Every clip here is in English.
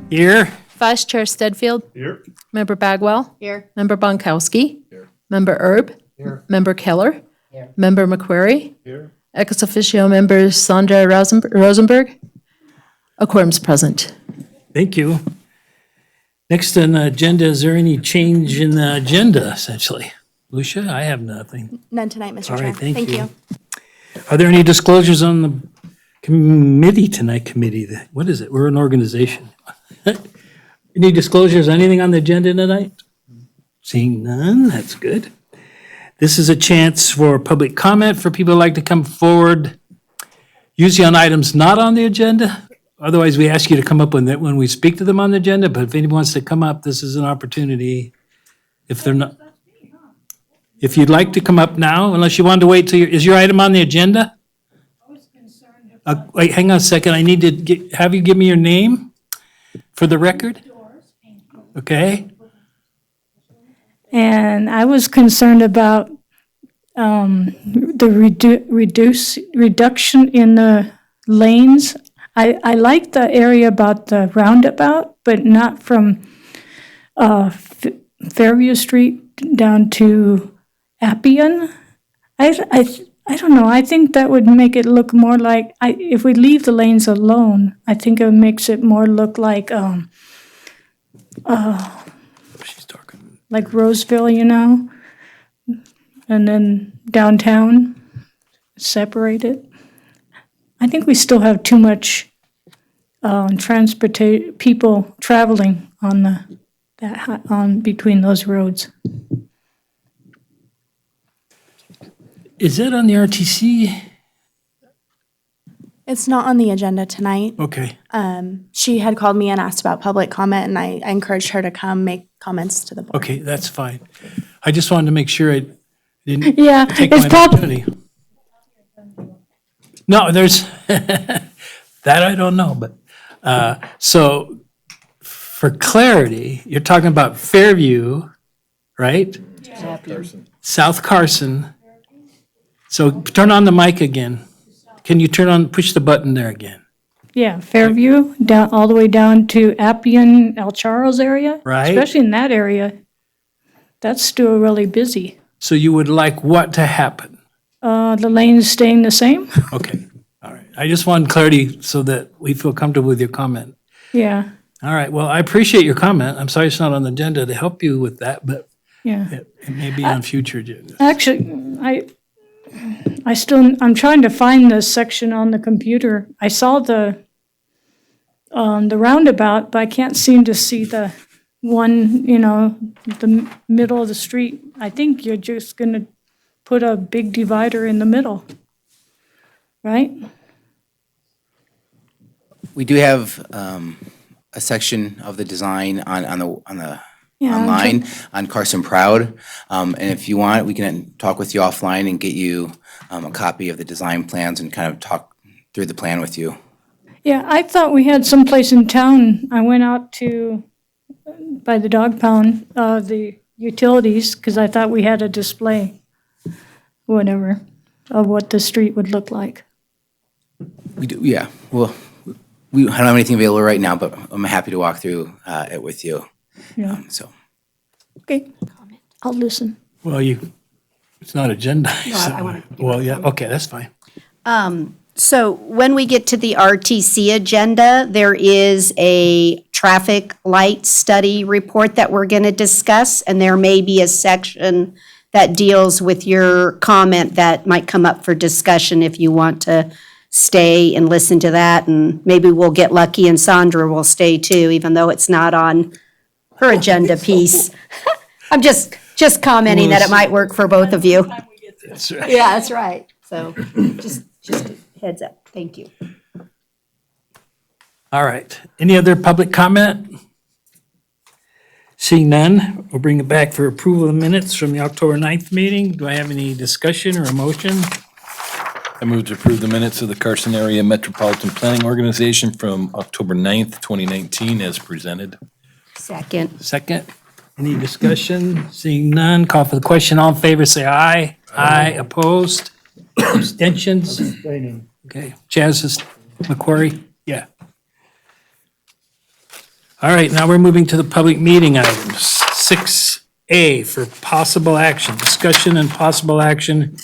Here. Vice Chair Stedfield. Here. Member Bagwell. Here. Member Bonkowski. Here. Member Erb. Here. Member Keller. Here. Member McQuarrie. Here. Ex officio members Sandra Rosenberg. A quorum's present. Thank you. Next on the agenda, is there any change in the agenda, essentially? Lucia, I have nothing. None tonight, Mr. All Chair. right, thank you. Are there any disclosures on the committee tonight, What is it? We're an organization. Any disclosures, anything on the agenda tonight? Seeing none, that's good. This is a chance for public comment for people who'd like to come forward, usually on items not on the agenda. Otherwise, we ask you to come up when we speak to them on the agenda, but if anyone wants to come up, this is an opportunity. If they're not, if you'd like to come up now, unless you wanted to wait till is your item on the agenda? Wait, hang on a second. I need to have you give me your name for the record. Okay. And I was concerned about the reduction in the lanes. I like the area about the roundabout, but not from Fairview Street down to Appian. I don't know. I think that would make it look more like, if we leave the lanes alone, I think it makes it more look like She's talking. like Roseville, and then downtown, separated. I think we still have too much people traveling on between those roads. Is that on the RTC? It's not on the agenda tonight. Okay. She had called me and asked about public comment, and I encouraged her to come make comments to the board. Okay, that's fine. I just wanted to make sure I didn't Yeah, take it's my probably, opportunity. No, there's, that I don't know, but, so for clarity, you're talking about Fairview, right? South Carson. So turn on the mic again. Can you push the button there again? yeah, Fairview, down, all the way down to Appian, El Charles area. Right. Especially in that area. That's still really busy. So you would like what to happen? The lanes staying the same? Okay, all right. I just wanted clarity so that we feel comfortable with your comment. Yeah, All right, well, I appreciate your comment. I'm sorry it's not on the agenda to help you with that, but yeah. it may be on future agendas. Actually, I'm trying to find the section on the computer. I saw the roundabout, but I can't seem to see the one, the middle of the street. I think you're just gonna put a big divider in the middle, right? We do have a section of the design on the Yeah, online on Carson Proud. And if you want, we can talk with you offline and get you a copy of the design plans and kind of talk through the plan with you. Yeah, I thought we had someplace in town. I went out by the dog pound, the utilities, because I thought we had a display, whatever, of what the street would look like. We do, yeah. Well, I don't have anything available right now, but I'm happy to walk through it with you. Yeah, So. okay, I'll listen. Well, it's not agenda. I wanna give Well, yeah, okay, that's fine. So when we get to the RTC agenda, there is a traffic light study report that we're going to discuss, and there may be a section that deals with your comment that might come up for discussion if you want to stay and listen to that, and maybe we'll get lucky and Sandra will stay too, even though it's not on her agenda piece. I'm just commenting that it might work for both of you. That's right. Yeah, that's right. So just a heads up. Thank you. All right. Any other public comment? Seeing none, we'll bring it back for approval of minutes from the October 9th meeting. Do I have any discussion or a motion? I move to approve the minutes of the Carson Area Metropolitan Planning Organization from October 9th, 2019 as presented. Second. Second, any discussion? Seeing none, call for the question. All in favor, say aye. Aye. Opposed? Abstentions? Okay. Chaz is McQuarrie? Yeah. All right, now we're moving to the public meeting items. 6A for possible action, discussion and possible action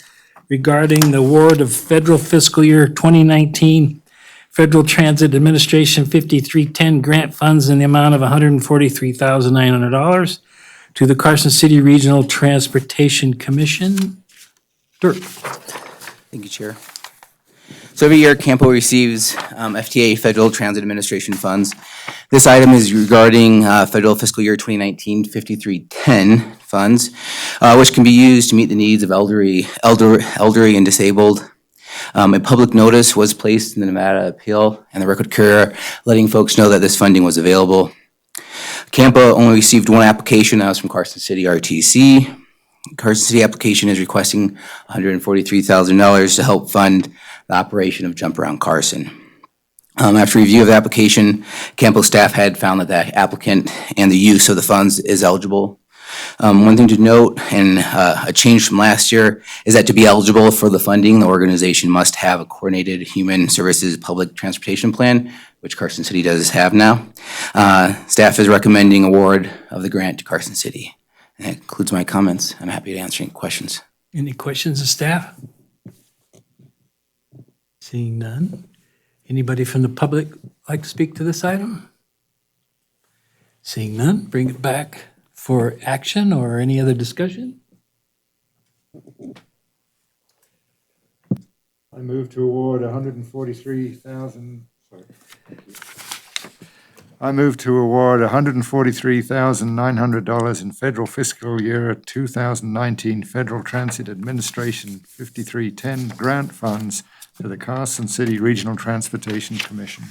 regarding the award of federal fiscal year 2019 Federal Transit Administration 5310 grant funds in the amount of $143,900 to the Carson City Regional Transportation Commission. Dirk. Thank you, Chair. So every year, CAMPO receives FTA, Federal Transit Administration funds. This item is regarding federal fiscal year 2019 5310 funds, which can be used to meet the needs of elderly and disabled. A public notice was placed in the Nevada Appeal and the Record Courier, letting folks know that this funding was available. CAMPO only received one application, that was from Carson City RTC. Carson City application is requesting $143,000 to help fund the operation of Jump Around Carson. After review of the application, CAMPO staff had found that the applicant and the use of the funds is eligible. One thing to note, and a change from last year, is that to be eligible for the funding, the organization must have a coordinated human services public transportation plan, which Carson City does have now. Staff is recommending award of the grant to Carson City. And that concludes my comments. I'm happy to answer any questions. Any questions of staff? Seeing none. Anybody from the public like to speak to this item? Seeing none, bring it back for action or any other discussion? I move to award $143,000. I move to award $143,900 in federal fiscal year 2019 Federal Transit Administration 5310 grant funds to the Carson City Regional Transportation Commission.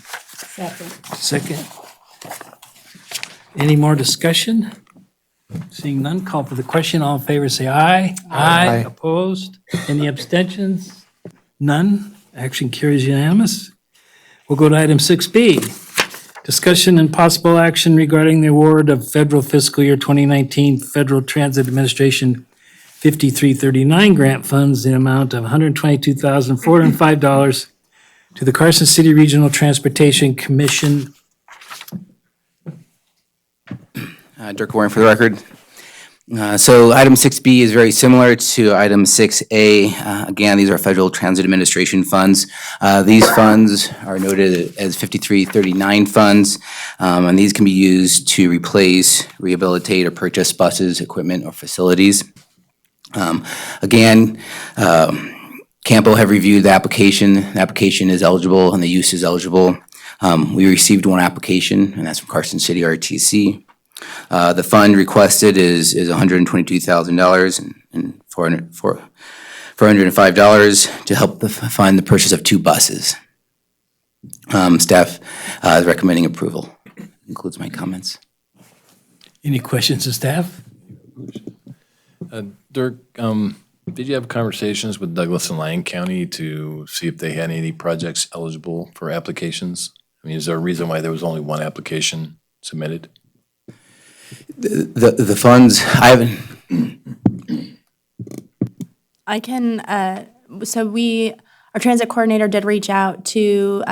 Second. Any more discussion? Seeing none, call for the question. All in favor, say aye. Aye. Opposed? Any abstentions? None. Action carries unanimous. We'll go to item 6B. Discussion and possible action regarding the award of federal fiscal year 2019 Federal Transit Administration 5339 grant funds in the amount of $122,405 to the Carson City Regional Transportation Commission. Dirk Warren for the record. So item 6B is very similar to item 6A. Again, these are Federal Transit Administration funds. These funds are noted as 5339 funds, and these can be used to replace, rehabilitate, or purchase buses, equipment, or facilities. Again, CAMPO have reviewed the application. The application is eligible and the use is eligible. We received one application, and that's from Carson City RTC. The fund requested is $122,000 and $405 to help fund the purchase of 2 buses. Staff is recommending approval. Includes my comments. Any questions of staff? Dirk, did you have conversations with Douglas and Lyon County to see if they had any projects eligible for applications? I mean, is there a reason why there was only one application submitted? The funds, I haven't, I can, so our transit coordinator did reach out to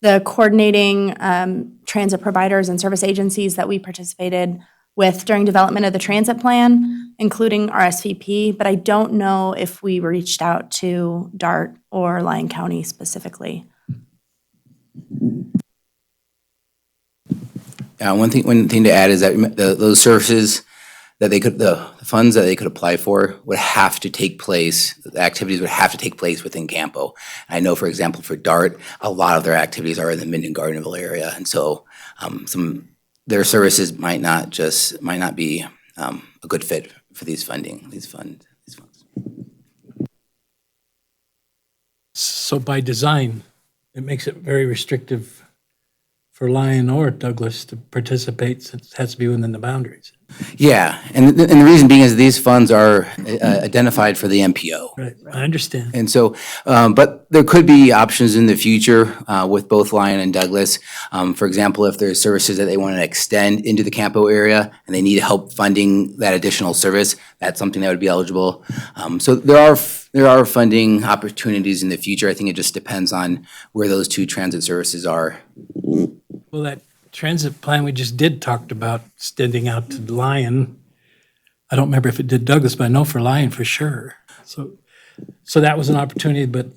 the coordinating transit providers and service agencies that we participated with during development of the transit plan, including RSVP, but I don't know if we reached out to DART or Lyon County specifically. one thing to add is that those services that the funds that they could apply for would have to take place, the activities would have to take place within CAMPO. I know, for example, for DART, a lot of their activities are in the Minden-Gardenville area, and so their services might not be a good fit for these funds. So by design, it makes it very restrictive for Lyon or Douglas to participate, since it has to be within the boundaries. Yeah, and the reason being is these funds are identified for the MPO. Right, I understand. And so, but there could be options in the future with both Lyon and Douglas. For example, if there's services that they want to extend into the CAMPO area and they need help funding that additional service, that's something that would be eligible. So there are funding opportunities in the future. I think it just depends on where those 2 transit services are. Well, that transit plan we just did talked about extending out to Lyon. I don't remember if it did Douglas, but I know for Lyon for sure. So that was an opportunity, but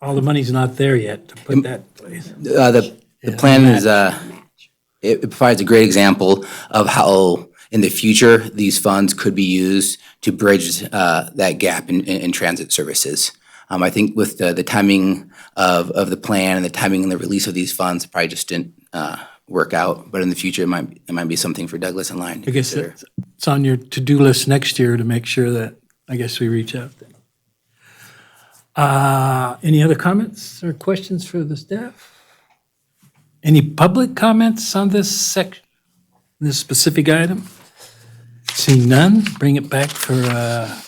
all the money's not there yet to put that in place. The plan is, it provides a great example of how in the future, these funds could be used to bridge that gap in transit services. I think with the timing of the plan and the timing and the release of these funds, it probably just didn't work out. But in the future, it might be something for Douglas and Lyon to I guess consider. it's on your to-do list next year to make sure that, I guess we reach out there. Any other comments or questions for the staff? Any public comments on this section, this specific item? Seeing none, bring it back for a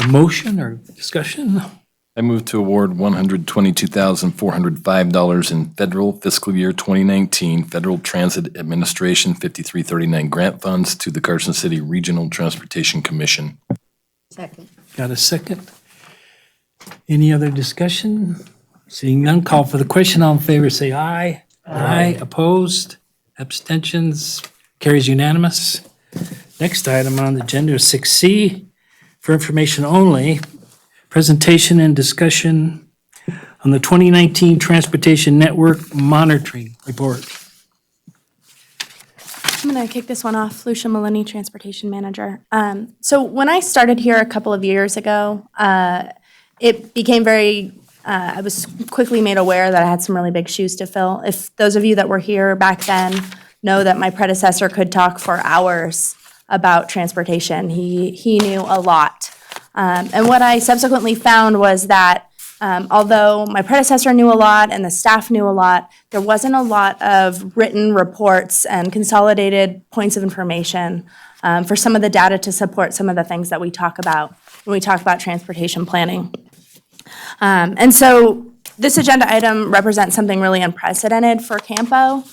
motion or discussion. I move to award $122,405 in federal fiscal year 2019 Federal Transit Administration 5339 grant funds to the Carson City Regional Transportation Commission. Second. Got a second? Any other discussion? Seeing none, call for the question. All in favor, say aye. Aye. Opposed? Abstentions? Carries unanimous. Next item on the agenda is 6C, for information only, presentation and discussion on the 2019 Transportation Network Monitoring Report. I'm going to kick this one off. Lucia Malini, Transportation Manager. So when I started here a couple of years ago, it became I was quickly made aware that I had some really big shoes to fill. If those of you that were here back then know that my predecessor could talk for hours about transportation. He knew a lot. And what I subsequently found was that although my predecessor knew a lot and the staff knew a lot, there wasn't a lot of written reports and consolidated points of information for some of the data to support some of the things that we talk about when we talk about transportation planning. And so this agenda item represents something really unprecedented for CAMPO.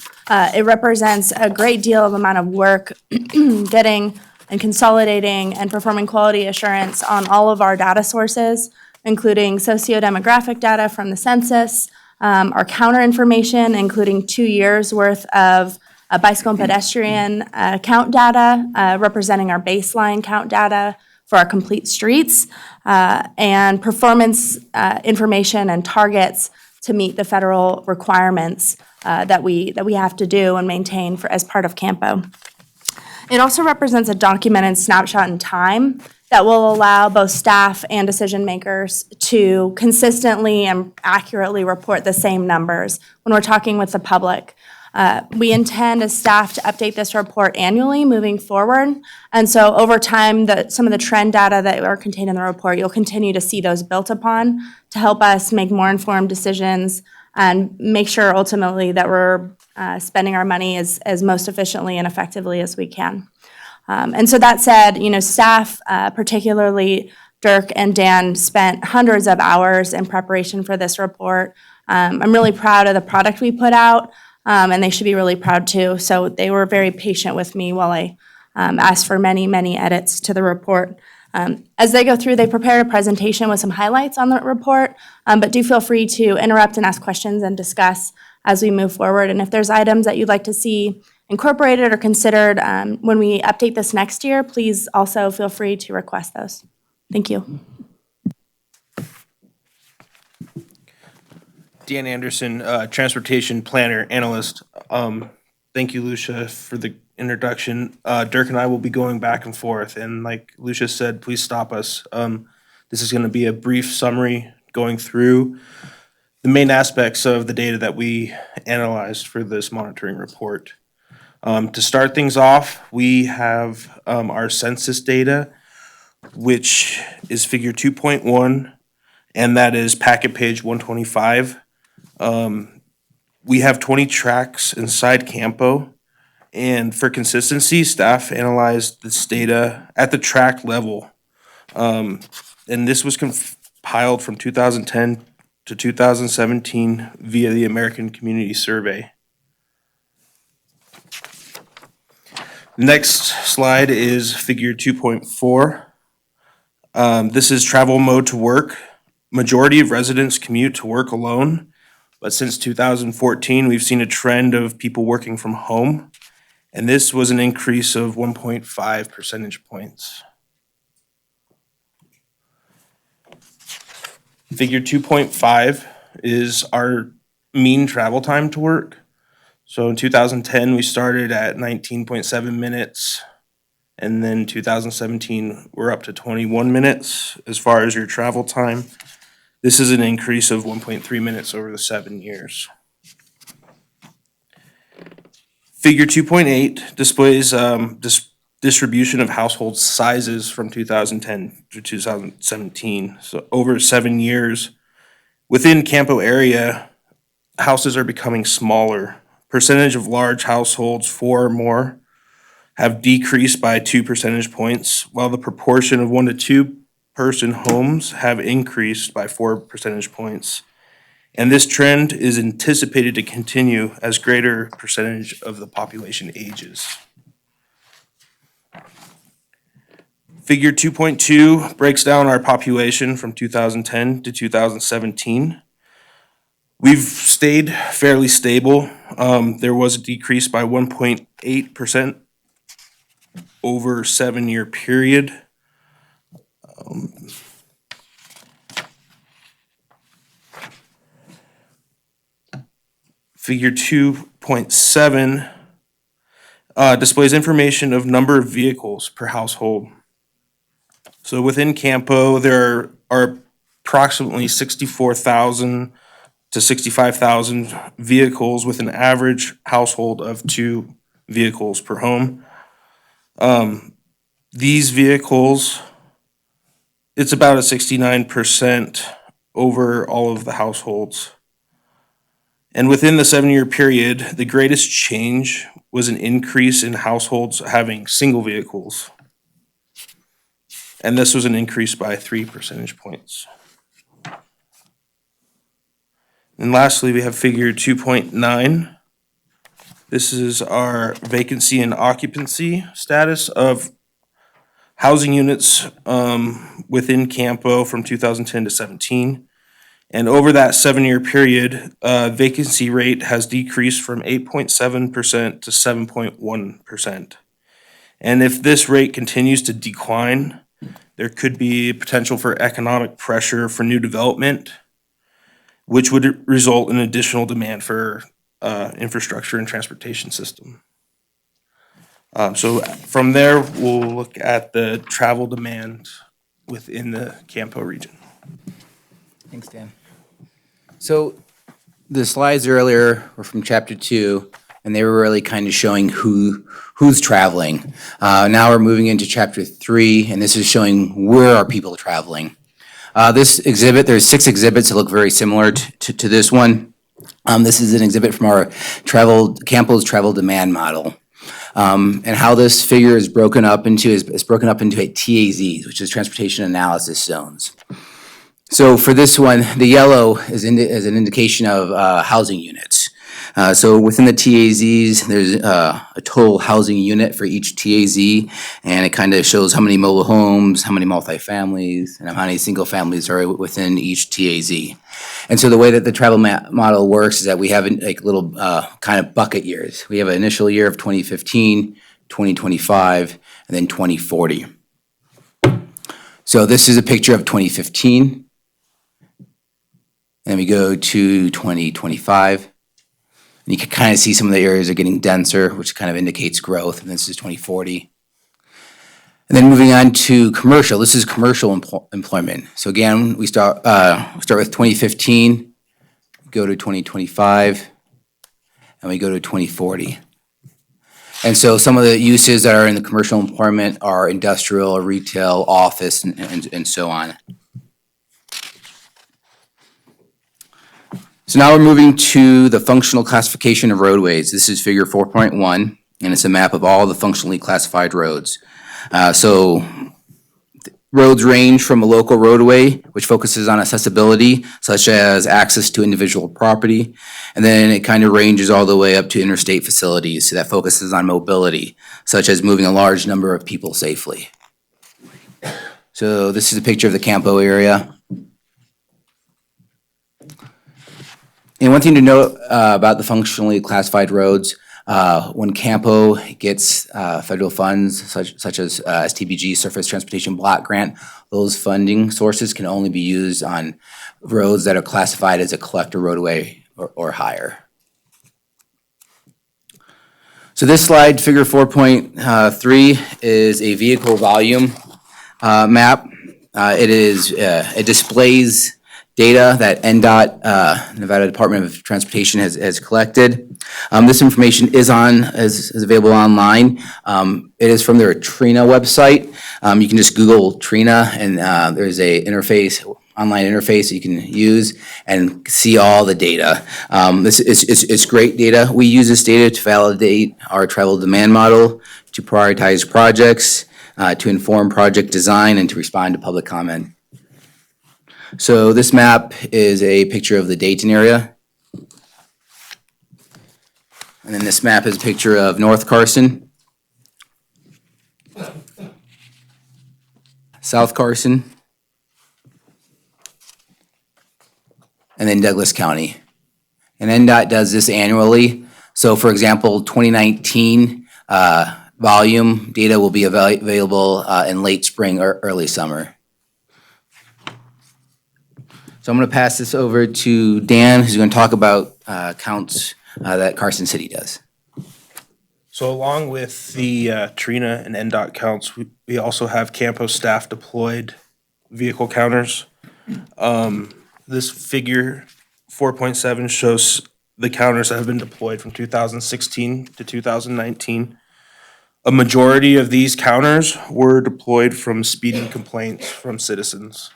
It represents a great deal of amount of work getting and consolidating and performing quality assurance on all of our data sources, including sociodemographic data from the census, our counter information, including 2 years worth of bicycle and pedestrian count data, representing our baseline count data for our complete streets, and performance information and targets to meet the federal requirements that we have to do and maintain as part of CAMPO. It also represents a documented snapshot in time that will allow both staff and decision makers to consistently and accurately report the same numbers when we're talking with the public. We intend as staff to update this report annually moving forward. And so over time, some of the trend data that are contained in the report, you'll continue to see those built upon to help us make more informed decisions and make sure ultimately that we're spending our money as most efficiently and effectively as we can. And so that said, staff, particularly Dirk and Dan, spent hundreds of hours in preparation for this report. I'm really proud of the product we put out. And they should be really proud too. So they were very patient with me while I asked for many, many edits to the report. As they go through, they prepared a presentation with some highlights on the report, but do feel free to interrupt and ask questions and discuss as we move forward. And if there's items that you'd like to see incorporated or considered when we update this next year, please also feel free to request those. Thank you. Dan Anderson, Transportation Planner Analyst. Thank you, Lucia, for the introduction. Dirk and I will be going back and forth, and like Lucia said, please stop us. This is going to be a brief summary going through the main aspects of the data that we analyzed for this monitoring report. To start things off, we have our census data, which is figure 2.1, and that is packet page 125. We have 20 tracks inside CAMPO, and for consistency, staff analyzed this data at the track level. And this was compiled from 2010 to 2017 via the American Community Survey. The next slide is figure 2.4. This is travel mode to work. Majority of residents commute to work alone. But since 2014, we've seen a trend of people working from home, and this was an increase of 1.5 percentage points. Figure 2.5 is our mean travel time to work. So in 2010, we started at 19.7 minutes, and then 2017, we're up to 21 minutes as far as your travel time. This is an increase of 1.3 minutes over the 7 years. Figure 2.8 displays distribution of household sizes from 2010 to 2017. So over 7 years, within Campo area, houses are becoming smaller. Percentage of large households, 4 or more, have decreased by 2 percentage points, while the proportion of 1 to 2 person homes have increased by 4 percentage points. And this trend is anticipated to continue as greater percentage of the population ages. Figure 2.2 breaks down our population from 2010 to 2017. We've stayed fairly stable. There was a decrease by 1.8% over 7-year period. Figure 2.7 displays information of number of vehicles per household. So within Campo, there are approximately 64,000 to 65,000 vehicles with an average household of 2 vehicles per home. These vehicles, it's about a 69% over all of the households. And within the 7-year period, the greatest change was an increase in households having single vehicles. And this was an increase by 3 percentage points. And lastly, we have figure 2.9. This is our vacancy and occupancy status of housing units within Campo from 2010 to 17. And over that 7-year period, vacancy rate has decreased from 8.7% to 7.1%. And if this rate continues to decline, there could be potential for economic pressure for new development, which would result in additional demand for infrastructure and transportation system. So from there, we'll look at the travel demand within the Campo region. Thanks, Dan. So the slides earlier were from chapter 2, and they were really kind of showing who's traveling. Now we're moving into chapter 3, and this is showing where are people traveling. This exhibit, there's 6 exhibits that look very similar to this one. This is an exhibit from our Campo's travel demand model. And how this figure is broken up into is broken up into TAZs, which is transportation analysis zones. So for this one, the yellow is an indication of housing units. So within the TAZs, there's a total housing unit for each TAZ, and it kind of shows how many mobile homes, how many multifamilies, and how many single families are within each TAZ. And so the way that the travel model works is that we have like little kind of bucket years. We have an initial year of 2015, 2025, and then 2040. So this is a picture of 2015. And we go to 2025. And you can kind of see some of the areas are getting denser, which kind of indicates growth. And this is 2040. And then moving on to commercial. This is commercial employment. So again, we start with 2015, go to 2025, and we go to 2040. And so some of the uses that are in the commercial employment are industrial, retail, office, and so on. So now we're moving to the functional classification of roadways. This is figure 4.1, and it's a map of all the functionally classified roads. So roads range from a local roadway, which focuses on accessibility, such as access to individual property, and then it kind of ranges all the way up to interstate facilities, so that focuses on mobility, such as moving a large number of people safely. So this is a picture of the Campo area. And one thing to note about the functionally classified roads, when CAMPO gets federal funds such as STBG, Surface Transportation Block Grant, those funding sources can only be used on roads that are classified as a collector roadway or higher. So this slide, figure 4.3, is a vehicle volume map. It displays data that NDOT, Nevada Department of Transportation, has collected. This information is available online. It is from their Trina website. You can just Google Trina, and there's a online interface you can use and see all the data. It's great data. We use this data to validate our travel demand model, to prioritize projects, to inform project design, and to respond to public comment. So this map is a picture of the Dayton area. And then this map is a picture of North Carson, South Carson, and then Douglas County. And NDOT does this annually. So for example, 2019 volume data will be available in late spring or early summer. So I'm going to pass this over to Dan, who's going to talk about counts that Carson City does. So along with the Trina and NDOT counts, we also have CAMPO staff deployed vehicle counters. This figure 4.7 shows the counters that have been deployed from 2016 to 2019. A majority of these counters were deployed from speeding complaints from citizens.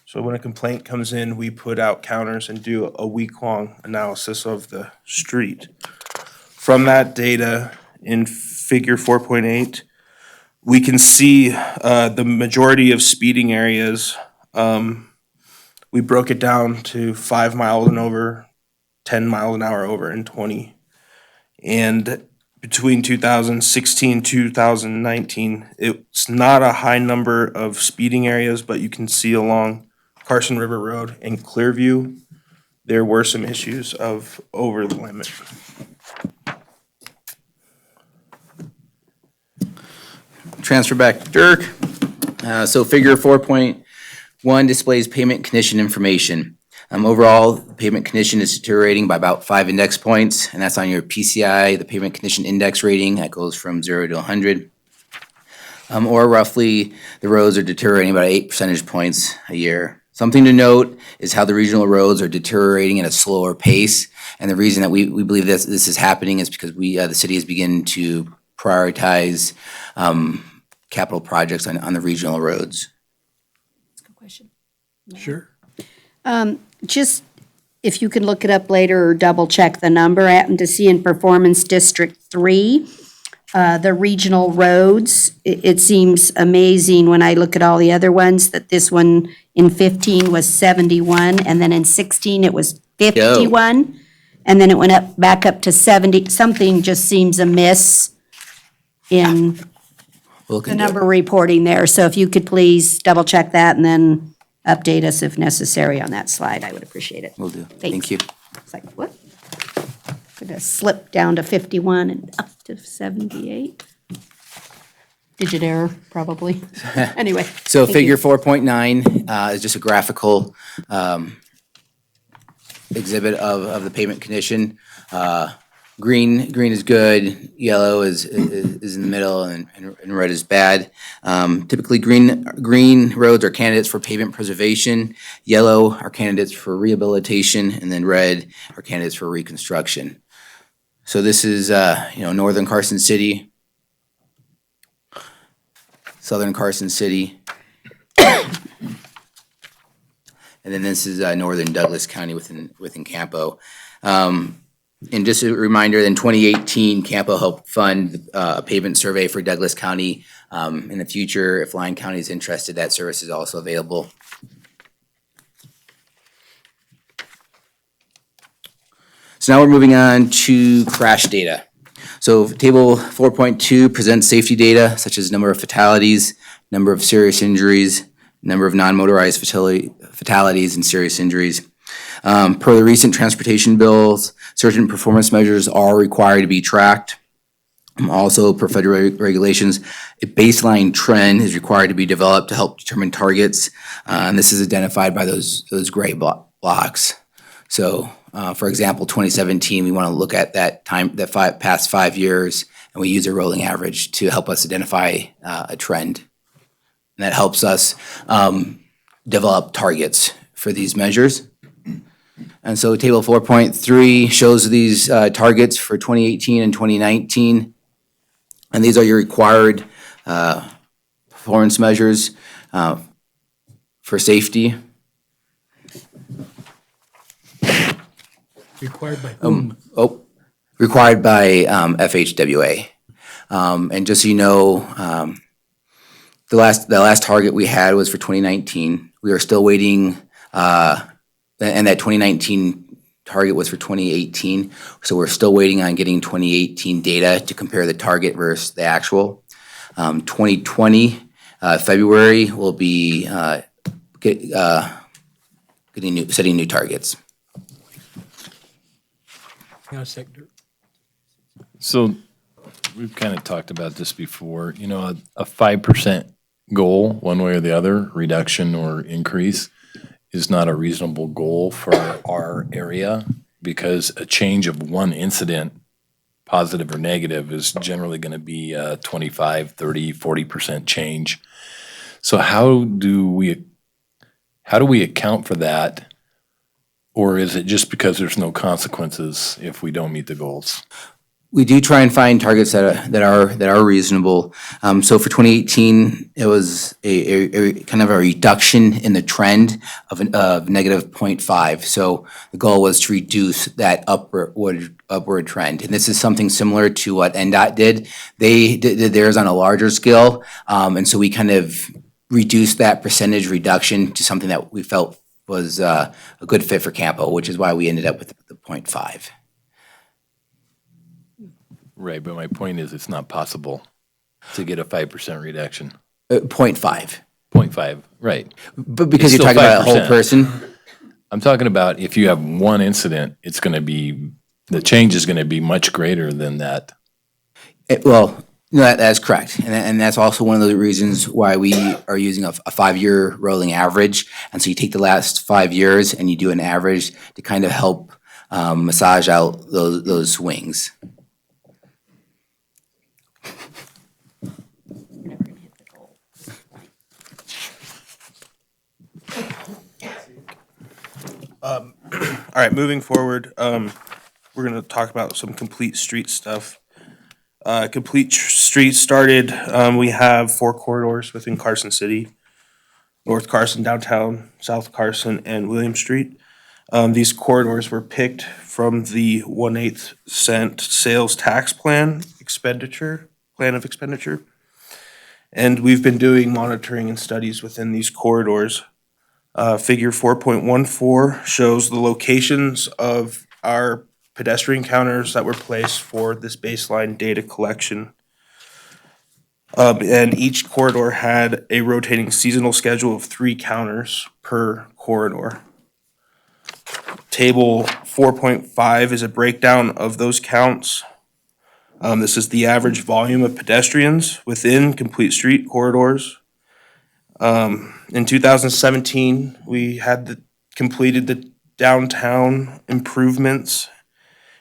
So when a complaint comes in, we put out counters and do a week-long analysis of the street. From that data in figure 4.8, we can see the majority of speeding areas. We broke it down to 5 miles and over, 10 miles an hour over, and 20. And between 2016 and 2019, it's not a high number of speeding areas, but you can see along Carson River Road and Clearview, there were some issues of over the limit. Transfer back to Dirk. So figure 4.1 displays pavement condition information. Overall, the pavement condition is deteriorating by about 5 index points, and that's on your PCI, the pavement condition index rating. That goes from 0 to 100. Or roughly, the roads are deteriorating about 8 percentage points a year. Something to note is how the regional roads are deteriorating at a slower pace. And the reason that we believe this is happening is because the city is beginning to prioritize capital projects on the regional roads. Good question. Sure. Just, if you can look it up later or double check the number, I happen to see in Performance District 3, the regional roads, it seems amazing when I look at all the other ones, that this one in 15 was 71, and then in 16 it was 51, and then it went back up to 70. Something just seems amiss in the number reporting there. So if you could please double check that and then update us if necessary on that slide, I would appreciate it. Will do. Thanks. Thank you. It's like, what? Could have slipped down to 51 and up to 78. Digit error, probably. Anyway. So thank you. figure 4.9 is just a graphical exhibit of the pavement condition. Green is good, yellow is in the middle, and red is bad. Typically, green roads are candidates for pavement preservation, yellow are candidates for rehabilitation, and then red are candidates for reconstruction. So this is northern Carson City, southern Carson City, and then this is northern Douglas County within CAMPO. And just a reminder, in 2018, CAMPO helped fund a pavement survey for Douglas County. In the future, if Lyon County is interested, that service is also available. So now we're moving on to crash data. So table 4.2 presents safety data such as number of fatalities, number of serious injuries, number of non-motorized fatalities and serious injuries. Per the recent transportation bills, certain performance measures are required to be tracked. Also, per federal regulations, a baseline trend is required to be developed to help determine targets. And this is identified by those gray blocks. So, for example, 2017, we want to look at that time, past 5 years, and we use a rolling average to help us identify a trend. And that helps us develop targets for these measures. And so table 4.3 shows these targets for 2018 and 2019. And these are your required performance measures for safety. Required by whom? Required by FHWA. And just so you know, the last target we had was for 2019. We are still waiting, and that 2019 target was for 2018. So we're still waiting on getting 2018 data to compare the target versus the actual. 2020 February will be setting new targets. So we've kind of talked about this before, you know, a 5% goal, one way or the other, reduction or increase, is not a reasonable goal for our area, because a change of one incident, positive or negative, is generally going to be a 25, 30, 40% change. So how do we account for that? Or is it just because there's no consequences if we don't meet the goals? We do try and find targets that are reasonable. So for 2018, it was a kind of a reduction in the trend of negative 0.5. So the goal was to reduce that upward trend. And this is something similar to what NDOT did. They did theirs on a larger scale. And so we kind of reduced that percentage reduction to something that we felt was a good fit for CAMPO, which is why we ended up with the 0.5. Right, but my point is it's not possible to get a 5% reduction. 0.5. 0.5, right. But because It's you're still talking about a whole 5%. person? I'm talking about if you have one incident, it's going to be, the change is going to be much greater than that. Well, no, that's correct. And that's also one of the reasons why we are using a 5-year rolling average. And so you take the last 5 years and you do an average to kind of help massage out those swings. All right, moving forward, we're going to talk about some complete street stuff. Complete streets started, we have 4 corridors within Carson City: North Carson, downtown, South Carson, and William Street. These corridors were picked from the 1/8 cent sales tax plan of expenditure. And we've been doing monitoring and studies within these corridors. Figure 4.14 shows the locations of our pedestrian counters that were placed for this baseline data collection. And each corridor had a rotating seasonal schedule of 3 counters per corridor. Table 4.5 is a breakdown of those counts. This is the average volume of pedestrians within complete street corridors. In 2017, we had completed the downtown improvements,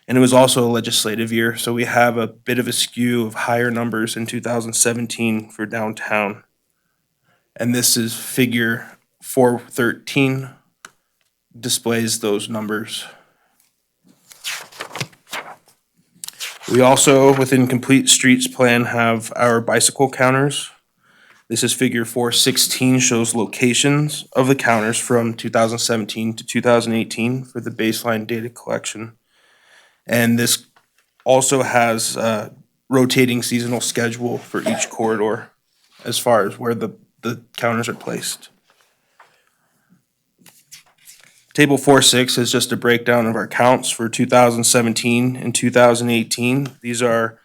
and it was also a legislative year, so we have a bit of a skew of higher numbers in 2017 for downtown. And this is figure 413, displays those numbers. We also, within Complete Streets Plan, have our bicycle counters. This is figure 416, shows locations of the counters from 2017 to 2018 for the baseline data collection. And this also has a rotating seasonal schedule for each corridor as far as where the counters are placed. Table 4.6 is just a breakdown of our counts for 2017 and 2018. These are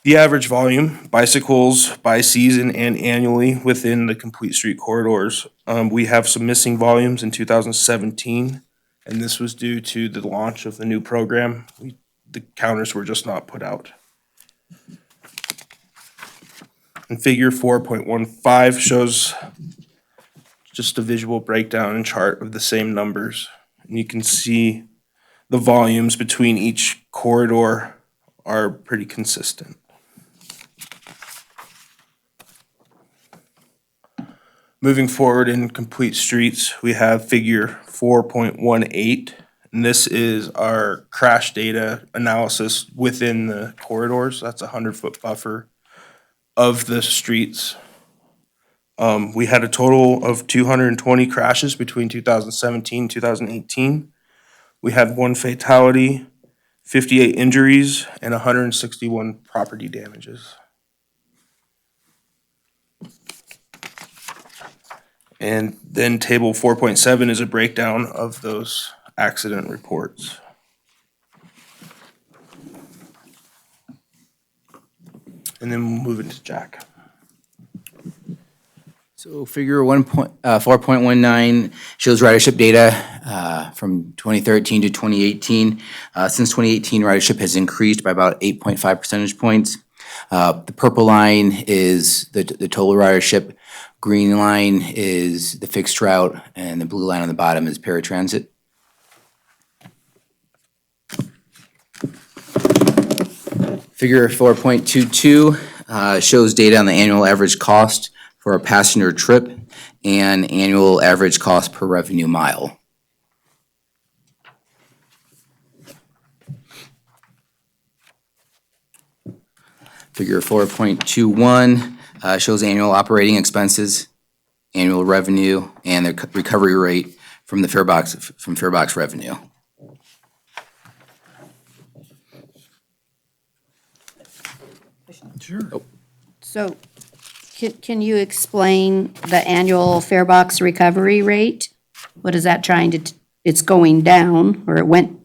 the average volume, bicycles by season and annually within the complete street corridors. We have some missing volumes in 2017 And this was due to the launch of the new program. The counters were just not put out. And figure 4.15 shows just a visual breakdown and chart of the same numbers. And you can see the volumes between each corridor are pretty consistent. Moving forward in complete streets, we have figure 4.18, and this is our crash data analysis within the corridors. That's a 100-foot buffer of the streets. We had a total of 220 crashes between 2017 and 2018. We had 1 fatality, 58 injuries, and 161 property damages. And then table 4.7 is a breakdown of those accident reports. And then we'll move into Jack. So figure 4.19 shows ridership data from 2013 to 2018. Since 2018, ridership has increased by about 8.5 percentage points. The purple line is the total ridership, green line is the fixed route, and the blue line on the bottom is paratransit. Figure 4.22 shows data on the annual average cost for a passenger trip and annual average cost per revenue mile. Figure 4.21 shows annual operating expenses, annual revenue, and the recovery rate from the farebox revenue. Sure. So can you explain the annual farebox recovery rate? What is that trying to, it's going down, or it went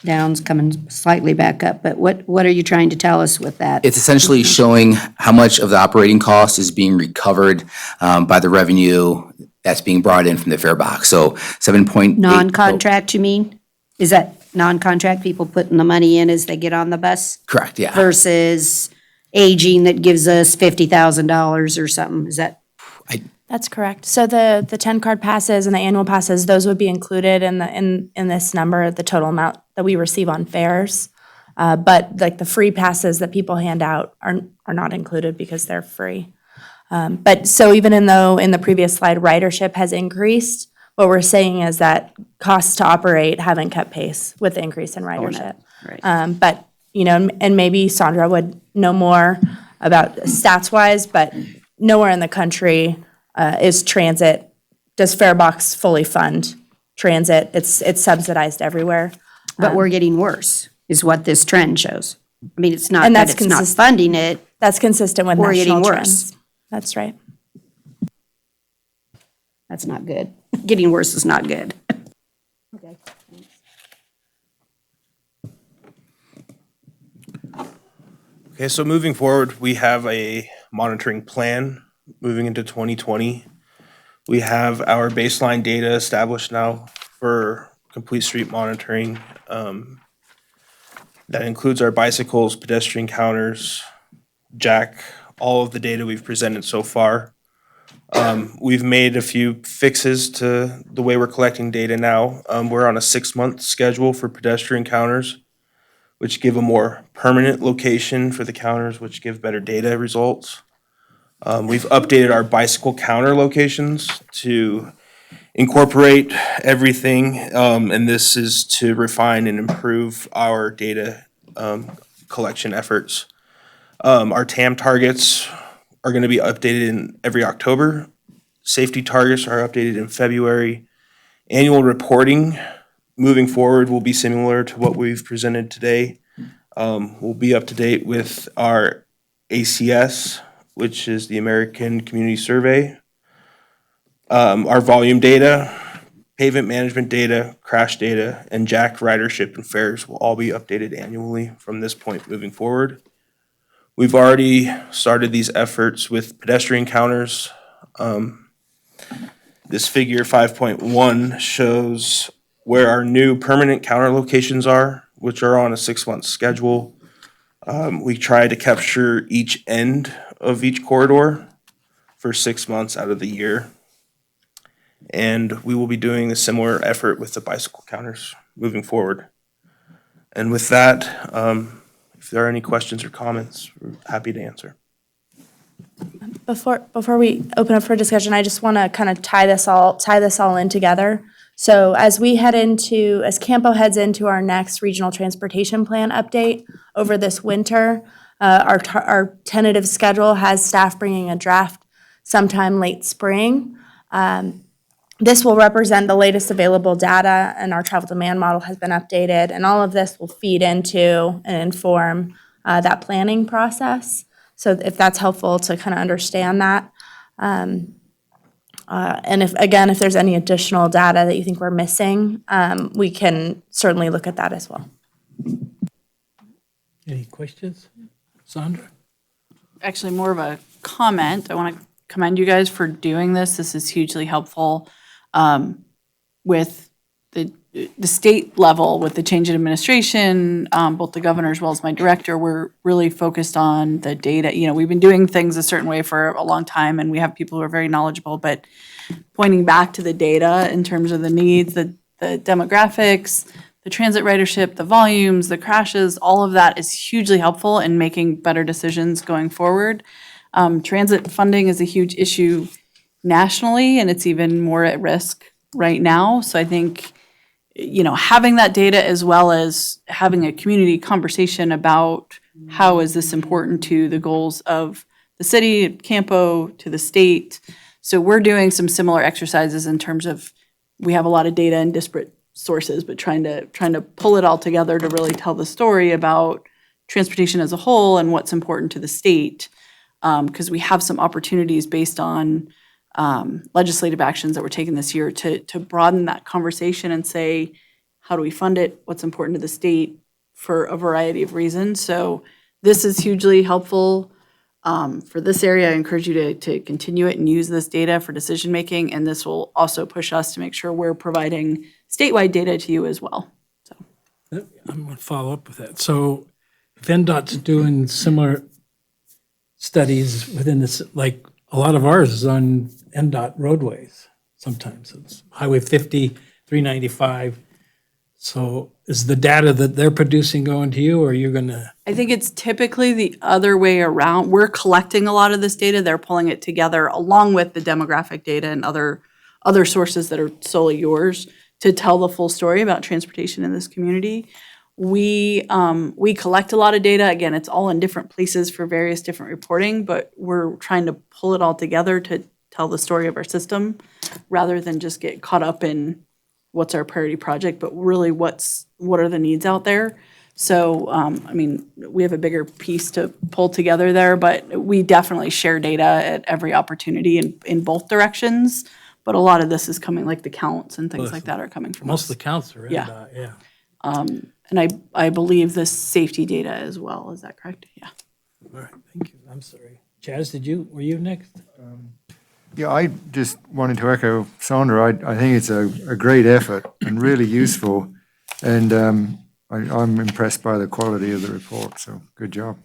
down's coming slightly back up, but what are you trying to tell us with that? It's essentially showing how much of the operating cost is being recovered by the revenue that's being brought in from the farebox. So 7.8. Non-contract, you mean? Is that non-contract people putting the money in as they get on the bus Correct, yeah. versus aging that gives us $50,000 or something? Is that? That's correct. So the 10 card passes and the annual passes, those would be included in this number, the total amount that we receive on fares. But like the free passes that people hand out are not included because they're free. But so even though in the previous slide ridership has increased, what we're saying is that costs to operate haven't kept pace with the increase in ridership. Right. But, you know, and maybe Sandra would know more about stats-wise, but nowhere in the country is transit, does farebox fully fund transit? It's subsidized everywhere. But we're getting worse, is what this trend shows. I mean, it's not And that that's it's not consist- funding it. That's consistent with We're getting national worse. trends. That's right. That's not good. Getting worse is not good. Okay. Okay, so moving forward, we have a monitoring plan moving into 2020. We have our baseline data established now for complete street monitoring. That includes our bicycles, pedestrian counters, Jack, all of the data we've presented so far. We've made a few fixes to the way we're collecting data now. We're on a 6-month schedule for pedestrian counters, which give a more permanent location for the counters, which give better data results. We've updated our bicycle counter locations to incorporate everything, and this is to refine and improve our data collection efforts. Our TAM targets are going to be updated in every October. Safety targets are updated in February. Annual reporting moving forward will be similar to what we've presented today. We'll be up to date with our ACS, which is the American Community Survey. Our volume data, pavement management data, crash data, and Jack ridership and fares will all be updated annually from this point moving forward. We've already started these efforts with pedestrian counters. This figure 5.1 shows where our new permanent counter locations are, which are on a 6-month schedule. We try to capture each end of each corridor for 6 months out of the year. And we will be doing a similar effort with the bicycle counters moving forward. And with that, if there are any questions or comments, we're happy to answer. Before we open up for discussion, I just want to kind of tie this all in together. So as CAMPO heads into our next regional transportation plan update over this winter, our tentative schedule has staff bringing a draft sometime late spring. This will represent the latest available data, and our travel demand model has been updated, and all of this will feed into and inform that planning process. So if that's helpful to kind of understand that. And if there's any additional data that you think we're missing, we can certainly look at that as well. Any questions? Sandra? Actually, more of a comment. I want to commend you guys for doing this. This is hugely helpful with the state level, with the change in administration, both the governor as well as my director. We're really focused on the data. You know, we've been doing things a certain way for a long time, and we have people who are very knowledgeable, but pointing back to the data in terms of the needs, the demographics, the transit ridership, the volumes, the crashes, all of that is hugely helpful in making better decisions going forward. Transit funding is a huge issue nationally, and it's even more at risk right now. So I think, you know, having that data as well as having a community conversation about how is this important to the goals of the city, CAMPO, to the state. So we're doing some similar exercises in terms of, we have a lot of data and disparate sources, but trying to pull it all together to really tell the story about transportation as a whole and what's important to the state. Because we have some opportunities based on legislative actions that were taken this year to broaden that conversation and say, how do we fund it? What's important to the state for a variety of reasons? So this is hugely helpful for this area. I encourage you to continue it and use this data for decision making, and this will also push us to make sure we're providing statewide data to you as well. So I'm going to follow up with that. So if NDOT's doing similar studies within this, like a lot of ours is on NDOT roadways. Sometimes it's Highway 50, 395. So is the data that they're producing going to you, or you're going to? I think it's typically the other way around. We're collecting a lot of this data. They're pulling it together along with the demographic data and other sources that are solely yours to tell the full story about transportation in this community. We collect a lot of data. Again, it's all in different places for various different reporting, but we're trying to pull it all together to tell the story of our system rather than just get caught up in what's our priority project, but really what are the needs out there. So, I mean, we have a bigger piece to pull together there, but we definitely share data at every opportunity in both directions. But a lot of this is coming, like the counts and things like that are coming from Most us. of the counts are Yeah. yeah. And I believe the safety data as well. Is that correct? Yeah. All right, thank you. I'm sorry. Chaz, were you next? Yeah, I just wanted to echo Sandra. I think it's a great effort and really useful. And I'm impressed by the quality of the report, so good job,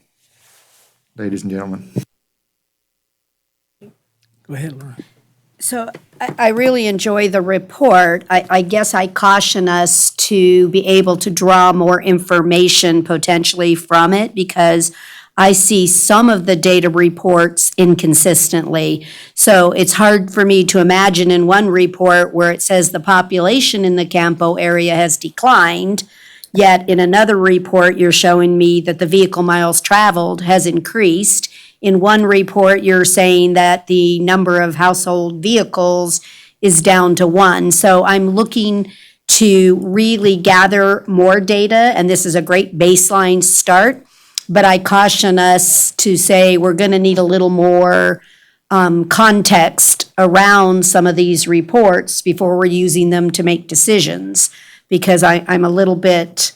ladies and gentlemen. Go ahead, Laura. So I really enjoy the report. I guess I caution us to be able to draw more information potentially from it because I see some of the data reports inconsistently. So it's hard for me to imagine in one report where it says the population in the CAMPO area has declined, yet in another report you're showing me that the vehicle miles traveled has increased. In one report, you're saying that the number of household vehicles is down to 1. So I'm looking to really gather more data, and this is a great baseline start. But I caution us to say we're going to need a little more context around some of these reports before we're using them to make decisions, because I'm a little bit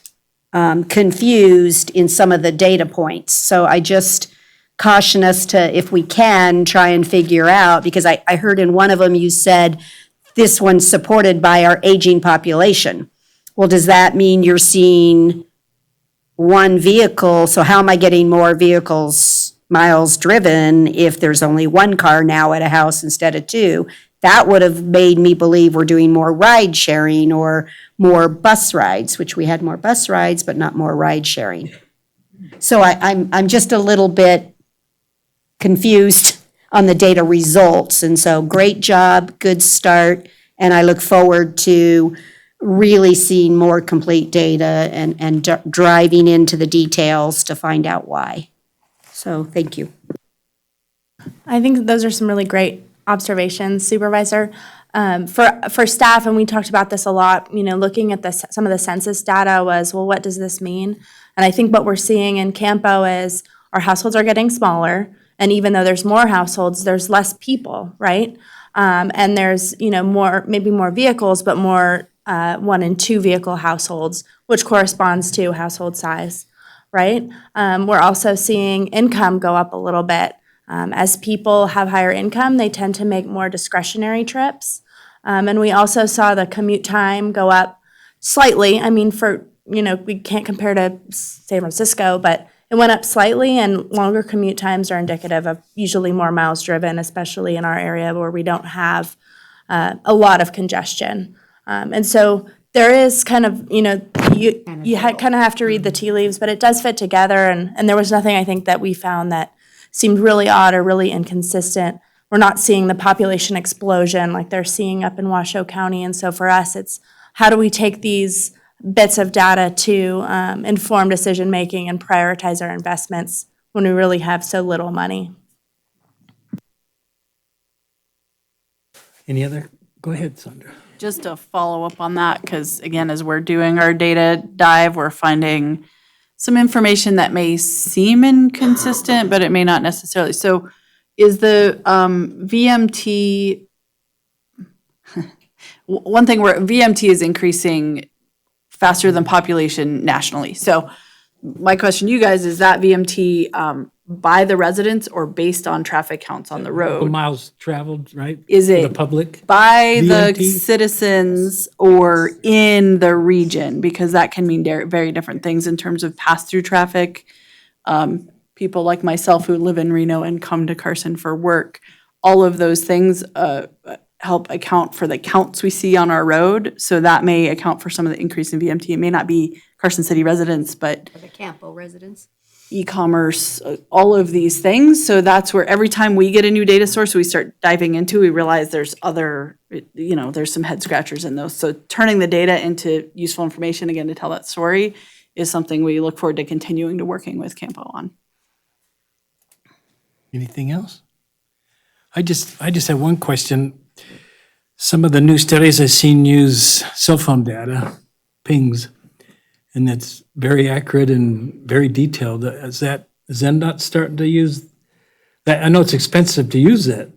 confused in some of the data points. So I just caution us to, if we can, try and figure out, because I heard in one of them you said this one's supported by our aging population. Well, does that mean you're seeing one vehicle? So how am I getting more vehicles, miles driven, if there's only one car now at a house instead of two? That would have made me believe we're doing more ride sharing or more bus rides, which we had more bus rides, but not more ride sharing. So I'm just a little bit confused on the data results. And so great job, good start. And I look forward to really seeing more complete data and driving into the details to find out why. So thank you. I think those are some really great observations, Supervisor. For staff, and we talked about this a lot, looking at some of the census data was, well, what does this mean? And I think what we're seeing in Campo is our households are getting smaller, and even though there's more households, there's less people, right? And there's, maybe more vehicles, but more 1 and 2 vehicle households, which corresponds to household size, right? We're also seeing income go up a little bit. As people have higher income, they tend to make more discretionary trips. And we also saw the commute time go up slightly. I mean, we can't compare to San Francisco, but it went up slightly, and longer commute times are indicative of usually more miles driven, especially in our area where we don't have a lot of congestion. And so there is kind of, you kind of have to read the tea leaves, but it does fit together. And there was nothing, I think, that we found that seemed really odd or really inconsistent. We're not seeing the population explosion like they're seeing up in Washoe County. And so for us, it's how do we take these bits of data to inform decision-making and prioritize our investments when we really have so little money. Any other? Go ahead, Sandra. Just to follow up on that, because again, as we're doing our data dive, we're finding some information that may seem inconsistent, but it may not necessarily. So is the VMT, one thing where VMT is increasing faster than population nationally. So my question to you guys, is that VMT by the residents or based on traffic counts on the road? Miles traveled, right? Is For it the public? by the VMT? citizens or in the region? Because that can mean very different things in terms of pass-through traffic. People like myself who live in Reno and come to Carson for work, all of those things help account for the counts we see on our road. So that may account for some of the increase in VMT. It may not be Carson City residents, but The Campo residents. e-commerce, all of these things. So that's where every time we get a new data source we start diving into, we realize there's there's some head scratchers in those. So turning the data into useful information, again, to tell that story is something we look forward to continuing to working with Campo on. Anything else? I just have one question. Some of the new studies I've seen use cell phone data, pings, and that's very accurate and very detailed. Is NDOT starting to use that? I know it's expensive to use that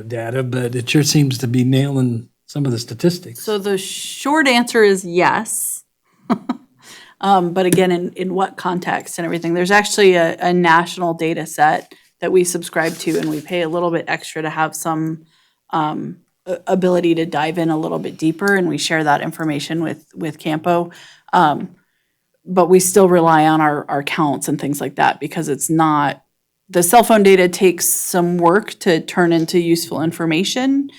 data, but it sure seems to be nailing some of the statistics. So the short answer is yes. But again, in what context and everything, there's actually a national data set that we subscribe to, and we pay a little bit extra to have some ability to dive in a little bit deeper, and we share that information with Campo. But we still rely on our counts and things like that, because it's not, the cell phone data takes some work to turn into useful information.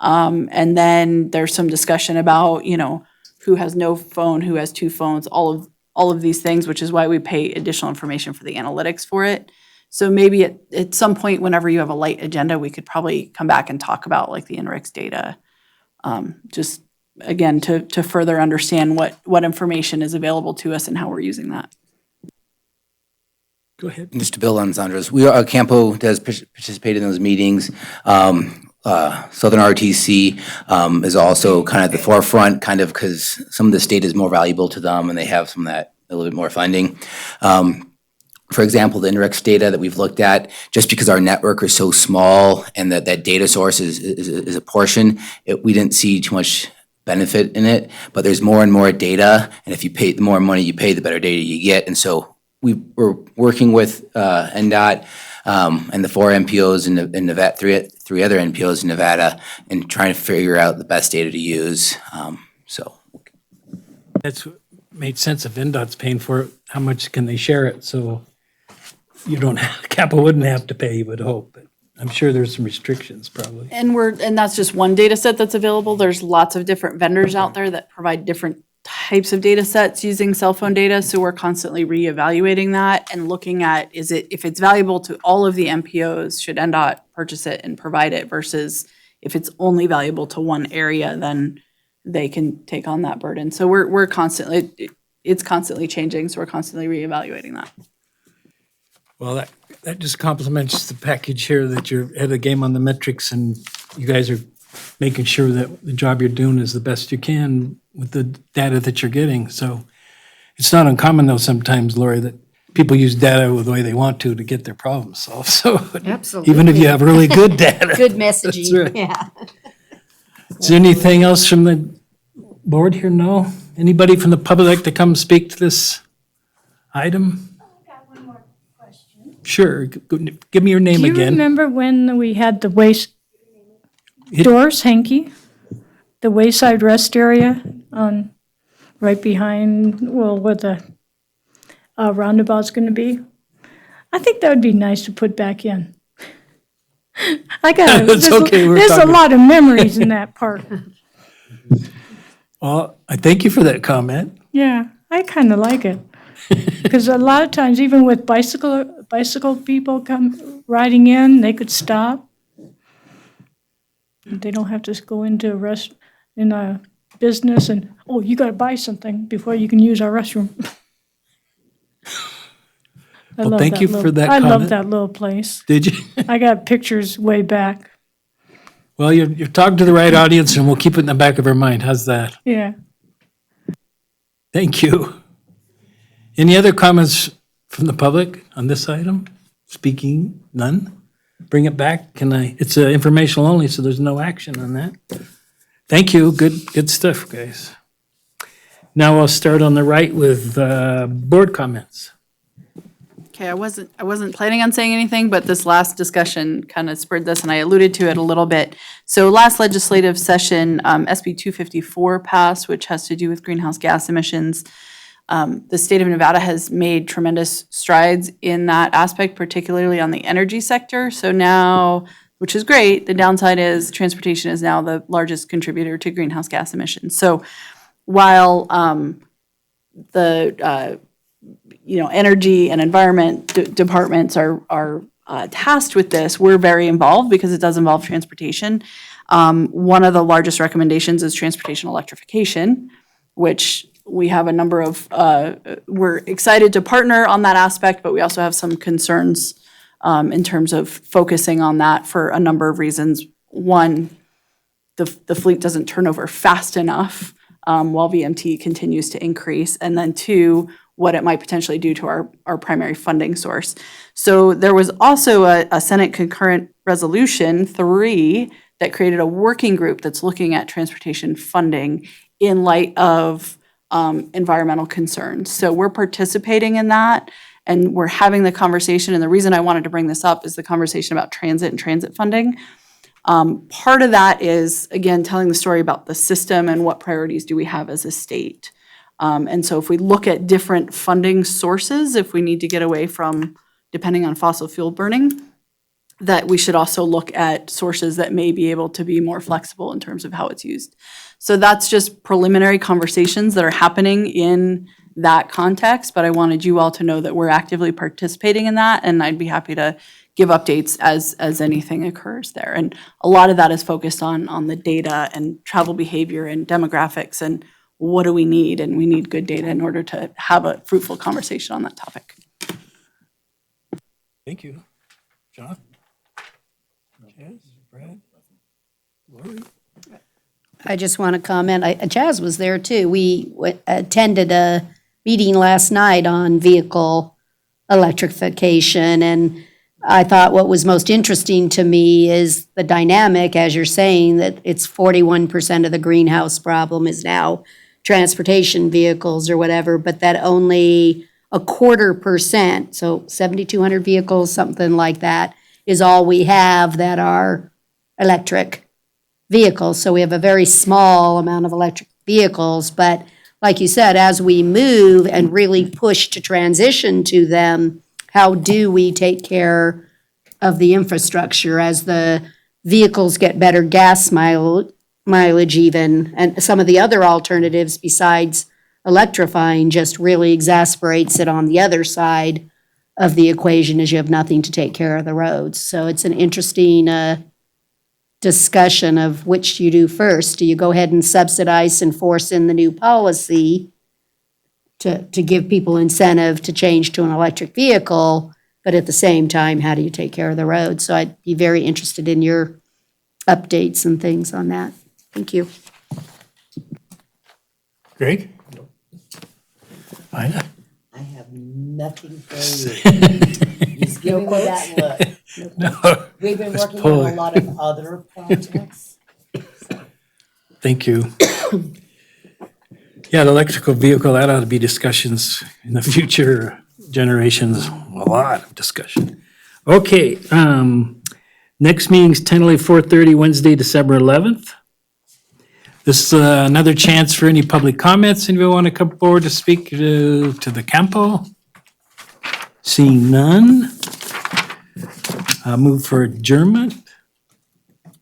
And then there's some discussion about, who has no phone, who has 2 phones, all of these things, which is why we pay additional information for the analytics for it. So maybe at some point, whenever you have a light agenda, we could probably come back and talk about like the NRIX data. Just again, to further understand what information is available to us and how we're using that. Go ahead. Just to build on Sandra's, Campo does participate in those meetings. Southern RTC is also kind of at the forefront, kind of because some of this data is more valuable to them and they have some of that, a little bit more funding. For example, the NRIX data that we've looked at, just because our network is so small and that data source is a portion, we didn't see too much benefit in it, but there's more and more data, and if you pay, the more money you pay, the better data you get. And so we're working with NDOT and the 4 MPOs in Nevada, three other NPOs in Nevada, and trying to figure out the best data to use. That's what made sense. If NDOT's paying for it, how much can they share it? So you don't have, CAPA wouldn't have to pay, you would hope, but I'm sure there's some restrictions probably. And that's just one data set that's available. There's lots of different vendors out there that provide different types of data sets using cell phone data. So we're constantly reevaluating that and looking at, if it's valuable to all of the MPOs, should NDOT purchase it and provide it, versus if it's only valuable to one area, then they can take on that burden. So we're constantly, it's constantly changing. So we're constantly reevaluating that. Well, that just complements the package here, that you're ahead of the game on the metrics and you guys are making sure that the job you're doing is the best you can with the data that you're getting. So it's not uncommon though sometimes, Lori, that people use data the way they want to get their problems solved. So Absolutely. even if you have really good data. Good messaging, right. yeah. Is there anything else from the board here? No? Anybody from the public like to come speak to this item? Sure. Give me your name Do you again. remember when we had the Doris Henke, the Wayside Rest area on, right behind, well, where the roundabout's gonna be? I think that would be nice to put back in. It's okay, we're There's a talking- lot of memories in that park. Well, I thank you for that comment. Yeah, I kind of like it. Because a lot of times, even with bicycle people come riding in, they could stop. They don't have to go into a business and, oh, you got to buy something before you can use our restroom. Well, thank you for that I love comment. that little place. Did you? I got pictures way back. Well, you're talking to the right audience and we'll keep it in the back of our mind. How's that? Yeah. Thank you. Any other comments from the public on this item? Speaking, none? Bring it back. It's informational only, so there's no action on that. Thank you. Good stuff, guys. Now I'll start on the right with board comments. Okay, I wasn't planning on saying anything, but this last discussion kind of spurred this, and I alluded to it a little bit. So last legislative session, SB 254 passed, which has to do with greenhouse gas emissions. The state of Nevada has made tremendous strides in that aspect, particularly on the energy sector. So now, which is great, the downside is transportation is now the largest contributor to greenhouse gas emissions. So while the energy and environment departments are tasked with this, we're very involved because it does involve transportation. One of the largest recommendations is transportation electrification, which we have a number of, we're excited to partner on that aspect, but we also have some concerns in terms of focusing on that for a number of reasons. One, the fleet doesn't turn over fast enough while VMT continues to increase. And then two, what it might potentially do to our primary funding source. So there was also a Senate concurrent resolution 3 that created a working group that's looking at transportation funding in light of environmental concerns. So we're participating in that and we're having the conversation. And the reason I wanted to bring this up is the conversation about transit and transit funding. Part of that is, again, telling the story about the system and what priorities do we have as a state. And so if we look at different funding sources, if we need to get away from depending on fossil fuel burning, that we should also look at sources that may be able to be more flexible in terms of how it's used. So that's just preliminary conversations that are happening in that context, but I wanted you all to know that we're actively participating in that, and I'd be happy to give updates as anything occurs there. And a lot of that is focused on the data and travel behavior and demographics and what do we need, and we need good data in order to have a fruitful conversation on that topic. Thank you. John? Jazz? Brad? Lori? I just want to comment, Chaz was there too. We attended a meeting last night on vehicle electrification, and I thought what was most interesting to me is the dynamic, as you're saying, that it's 41% of the greenhouse problem is now transportation vehicles or whatever, but that only 0.25%, so 7,200 vehicles, something like that, is all we have that are electric vehicles. So we have a very small amount of electric vehicles, but like you said, as we move and really push to transition to them, how do we take care of the infrastructure as the vehicles get better gas mileage even, and some of the other alternatives besides electrifying just really exasperates it on the other side of the equation as you have nothing to take care of the roads. So it's an interesting discussion of which you do first. Do you go ahead and subsidize and force in the new policy to give people incentive to change to an electric vehicle, but at the same time, how do you take care of the roads? So I'd be very interested in your updates and things on that. Thank you. Greg? Ina? I have nothing for you. He's giving me that look. No. We've been working pull on it. a lot of other projects. Thank you. Yeah, the electrical vehicle, that ought to be discussions in the future generations, a lot of discussion. Okay, next meeting's tentatively 4:30, Wednesday, December 11th. This is another chance for any public comments. Anybody want to come forward to speak to the CAMPO? Seeing none. Move for adjournment.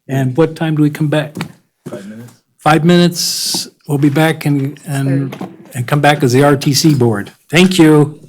And what time do we come back? 5 minutes? 5 minutes, we'll be back and come back as the RTC board. Thank you.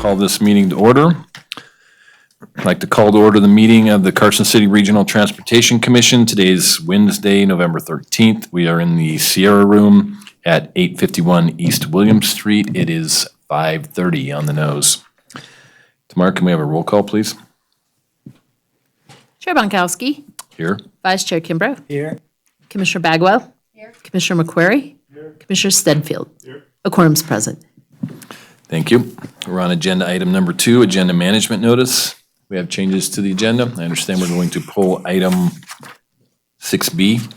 call this meeting to order. I'd like to call to order the meeting of the Carson City Regional Transportation Commission. Today is Wednesday, November 13th. We are in the Sierra Room at 851 East William Street. It is 5:30 on the nose. Tamar, can we have a roll call, please? Chair Bonkowski. Here. Vice Chair Kimbrough. Here. Commissioner Bagwell. Here. Commissioner McQuarrie. Here. Commissioner Stenfield. Here. A quorum's present. Thank you. We're on agenda item number 2, agenda management notice. We have changes to the agenda. I understand we're going to pull item 6B.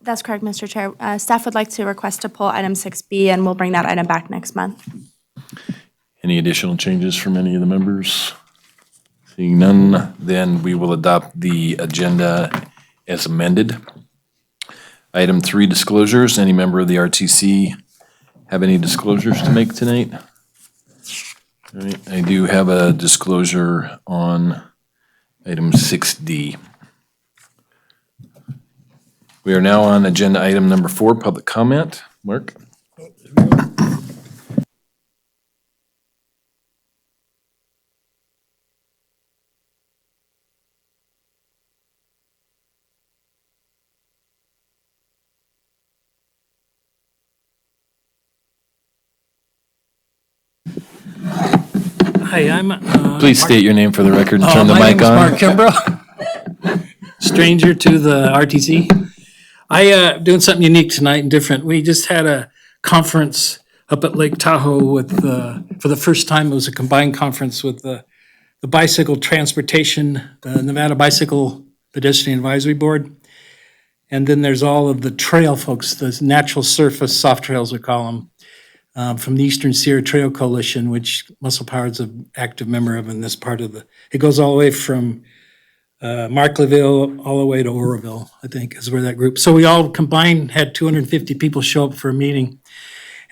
That's correct, Mr. Chair. Staff would like to request to pull item 6B, and we'll bring that item back next month. Any additional changes from any of the members? Seeing none, then we will adopt the agenda as amended. Item 3, disclosures. Any member of the RTC have any disclosures to make tonight? All right, I do have a disclosure on item 6D. We are now on agenda item number 4, public comment. Mark? Hi, I'm. Please state your name for the record and turn the mic on. My name is Mark Kimbrough, stranger to the RTC. Doing something unique tonight and different. We just had a conference up at Lake Tahoe with, for the first time, it was a combined conference with the Bicycle Transportation, the Nevada Bicycle Pedestrian Advisory Board. And then there's all of the trail folks, the natural surface soft trails we call them. From the Eastern Sierra Trail Coalition, which Muscle Power is an active member of in this part of it goes all the way from Markleeville all the way to Oroville, I think, is where that group. So we all combined had 250 people show up for a meeting.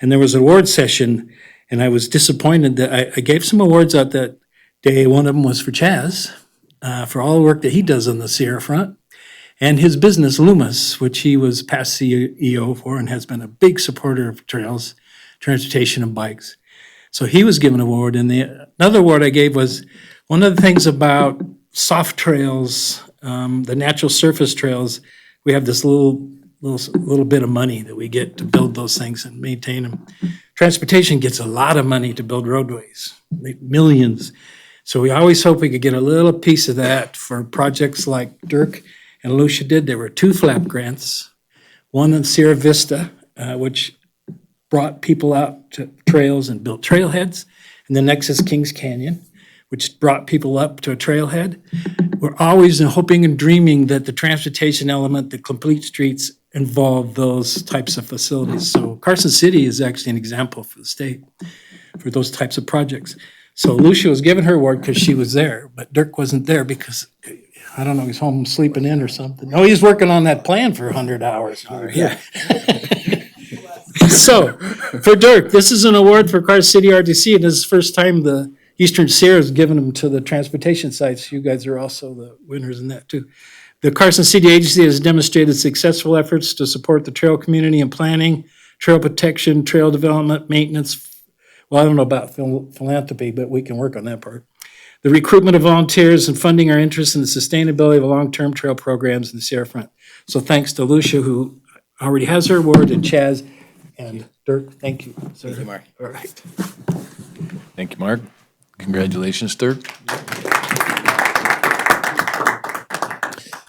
And there was an award session, and I was disappointed that I gave some awards out that day. One of them was for Chaz, for all the work that he does on the Sierra front. And his business, Loomis, which he was past CEO for and has been a big supporter of trails, transportation, and bikes. So he was given an award. And another award I gave was one of the things about soft trails, the natural surface trails, we have this little bit of money that we get to build those things and maintain them. Transportation gets a lot of money to build roadways, millions. So we always hope we could get a little piece of that for projects like Dirk and Lucia did. There were 2 flap grants, one in Sierra Vista, which brought people out to trails and built trailheads, and the next is Kings Canyon, which brought people up to a trailhead. We're always hoping and dreaming that the transportation element, the complete streets, involve those types of facilities. So Carson City is actually an example for the state for those types of projects. So Lucia was given her award because she was there, but Dirk wasn't there because, I don't know, he's home sleeping in or something. No, he's working on that plan for 100 hours. Yeah. So, for Dirk, this is an award for Carson City RTC, and this is the first time the Eastern Sierra has given them to the transportation sites. You guys are also the winners in that, too. The Carson City Agency has demonstrated successful efforts to support the trail community in planning, trail protection, trail development, maintenance. Well, I don't know about philanthropy, but we can work on that part. The recruitment of volunteers and funding our interest in the sustainability of long-term trail programs in the Sierra Front. So thanks to Lucia, who already has her award, and Chaz, and Dirk, thank you. Thank you, Mark. All right. Thank you, Mark. Congratulations, Dirk.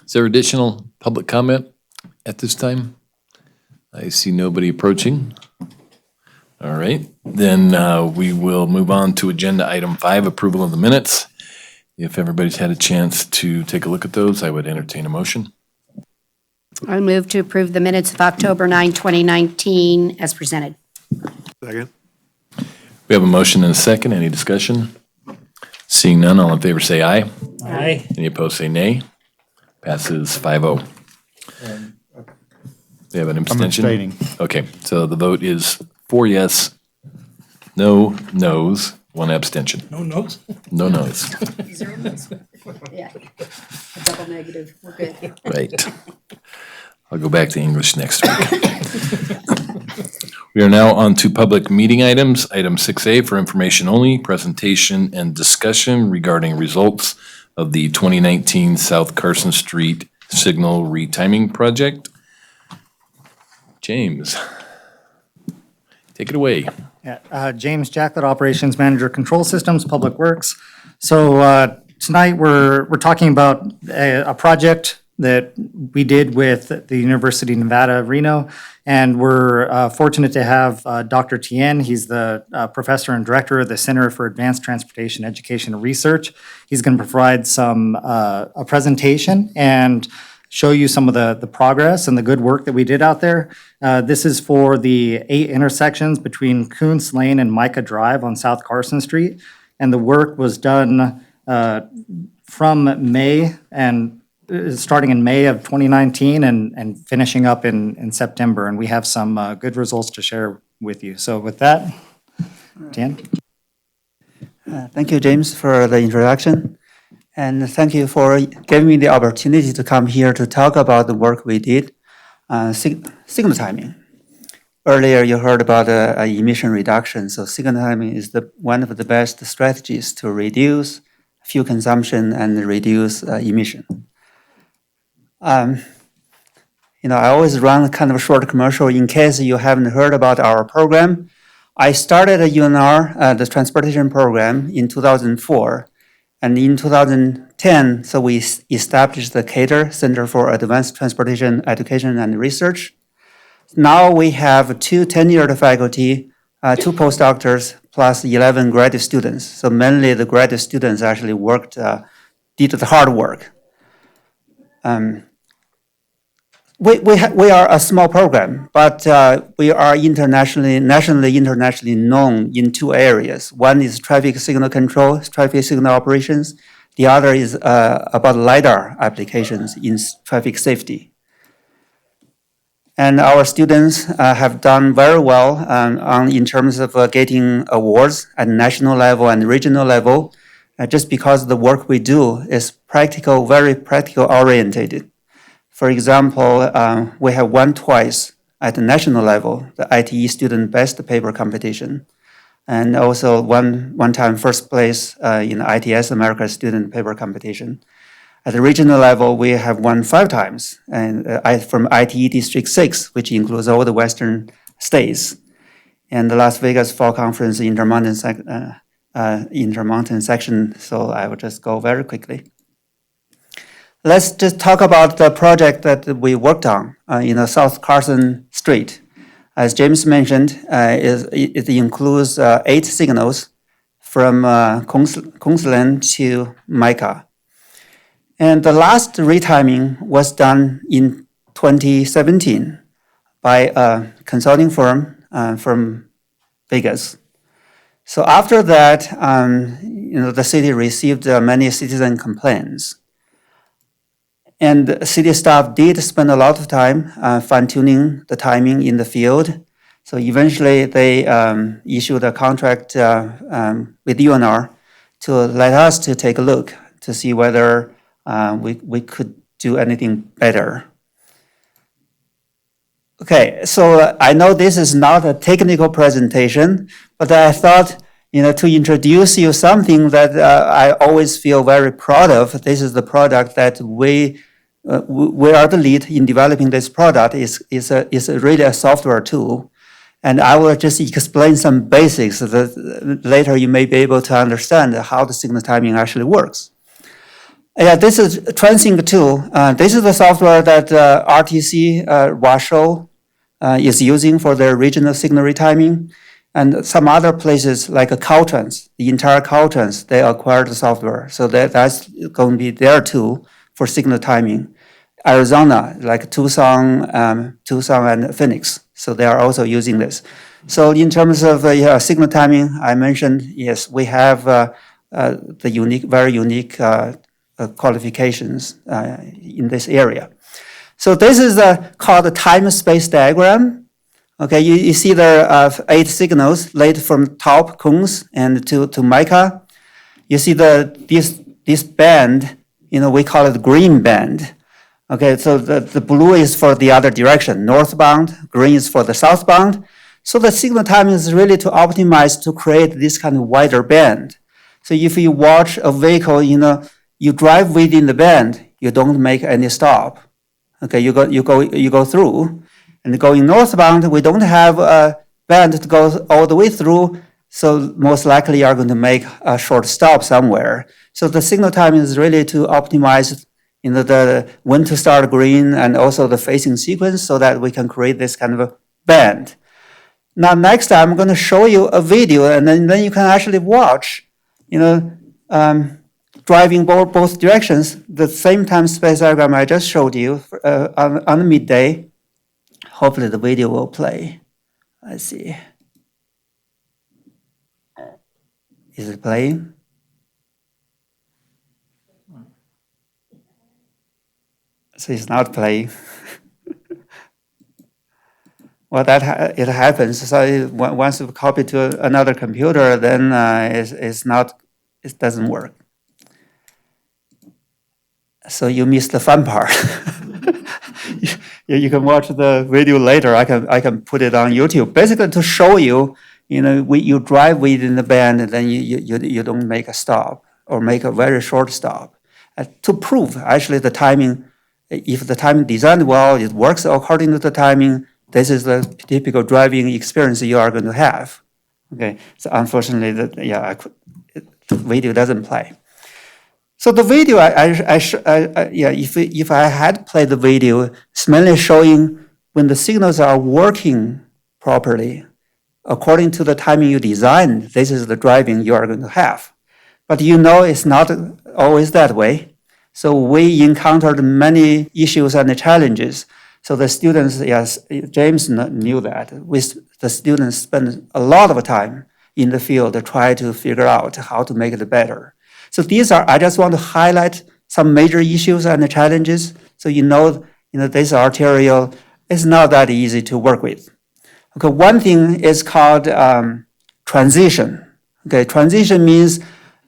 Is there additional public comment at this time? I see nobody approaching. All right, then we will move on to agenda item 5, approval of the minutes. If everybody's had a chance to take a look at those, I would entertain a motion. I move to approve the minutes of October 9, 2019 as presented. Second. We have a motion and a second. Any discussion? Seeing none, all in favor say aye. Aye. Any opposed say nay. Passes 5-0. We have an abstention? I'm abstaining. Okay, so the vote is 4 yes, no no's, 1 abstention. No notes? No no's. Yeah. A double negative, we're good. Right. I'll go back to English next week. We are now on to public meeting items. Item 6A for information only, presentation and discussion regarding results of the 2019 South Carson Street Signal Retiming Project. James, take it away. Yeah, James Jacklett, Operations Manager, Control Systems, Public Works. So tonight we're talking about a project that we did with the University of Nevada, Reno, and we're fortunate to have Dr. Tien. He's the professor and director of the Center for Advanced Transportation Education and Research. He's going to provide a presentation and show you some of the progress and the good work that we did out there. This is for the 8 intersections between Kuntz Lane and Micah Drive on South Carson Street. And the work was done from May and starting in May of 2019 and finishing up in September. And we have some good results to share with you. So with that, Dan. Thank you, James, for the introduction. And thank you for giving me the opportunity to come here to talk about the work we did, signal timing. Earlier, you heard about emission reduction. So signal timing is one of the best strategies to reduce fuel consumption and reduce emission. I always run kind of a short commercial in case you haven't heard about our program. I started at UNR, the transportation program, in 2004. And in 2010, so we established the CATER, Center for Advanced Transportation Education and Research. Now we have 2 tenured faculty, 2 postdoctors, plus 11 graduate students. So mainly the graduate students actually did the hard work. We are a small program, but we are nationally internationally known in 2 areas. One is traffic signal control, traffic signal operations. The other is about LiDAR applications in traffic safety. And our students have done very well in terms of getting awards at national level and regional level, just because the work we do is practical, very practical oriented. For example, we have won twice at the national level, the ITE Student Best Paper Competition, and also one time first place in the ITS America Student Paper Competition. At the regional level, we have won 5 times, and from ITE District 6, which includes all the western states, and the Las Vegas Fall Conference Intermountain section, so I will just go very quickly. Let's just talk about the project that we worked on in South Carson Street. As James mentioned, it includes 8 signals from Kuntz Lane to Micah. And the last retiming was done in 2017 by a consulting firm from Vegas. So after that, the city received many citizen complaints. And city staff did spend a lot of time fine-tuning the timing in the field. So eventually they issued a contract with UNR to let us to take a look to see whether we could do anything better. Okay, so I know this is not a technical presentation, but I thought to introduce you something that I always feel very proud of. This is the product that we are the lead in developing this product. Is really a software tool. And I will just explain some basics so that later you may be able to understand how the signal timing actually works. Yeah, this is TransSync tool. This is the software that RTC Washoe is using for their regional signal retiming. And some other places like Caltrans, the entire Caltrans, they acquired the software. So that's going to be their tool for signal timing. Arizona, like Tucson and Phoenix, so they are also using this. So in terms of signal timing, I mentioned, yes, we have the very unique qualifications in this area. So this is called the time-space diagram. Okay, you see there are 8 signals laid from top Kuntz and to Micah. You see this band, we call it green band. Okay, so the blue is for the other direction, northbound, green is for the southbound. So the signal timing is really to optimize to create this kind of wider band. So if you watch a vehicle, you drive within the band, you don't make any stop. Okay, you go through, and going northbound, we don't have a band to go all the way through. So most likely you are going to make a short stop somewhere. So the signal timing is really to optimize the when to start green and also the phasing sequence so that we can create this kind of a band. Now, next time I'm going to show you a video, and then you can actually watch, driving both directions, the same time space diagram I just showed you on the midday. Hopefully the video will play. Let's see. Is it playing? So it's not playing. Well, it happens. So once you copy to another computer, then it doesn't work. So you missed the fun part. You can watch the video later. I can put it on YouTube. Basically to show you, you drive within the band and then you don't make a stop or make a very short stop. To prove actually the timing, if the timing designed well, it works according to the timing, this is the typical driving experience you are going to have. Okay, so unfortunately, the video doesn't play. So the video, if I had played the video, it's mainly showing when the signals are working properly, according to the timing you designed, this is the driving you are going to have. But it's not always that way. So we encountered many issues and challenges. So the students, yes, James knew that. The students spend a lot of time in the field to try to figure out how to make it better. So I just want to highlight some major issues and challenges. So this arterial is not that easy to work with. Okay, one thing is called transition. Okay, transition means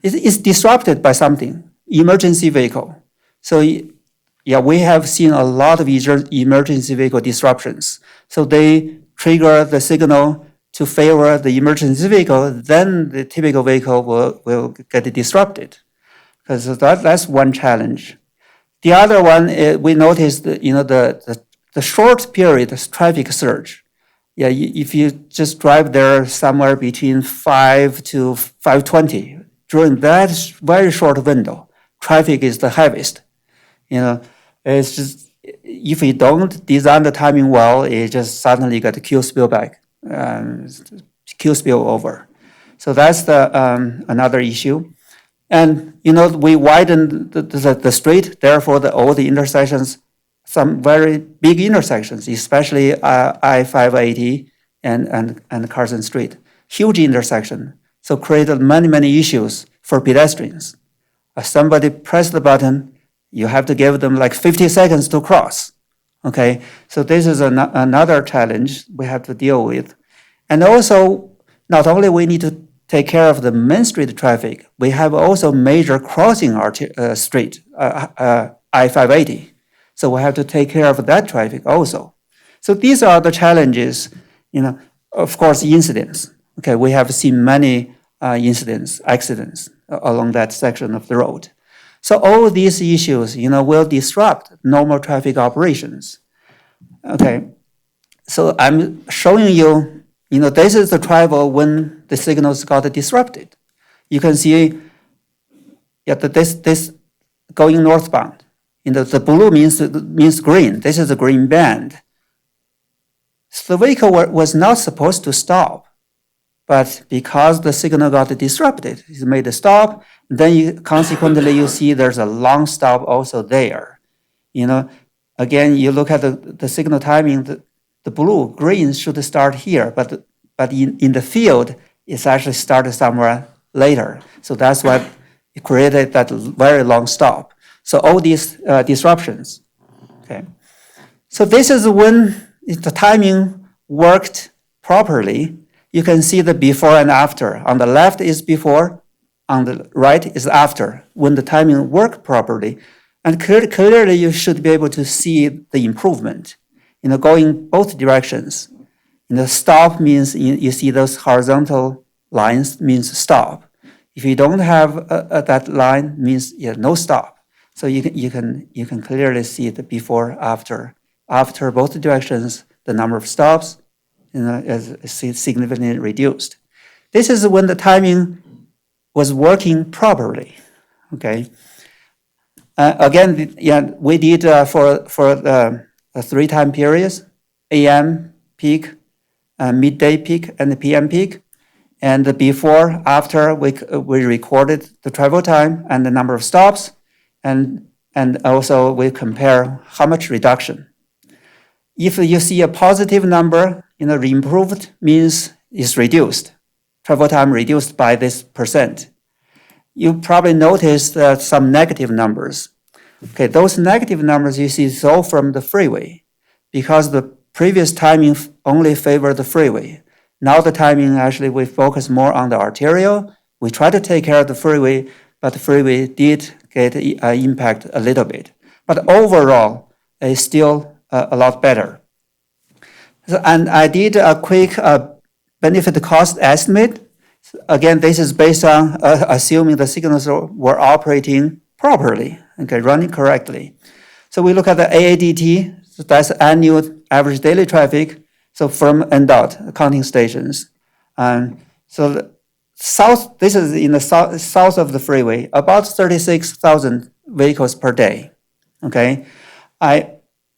it's disrupted by something, emergency vehicle. So we have seen a lot of emergency vehicle disruptions. So they trigger the signal to favor the emergency vehicle, then the typical vehicle will get disrupted. Because that's one challenge. The other one, we noticed the short period traffic surge. If you just drive there somewhere between 5 to 5:20, during that very short window, traffic is the heaviest. It's just, if you don't design the timing well, it just suddenly got a Q spill back, Q spill over. So that's another issue. And, we widened the street, therefore all the intersections, some very big intersections, especially I-580 and Carson Street, huge intersection. So created many, many issues for pedestrians. Somebody press the button, you have to give them like 50 seconds to cross. Okay, so this is another challenge we have to deal with. And also, not only we need to take care of the main street traffic, we have also major crossing street, I-580. So we have to take care of that traffic also. So these are the challenges, of course, incidents. Okay, we have seen many accidents along that section of the road. So all these issues, will disrupt normal traffic operations. Okay, so I'm showing you, this is the travel when the signals got disrupted. You can see, this going northbound. The blue means green. This is a green band. So the vehicle was not supposed to stop, but because the signal got disrupted, it made a stop. Then consequently, you see there's a long stop also there. Again, you look at the signal timing, the blue, green should start here, but in the field, it's actually started somewhere later. So that's why it created that very long stop. So all these disruptions, okay. So this is when the timing worked properly. You can see the before and after. On the left is before, on the right is after, when the timing worked properly. And clearly you should be able to see the improvement, going both directions. Stop means you see those horizontal lines means stop. If you don't have that line, means no stop. So you can clearly see the before after. After both directions, the number of stops is significantly reduced. This is when the timing was working properly. Okay. Again, we did for the 3 time periods: AM peak, midday peak, and the PM peak. And before, after, we recorded the travel time and the number of stops, and also we compare how much reduction. If you see a positive number, improved means it's reduced. Travel time reduced by this %. You probably noticed some negative numbers. Okay, those negative numbers you see is all from the freeway, because the previous timing only favored the freeway. Now the timing, actually, we focus more on the arterial. We try to take care of the freeway, but the freeway did get impact a little bit. But overall, it's still a lot better. And I did a quick benefit cost estimate. Again, this is based on assuming the signals were operating properly, okay, running correctly. So we look at the AADT, so that's annual average daily traffic. So from NDOT counting stations. So this is in the south of the freeway, about 36,000 vehicles per day. Okay,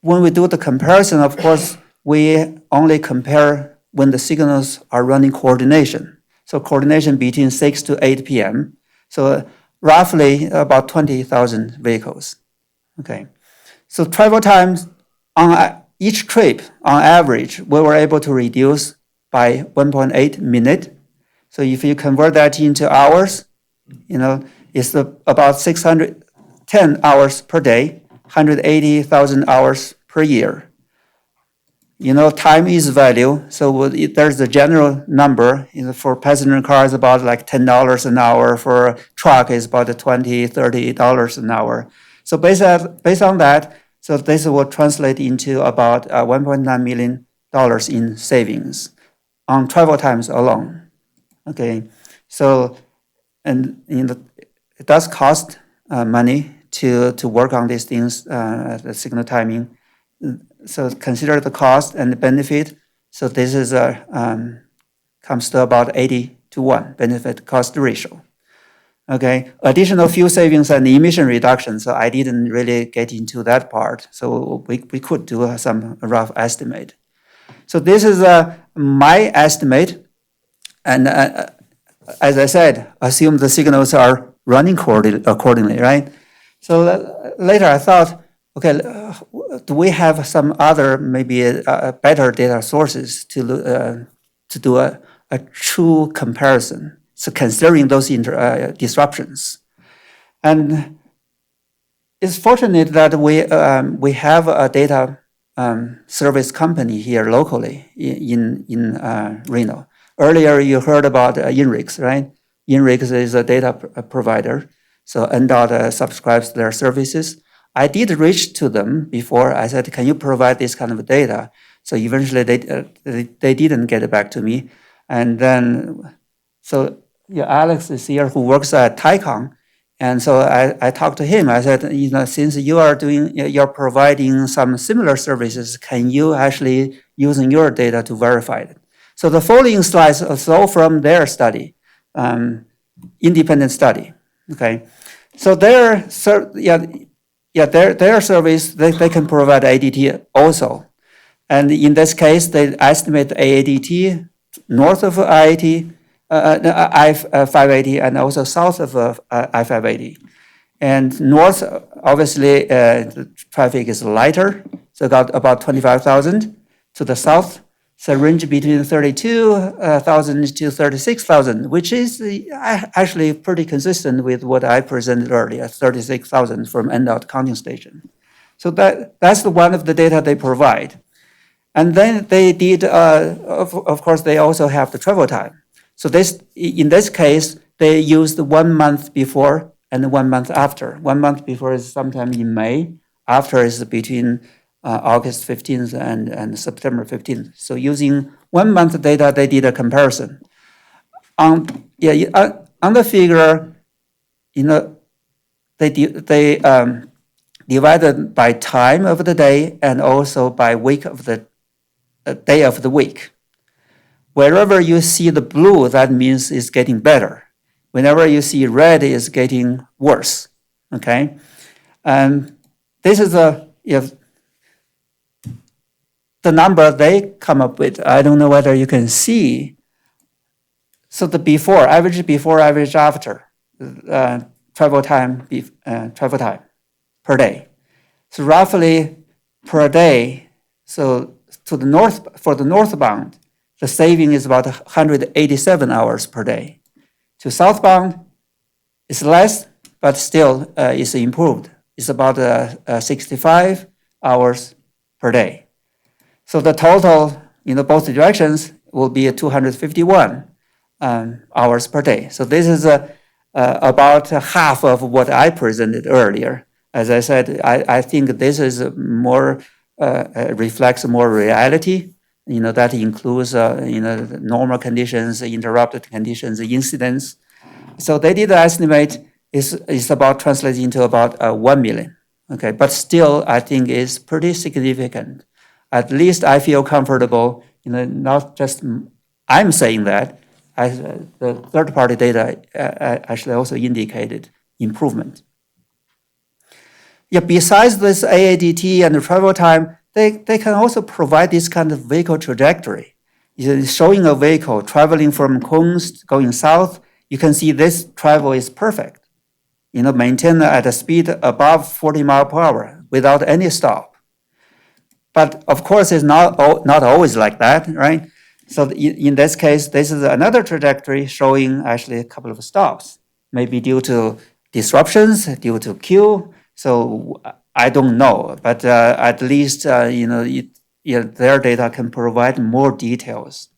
when we do the comparison, of course, we only compare when the signals are running coordination. So coordination between 6 to 8 p.m. So roughly about 20,000 vehicles. Okay, so travel times on each trip, on average, we were able to reduce by 1.8 minutes. So if you convert that into hours, it's about 610 hours per day, 180,000 hours per year. Time is value. So there's a general number. For passenger cars, about like $10 an hour. For a truck, is about $20, $30 an hour. So based on that, so this will translate into about $1.9 million in savings on travel times alone. Okay, so it does cost money to work on these things, the signal timing. So consider the cost and the benefit. So this is comes to about 80-1 benefit cost ratio. Okay, additional fuel savings and emission reduction. So I didn't really get into that part. So we could do some rough estimate. So this is my estimate. And as I said, assume the signals are running accordingly, right? So later I thought, okay, do we have some other maybe better data sources to do a true comparison? So considering those disruptions, and it's fortunate that we have a data service company here locally in Reno. Earlier you heard about INRIX, right? INRIX is a data provider, so NDOT subscribes to their services. I did reach to them before. I said, "Can you provide this kind of data?" So eventually they didn't get back to me, and then Alex is here who works at Tycon, and so I talked to him. I said, since you're providing some similar services, can you actually using your data to verify it? So the following slides are all from their study, independent study. Okay, so their service they can provide ADT also, and in this case they estimate AADT north of I-80. I-580 and also south of I-580. And north, obviously, the traffic is lighter, so got about 25,000. To the south, it's a range between 32,000 to 36,000, which is actually pretty consistent with what I presented earlier, 36,000 from NDOT counting station. So that's one of the data they provide. And then they did, of course, they also have the travel time. So in this case, they used 1 month before and 1 month after. 1 month before is sometime in May. After is between August 15th and September 15th. So using 1 month data, they did a comparison. On the figure, they divided by time of the day and also by week of the day of the week. Wherever you see the blue, that means it's getting better. Whenever you see red, it's getting worse. Okay, and this is the number they come up with. I don't know whether you can see. So the average before, average after travel time per day. So roughly per day. So for the northbound, the saving is about 187 hours per day. To southbound, it's less, but still it's improved. It's about 65 hours per day. So the total in both directions will be 251 hours per day. So this is about half of what I presented earlier. As I said, I think this is more reflects more reality. That includes normal conditions, interrupted conditions, incidents. So they did estimate is about translating into about 1 million. Okay, but still I think is pretty significant. At least I feel comfortable. Not just I'm saying that. The third-party data actually also indicated improvement. Yeah, besides this AADT and the travel time, they can also provide this kind of vehicle trajectory. Showing a vehicle traveling from Cones going south, you can see this travel is perfect. Maintained at a speed above 40 miles per hour without any stop. But of course, it's not always like that, right? So in this case, this is another trajectory showing actually a couple of stops, maybe due to disruptions, due to queue. So I don't know, but at least their data can provide more details.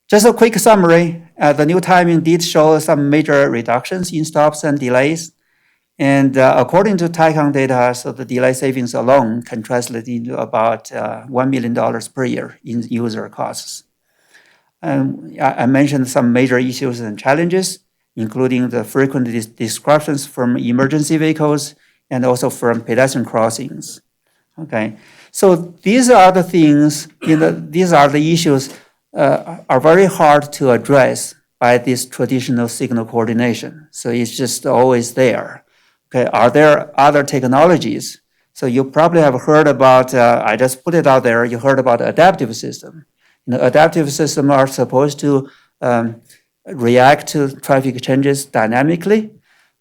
Just a quick summary: the new timing did show some major reductions in stops and delays, and according to TICON data, so the delay savings alone can translate into about $1 million per year in user costs. I mentioned some major issues and challenges, including the frequent disruptions from emergency vehicles and also from pedestrian crossings. Okay, so these are the things, these are the issues are very hard to address by this traditional signal coordination. So it's just always there. Okay, are there other technologies? So you probably have heard about, I just put it out there, you heard about adaptive system. Adaptive systems are supposed to react to traffic changes dynamically.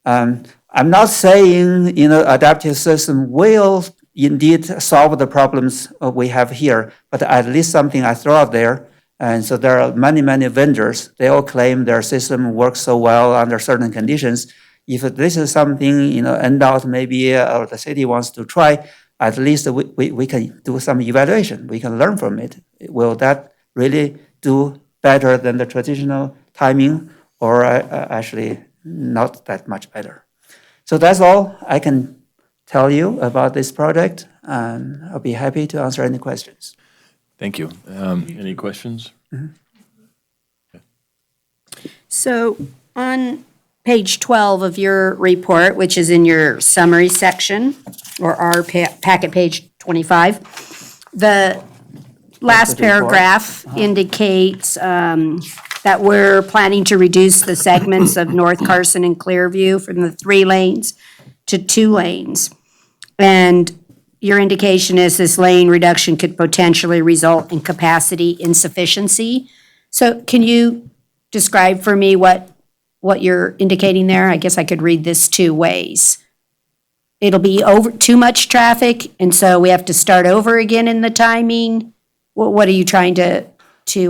I'm not saying adaptive system will indeed solve the problems we have here, but at least something I throw out there. And so there are many, many vendors. They all claim their system works so well under certain conditions. If this is something NDOT maybe or the city wants to try, at least we can do some evaluation. We can learn from it. Will that really do better than the traditional timing, or actually not that much better? So that's all I can tell you about this project, and I'll be happy to answer any questions. Thank you. Any questions? So on page 12 of your report, which is in your summary section, or our packet page 25, the last paragraph indicates that we're planning to reduce the segments of North Carson and Clearview from the 3 lanes to 2 lanes. And your indication is this lane reduction could potentially result in capacity insufficiency. So can you describe for me what you're indicating there? I guess I could read this 2 ways. It'll be over too much traffic, and so we have to start over again in the timing. What are you trying to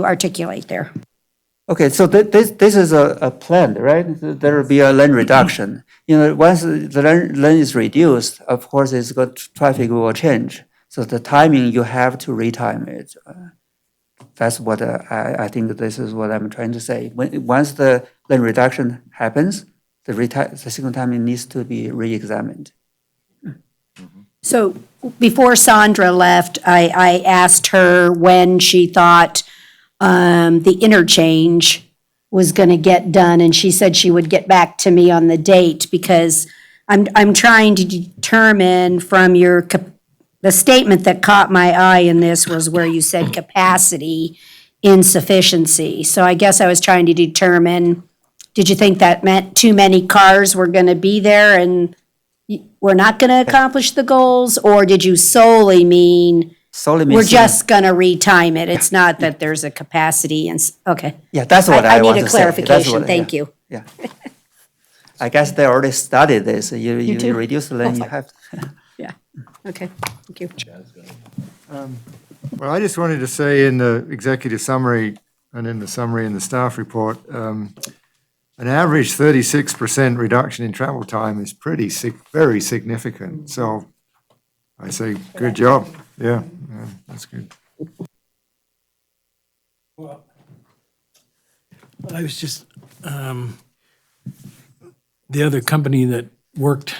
articulate there? Okay, so this is a plan, right? There will be a lane reduction. Once the lane is reduced, of course, traffic will change. So the timing, you have to retime it. That's what I think this is what I'm trying to say. Once the lane reduction happens, the signal timing needs to be re-examined. So before Sandra left, I asked her when she thought the interchange was going to get done, and she said she would get back to me on the date because I'm trying to determine from your, the statement that caught my eye in this was where you said capacity insufficiency. So I guess I was trying to determine, did you think that meant too many cars were going to be there and we're not going to accomplish the goals? Or did you solely mean Solely we're means, just going to retime it? It's not that there's a capacity and, okay. yeah, that's what I want need to a say. That's clarification, what- thank yeah, you. Yeah. I guess they already studied this. You too? reduce the lane, you have. Yeah, okay, thank you. Well, I just wanted to say in the executive summary and in the summary in the staff report, an average 36% reduction in travel time is very significant. So I say, good job. Yeah, that's good. I was just, the other company that worked,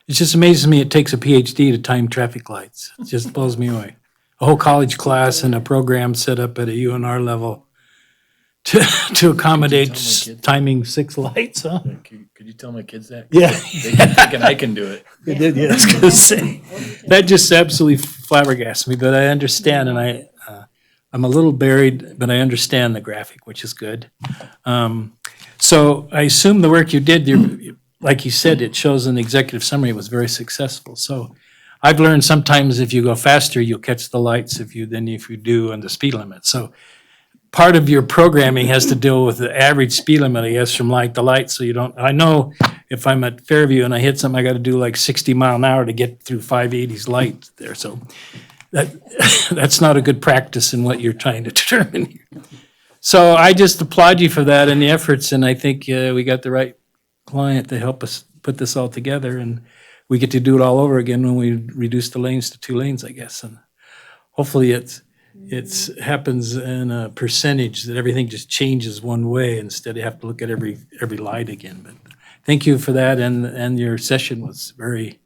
it just amazes me it takes a PhD to time traffic lights. It just blows me away. A whole college class and a program set up at a UNR level to accommodate timing 6 lights, huh? Could you tell my kids that? Yeah. They keep thinking I can do it. It did, yeah, I was gonna say. That just absolutely flabbergasted me, but I understand, and I'm a little buried, but I understand the graphic, which is good. So I assume the work you did, like you said, it shows in the executive summary, it was very successful. So I've learned sometimes if you go faster, you'll catch the lights than if you do on the speed limit. So part of your programming has to deal with the average speed limit, I guess, from light to light, so you don't, I know if I'm at Fairview and I hit something, I gotta do like 60 mile an hour to get through 580's light there, so that's not a good practice in what you're trying to determine here. So I just applaud you for that and the efforts, and I think we got the right client to help us put this all together, and we get to do it all over again when we reduce the lanes to 2 lanes, I guess, and hopefully it's happens in a percentage that everything just changes one way instead of have to look at every light again. But thank you for that, and your session was very,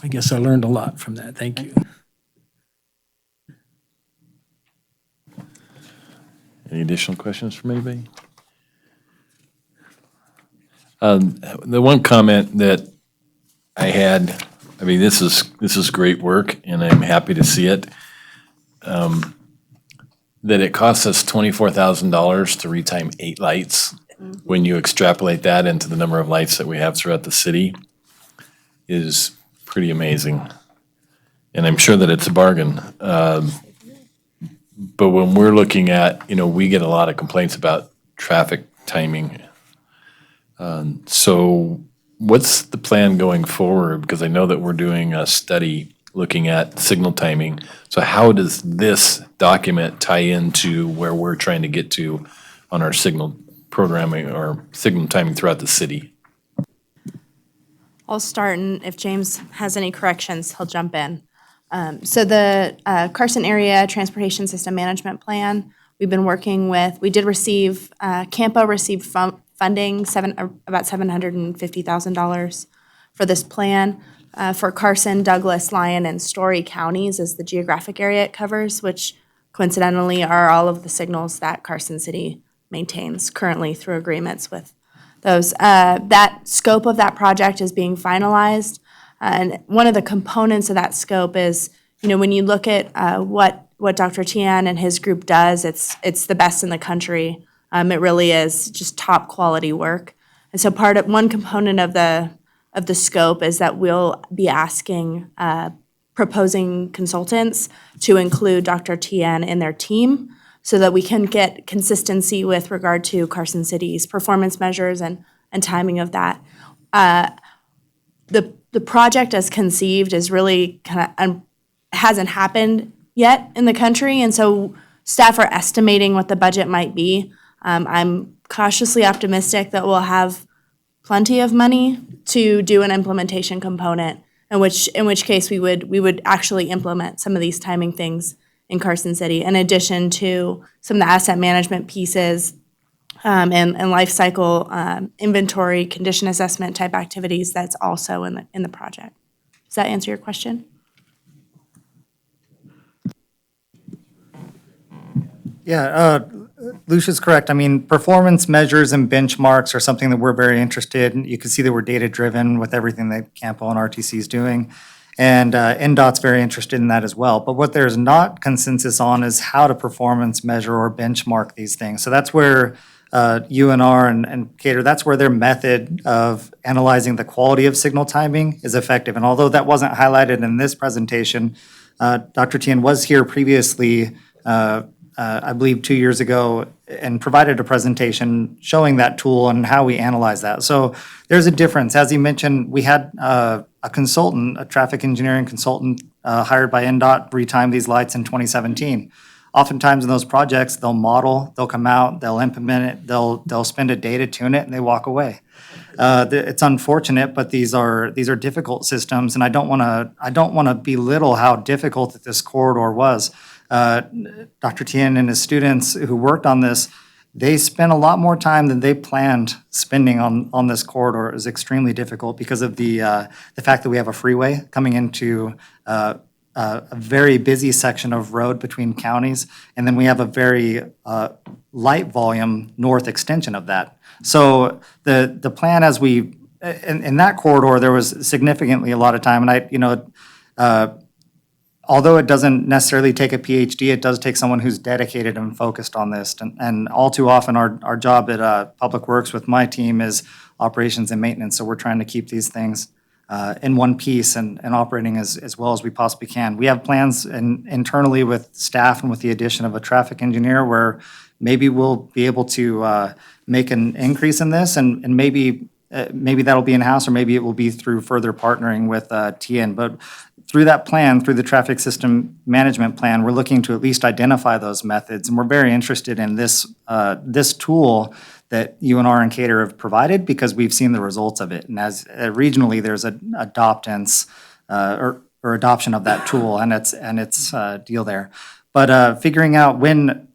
I guess I learned a lot from that. Thank you. Any additional questions from anybody? The one comment that I had, I mean, this is great work, and I'm happy to see it. That it costs us $24,000 to retime 8 lights. When you extrapolate that into the number of lights that we have throughout the city, is pretty amazing. And I'm sure that it's a bargain. But when we're looking at, we get a lot of complaints about traffic timing. So what's the plan going forward? Because I know that we're doing a study looking at signal timing. So how does this document tie into where we're trying to get to on our signal programming or signal timing throughout the city? I'll start, and if James has any corrections, he'll jump in. So the Carson Area Transportation System Management Plan, we've been working with, we did receive, CAMPO received funding, about $750,000 for this plan. For Carson, Douglas, Lyon, and Story counties is the geographic area it covers, which coincidentally are all of the signals that Carson City maintains currently through agreements with those. That scope of that project is being finalized. And one of the components of that scope is, when you look at what Dr. Tian and his group does, it's the best in the country. It really is just top quality work. And so one component of the scope is that we'll be asking proposing consultants to include Dr. Tian in their team so that we can get consistency with regard to Carson City's performance measures and timing of that. The project as conceived is really hasn't happened yet in the country, and so staff are estimating what the budget might be. I'm cautiously optimistic that we'll have plenty of money to do an implementation component, in which case we would actually implement some of these timing things in Carson City, in addition to some of the asset management pieces and life cycle inventory, condition assessment type activities that's also in the project. Does that answer your question? Yeah, Lucia's correct. I mean, performance measures and benchmarks are something that we're very interested in. You can see that we're data-driven with everything that CAMPO and RTC is doing. And NDOT's very interested in that as well. But what there's not consensus on is how to performance measure or benchmark these things. So that's where UNR and Cater, that's where their method of analyzing the quality of signal timing is effective. And although that wasn't highlighted in this presentation, Dr. Tien was here previously, I believe 2 years ago, and provided a presentation showing that tool and how we analyze that. So there's a difference. As he mentioned, we had a consultant, a traffic engineering consultant hired by NDOT retime these lights in 2017. Oftentimes in those projects, they'll model, they'll come out, they'll implement it, they'll spend a day to tune it, and they walk away. It's unfortunate, but these are difficult systems, and I don't want to belittle how difficult that this corridor was. Dr. Tien and his students who worked on this, they spent a lot more time than they planned spending on this corridor. It was extremely difficult because of the fact that we have a freeway coming into a very busy section of road between counties, and then we have a very light volume north extension of that. So the plan as we, in that corridor, there was significantly a lot of time, and although it doesn't necessarily take a PhD, it does take someone who's dedicated and focused on this. And all too often, our job at Public Works with my team is operations and maintenance. So we're trying to keep these things in one piece and operating as well as we possibly can. We have plans internally with staff and with the addition of a traffic engineer where maybe we'll be able to make an increase in this, and maybe that'll be in-house, or maybe it will be through further partnering with TN. But through that plan, through the traffic system management plan, we're looking to at least identify those methods, and we're very interested in this tool that UNR and Cater have provided because we've seen the results of it. And as regionally, there's an adoptance or adoption of that tool, and its deal there. But figuring out when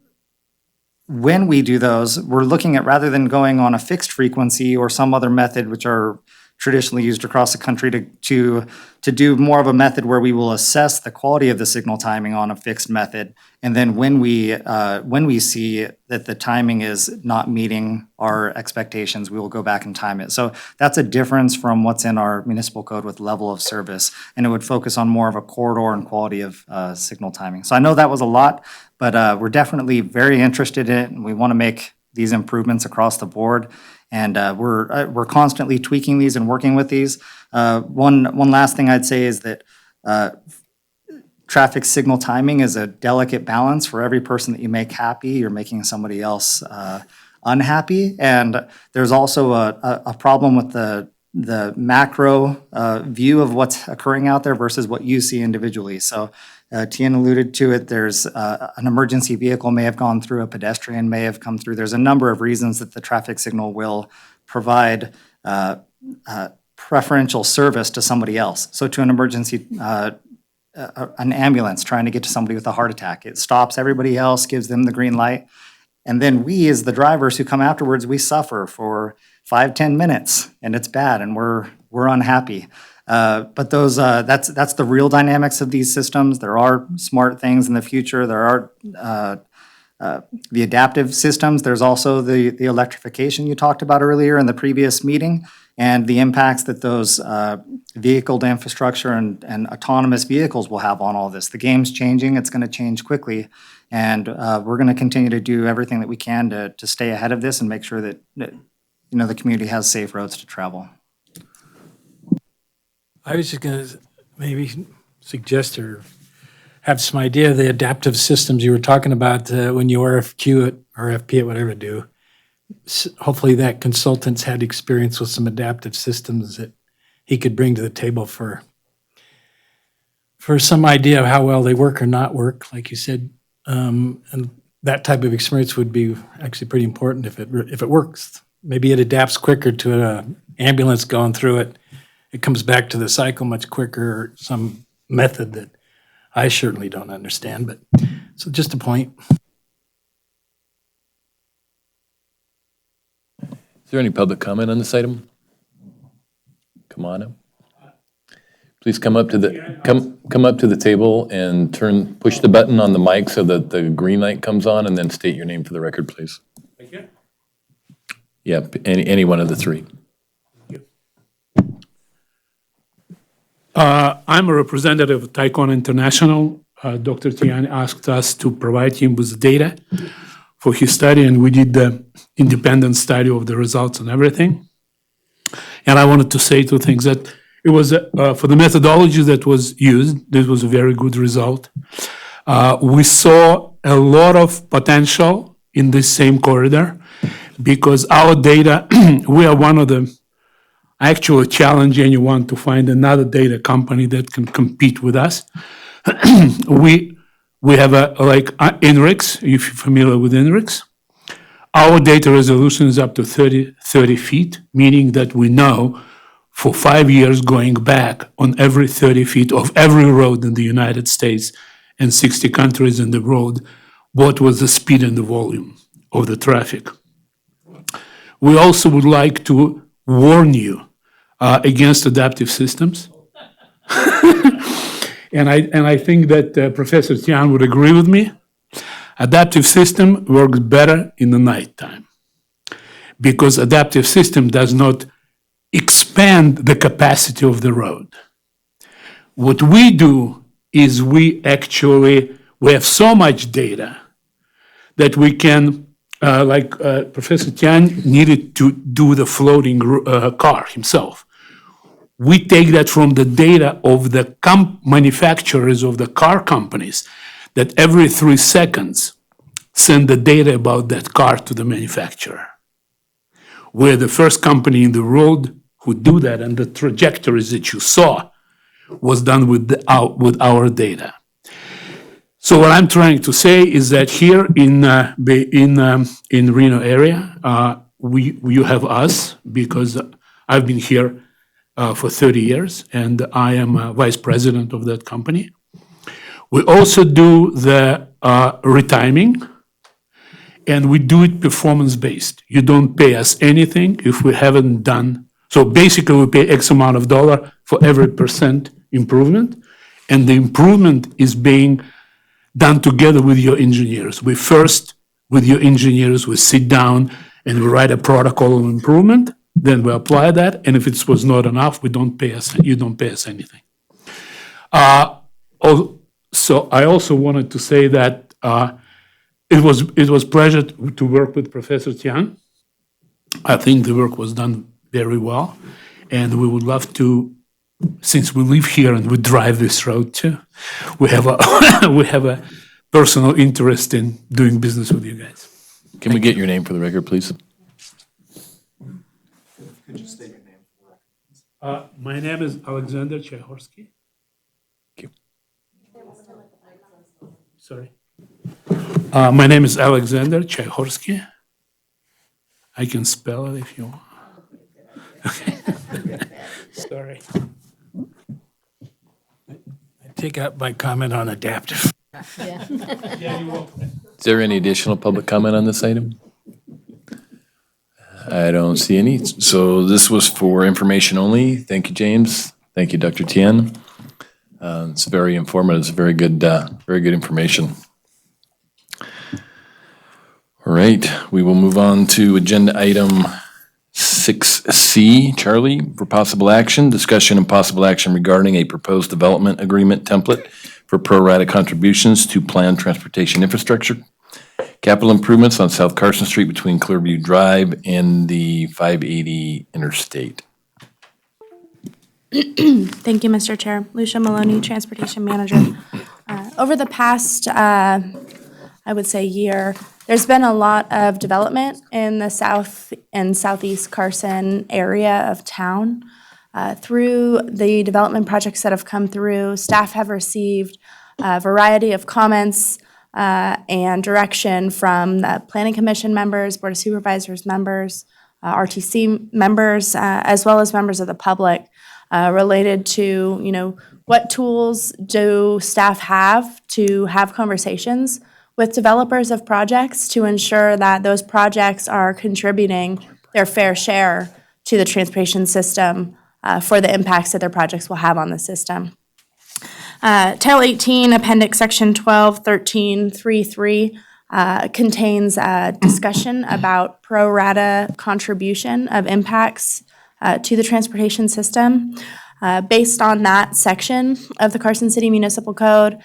we do those, we're looking at, rather than going on a fixed frequency or some other method, which are traditionally used across the country, to do more of a method where we will assess the quality of the signal timing on a fixed method. And then when we see that the timing is not meeting our expectations, we will go back and time it. So that's a difference from what's in our municipal code with level of service. And it would focus on more of a corridor and quality of signal timing. So I know that was a lot, but we're definitely very interested in it, and we want to make these improvements across the board. And we're constantly tweaking these and working with these. One last thing I'd say is that traffic signal timing is a delicate balance. For every person that you make happy, you're making somebody else unhappy. And there's also a problem with the macro view of what's occurring out there versus what you see individually. So Tien alluded to it. There's an emergency vehicle may have gone through, a pedestrian may have come through. There's a number of reasons that the traffic signal will provide preferential service to somebody else. So to an emergency, an ambulance trying to get to somebody with a heart attack, it stops everybody else, gives them the green light. And then we, as the drivers who come afterwards, we suffer for 5-10 minutes, and it's bad, and we're unhappy. But that's the real dynamics of these systems. There are smart things in the future. There are the adaptive systems. There's also the electrification you talked about earlier in the previous meeting, and the impacts that those vehicle infrastructure and autonomous vehicles will have on all this. The game's changing. It's going to change quickly, and we're going to continue to do everything that we can to stay ahead of this and make sure that the community has safe roads to travel. I was just going to maybe suggest or have some idea of the adaptive systems you were talking about when you RFQ it, RFP it, whatever you do. Hopefully that consultant's had experience with some adaptive systems that he could bring to the table for some idea of how well they work or not work, like you said. And that type of experience would be actually pretty important if it works. Maybe it adapts quicker to an ambulance going through it. It comes back to the cycle much quicker, or some method that I certainly don't understand. But so just a point. Is there any public comment on this item? Come on up. Please come up to the table and push the button on the mic so that the green light comes on, and then state your name for the record, please. Yeah, any one of the three. I'm a representative of Taikon International. Dr. Tian asked us to provide him with data for his study, and we did the independent study of the results and everything. And I wanted to say two things: that it was for the methodology that was used, this was a very good result. We saw a lot of potential in this same corridor because our data, we are one of the actually challenge anyone to find another data company that can compete with us. We have INRIX, if you're familiar with INRIX. Our data resolution is up to 30 feet, meaning that we know for 5 years going back on every 30 feet of every road in the United States and 60 countries in the world, what was the speed and the volume of the traffic. We also would like to warn you against adaptive systems. And I think that Professor Tian would agree with me. Adaptive system works better in the nighttime because adaptive system does not expand the capacity of the road. What we do is we have so much data that we can, Professor Tian needed to do the floating car himself. We take that from the data of the manufacturers of the car companies that every 3 seconds send the data about that car to the manufacturer. We're the first company in the world who do that, and the trajectories that you saw was done with our data. So what I'm trying to say is that here in Reno area, you have us because I've been here for 30 years, and I am vice president of that company. We also do the retiming, and we do it performance-based. You don't pay us anything if we haven't done. So basically, we pay X amount of dollar for every % improvement, and the improvement is being done together with your engineers. We first, with your engineers, we sit down and we write a protocol of improvement. Then we apply that, and if it was not enough, you don't pay us anything. So I also wanted to say that it was pleasure to work with Professor Tian. I think the work was done very well, and we would love to, since we live here and we drive this road too, we have a personal interest in doing business with you guys. Can we get your name for the record, please? Could you state your name for the record? My name is Alexander Chehorsky. Thank you. Sorry. My name is Alexander Chehorsky. I can spell it if you want. Okay. Sorry. I take out my comment on adaptive. Yeah. Is there any additional public comment on this item? I don't see any. So this was for information only. Thank you, James. Thank you, Dr. Tian. It's very informative. It's very good information. All right, we will move on to agenda item 6C. Charlie, for possible action, discussion and possible action regarding a proposed development agreement template for pro rata contributions to planned transportation infrastructure. Capital improvements on South Carson Street between Clearview Drive and the 580 Interstate. Thank you, Mr. Chair. Lucia Maloney, Transportation Manager. Over the past, I would say, year, there's been a lot of development in the south and southeast Carson area of town. Through the development projects that have come through, staff have received a variety of comments and direction from the Planning Commission members, Board of Supervisors members, RTC members, as well as members of the public related to, what tools do staff have to have conversations with developers of projects to ensure that those projects are contributing their fair share to the transportation system for the impacts that their projects will have on the system. Title 18, Appendix Section 1213.33 contains a discussion about pro rata contribution of impacts to the transportation system. Based on that section of the Carson City Municipal Code,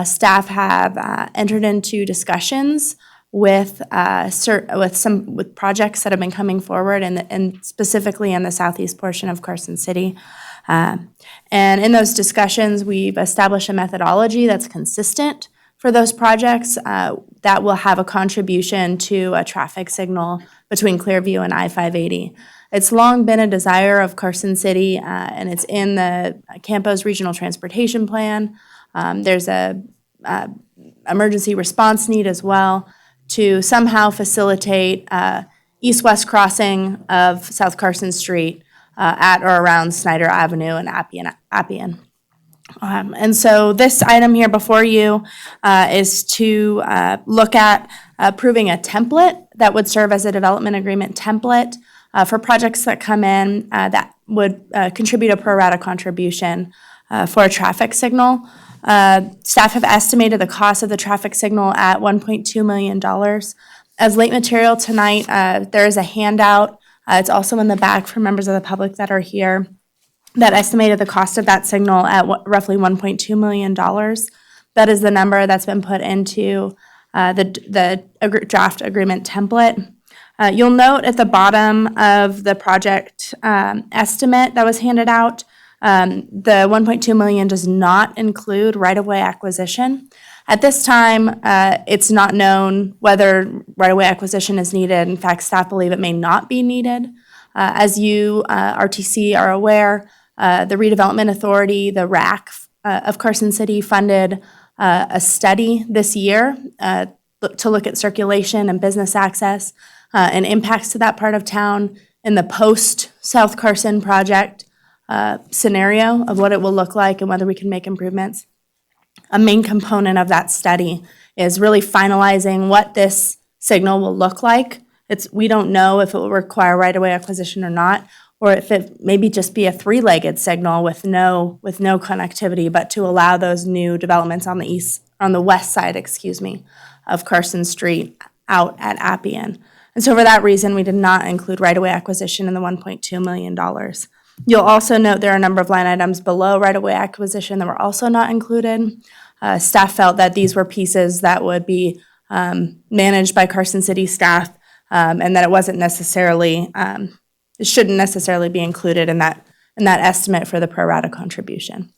staff have entered into discussions with projects that have been coming forward, and specifically in the southeast portion of Carson City. And in those discussions, we've established a methodology that's consistent for those projects that will have a contribution to a traffic signal between Clearview and I-580. It's long been a desire of Carson City, and it's in the CAMPO's Regional Transportation Plan. There's a emergency response need as well to somehow facilitate east-west crossing of South Carson Street at or around Snyder Avenue and Appian. And so this item here before you is to look at approving a template that would serve as a development agreement template for projects that come in that would contribute a pro rata contribution for a traffic signal. Staff have estimated the cost of the traffic signal at $1.2 million. As late material tonight, there is a handout. It's also in the back for members of the public that are here that estimated the cost of that signal at roughly $1.2 million. That is the number that's been put into the draft agreement template. You'll note at the bottom of the project estimate that was handed out, the $1.2 million does not include right-of-way acquisition. At this time, it's not known whether right-of-way acquisition is needed. In fact, staff believe it may not be needed. As you, RTC, are aware, the Redevelopment Authority, the RAC of Carson City, funded a study this year to look at circulation and business access and impacts to that part of town in the post-South Carson project scenario of what it will look like and whether we can make improvements. A main component of that study is really finalizing what this signal will look like. We don't know if it will require right-of-way acquisition or not, or if it maybe just be a three-legged signal with no connectivity, but to allow those new developments on the west side, of Carson Street out at Appian. And so for that reason, we did not include right-of-way acquisition in the $1.2 million. You'll also note there are a number of line items below right-of-way acquisition that were also not included. Staff felt that these were pieces that would be managed by Carson City staff, and that it shouldn't necessarily be included in that estimate for the pro rata contribution.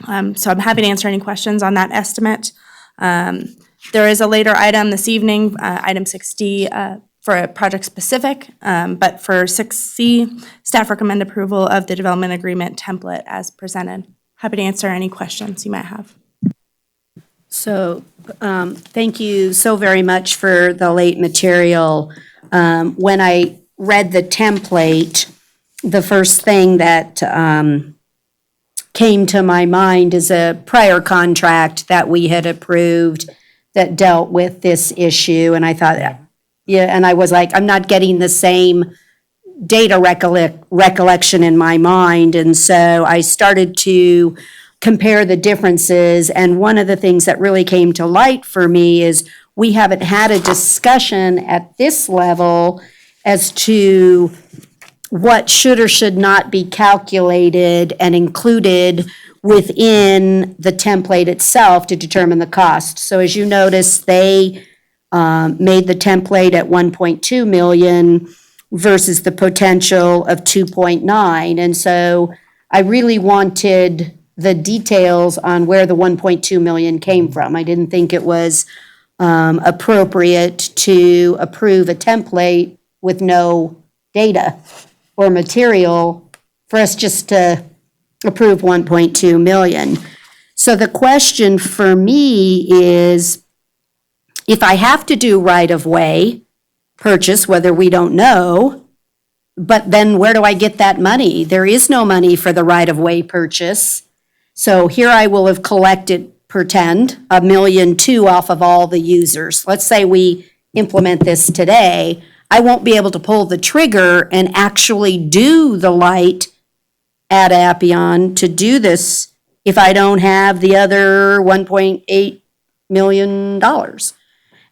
So I'm happy to answer any questions on that estimate. There is a later item this evening, item 6D, for a project specific, but for 6C, staff recommend approval of the development agreement template as presented. Happy to answer any questions you might have. So thank you so very much for the late material. When I read the template, the first thing that came to my mind is a prior contract that we had approved that dealt with this issue. And I thought, and I was like, I'm not getting the same data recollection in my mind. And so I started to compare the differences. And one of the things that really came to light for me is we haven't had a discussion at this level as to what should or should not be calculated and included within the template itself to determine the cost. So as you notice, they made the template at 1.2 million versus the potential of 2.9. And so I really wanted the details on where the 1.2 million came from. I didn't think it was appropriate to approve a template with no data or material for us just to approve 1.2 million. So the question for me is, if I have to do right-of-way purchase, whether we don't know, but then where do I get that money? There is no money for the right-of-way purchase. So here I will have collected, pretend, $1.2 million off of all the users. Let's say we implement this today. I won't be able to pull the trigger and actually do the light at Appian to do this if I don't have the other $1.8 million.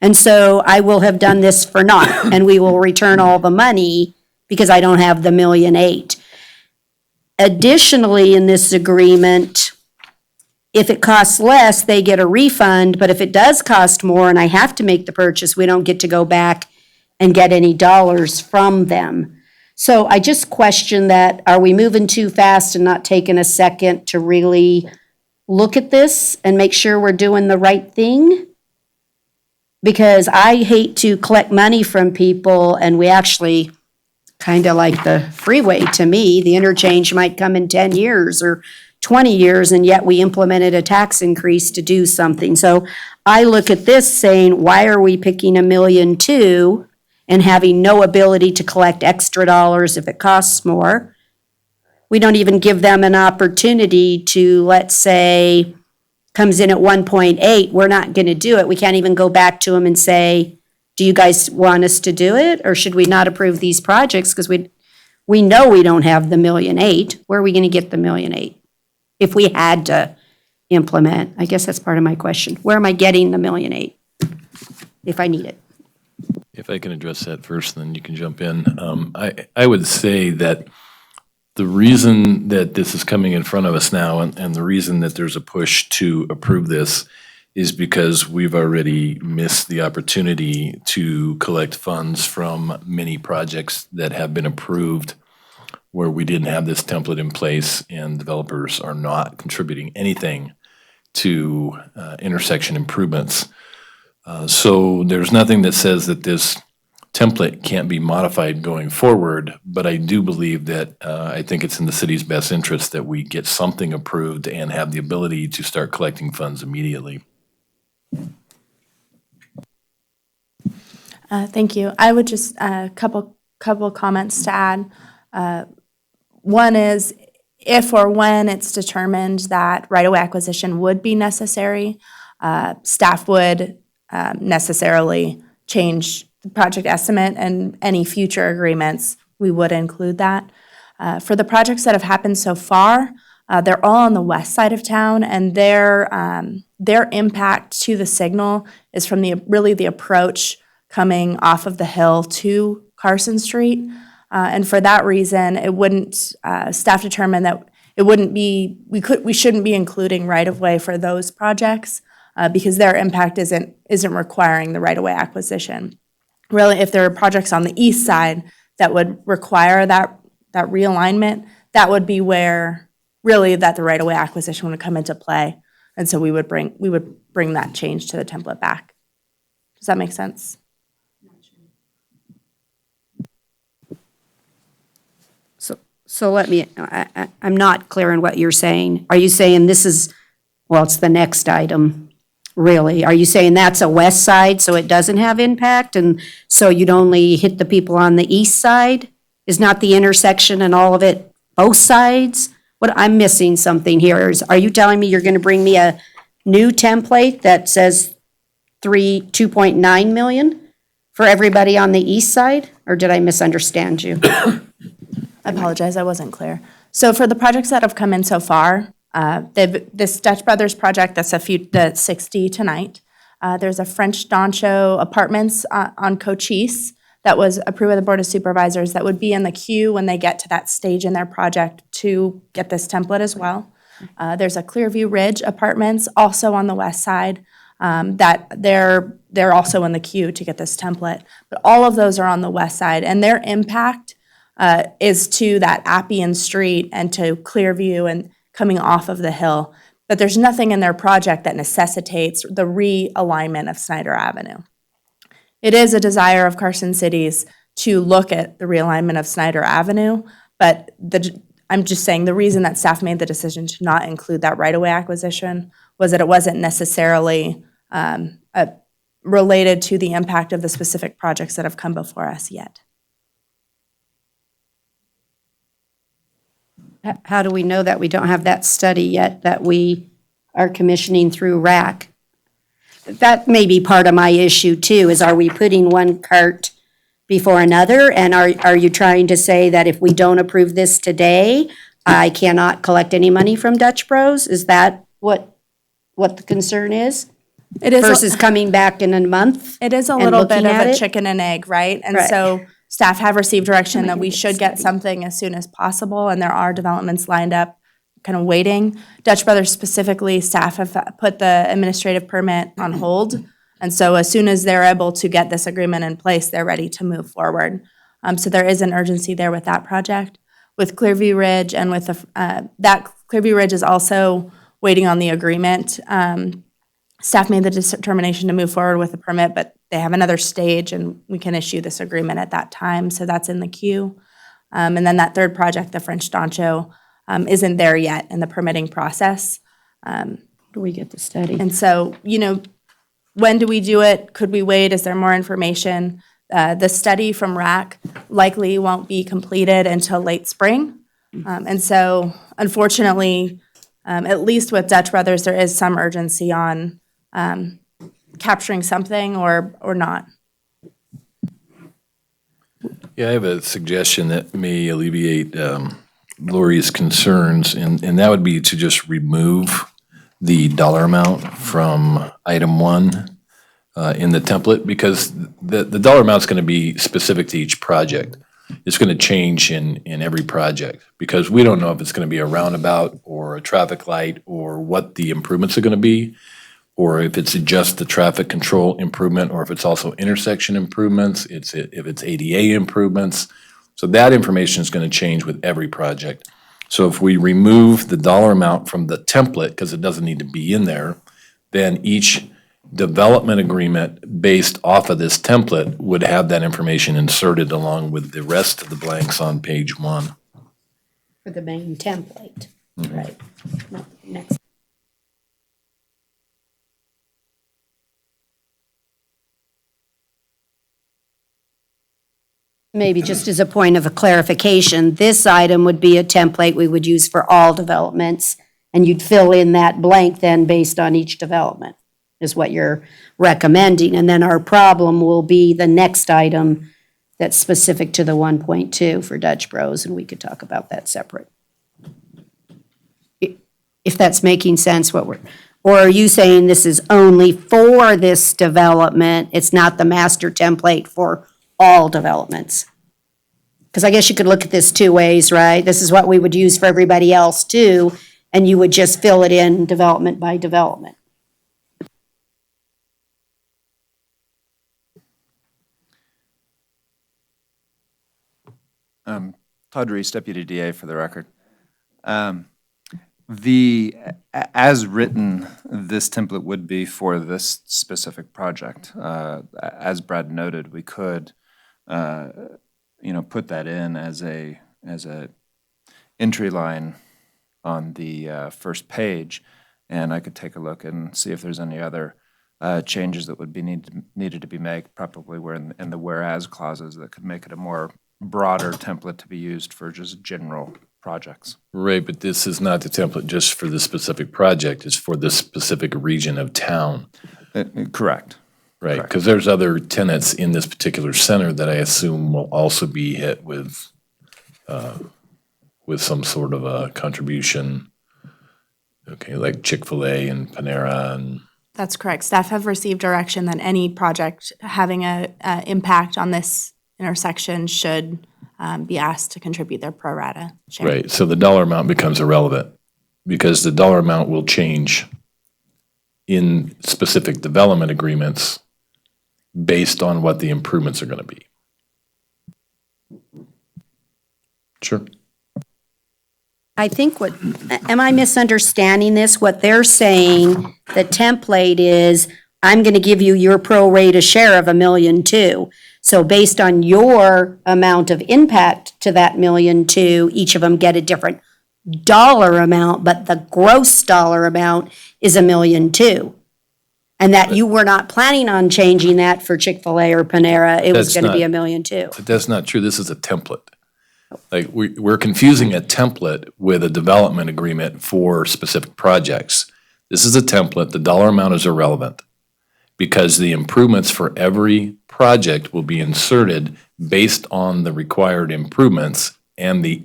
And so I will have done this for naught, and we will return all the money because I don't have the $1.8 million. Additionally, in this agreement, if it costs less, they get a refund, but if it does cost more and I have to make the purchase, we don't get to go back and get any dollars from them. So I just question that, are we moving too fast and not taking a second to really look at this and make sure we're doing the right thing? Because I hate to collect money from people and we actually, kind of like the freeway to me, the interchange might come in 10 years or 20 years, and yet we implemented a tax increase to do something. So I look at this saying, why are we picking $1.2 million and having no ability to collect extra dollars if it costs more? We don't even give them an opportunity to, let's say, comes in at 1.8, we're not going to do it. We can't even go back to them and say, do you guys want us to do it? Or should we not approve these projects? Because we know we don't have the $1.8 million. Where are we going to get the $1.8 million? If we had to implement, I guess that's part of my question. Where am I getting the $1.8 million if I need it? If I can address that first, then you can jump in. I would say that the reason that this is coming in front of us now and the reason that there's a push to approve this is because we've already missed the opportunity to collect funds from many projects that have been approved where we didn't have this template in place and developers are not contributing anything to intersection improvements. So there's nothing that says that this template can't be modified going forward, but I do believe that I think it's in the city's best interest that we get something approved and have the ability to start collecting funds immediately. Thank you. I would just, a couple comments to add. One is, if or when it's determined that right-of-way acquisition would be necessary, staff would necessarily change the project estimate, and any future agreements, we would include that. For the projects that have happened so far, they're all on the west side of town, and their impact to the signal is from the approach coming off of the hill to Carson Street. And for that reason, it wouldn't, staff determined that it wouldn't be, we shouldn't be including right-of-way for those projects because their impact isn't requiring the right-of-way acquisition. Really, if there are projects on the east side that would require that realignment, that would be where really that the right-of-way acquisition would come into play. And so we would bring that change to the template back. Does that make sense? So let me, I'm not clear on what you're saying. Are you saying this is, well, it's the next item, really? Are you saying that's a west side, so it doesn't have impact? And so you'd only hit the people on the east side? Is not the intersection and all of it both sides? What, I'm missing something here. Are you telling me you're going to bring me a new template that says 2.9 million for everybody on the east side? Or did I misunderstand you? I apologize, I wasn't clear. So for the projects that have come in so far, this Dutch Brothers project, that's 60 tonight. There's a French Doncho Apartments on Cochise that was approved by the Board of Supervisors that would be in the queue when they get to that stage in their project to get this template as well. There's a Clearview Ridge Apartments also on the west side that they're also in the queue to get this template. But all of those are on the west side, and their impact is to that Appian Street and to Clearview and coming off of the hill. But there's nothing in their project that necessitates the realignment of Snyder Avenue. It is a desire of Carson City's to look at the realignment of Snyder Avenue, but I'm just saying the reason that staff made the decision to not include that right-of-way acquisition was that it wasn't necessarily related to the impact of the specific projects that have come before us yet. How do we know that we don't have that study yet that we are commissioning through RAC? That may be part of my issue too, is are we putting one cart before another? And are you trying to say that if we don't approve this today, I cannot collect any money from Dutch Bros? Is that what the concern is? It is. Versus coming back in a month? It is a and little bit looking of at a it? chicken and egg, right? And Right. so staff have received direction that we should get something as soon as possible, and there are developments lined up, kind of waiting. Dutch Brothers specifically, staff have put the administrative permit on hold, and so as soon as they're able to get this agreement in place, they're ready to move forward. So there is an urgency there with that project. With Clearview Ridge and with that Clearview Ridge is also waiting on the agreement. Staff made the determination to move forward with the permit, but they have another stage and we can issue this agreement at that time. So that's in the queue. And then that third project, the French Doncho, isn't there yet in the permitting process. Do we get the study? And so, when do we do it? Could we wait? Is there more information? The study from RAC likely won't be completed until late spring. And so unfortunately, at least with Dutch Brothers, there is some urgency on capturing something or not. Yeah, I have a suggestion that may alleviate Lori's concerns, and that would be to just remove the dollar amount from item 1 in the template, because the dollar amount's going to be specific to each project. It's going to change in every project, because we don't know if it's going to be a roundabout or a traffic light or what the improvements are going to be, or if it's just the traffic control improvement, or if it's also intersection improvements, if it's ADA improvements. So that information is going to change with every project. So if we remove the dollar amount from the template, because it doesn't need to be in there, then each development agreement based off of this template would have that information inserted along with the rest of the blanks on page 1. For the main template, right? No, next. Maybe just as a point of a clarification, this item would be a template we would use for all developments, and you'd fill in that blank then based on each development, is what you're recommending. And then our problem will be the next item that's specific to the 1.2 for Dutch Bros, and we could talk about that separate. If that's making sense, or are you saying this is only for this development? It's not the master template for all developments? Because I guess you could look at this two ways, right? This is what we would use for everybody else too, and you would just fill it in development by development. Todd Reese, Deputy DA for the record. As written, this template would be for this specific project. As Brad noted, we could, put that in as a entry line on the first page, and I could take a look and see if there's any other changes that would be needed to be made, probably were in the whereas clauses that could make it a more broader template to be used for just general projects. Right, but this is not the template just for the specific project, it's for this specific region of town. Correct. Right, because there's other tenants in this particular center that I assume will also be hit with some sort of a contribution. Okay, like Chick-fil-A and Panera and. That's correct. Staff have received direction that any project having a impact on this intersection should be asked to contribute their pro rata share. Right, so the dollar amount becomes irrelevant because the dollar amount will change in specific development agreements based on what the improvements are going to be. Sure. I think am I misunderstanding this? What they're saying, the template is, I'm going to give you your pro rata share of $1.2 million. So based on your amount of impact to that $1.2 million, each of them get a different dollar amount, but the gross dollar amount is $1.2 million. And that you were not planning on changing that for Chick-fil-A or Panera. It was going to be $1.2 million. But that's not true. This is a template. Like, we're confusing a template with a development agreement for specific projects. This is a template. The dollar amount is irrelevant because the improvements for every project will be inserted based on the required improvements and the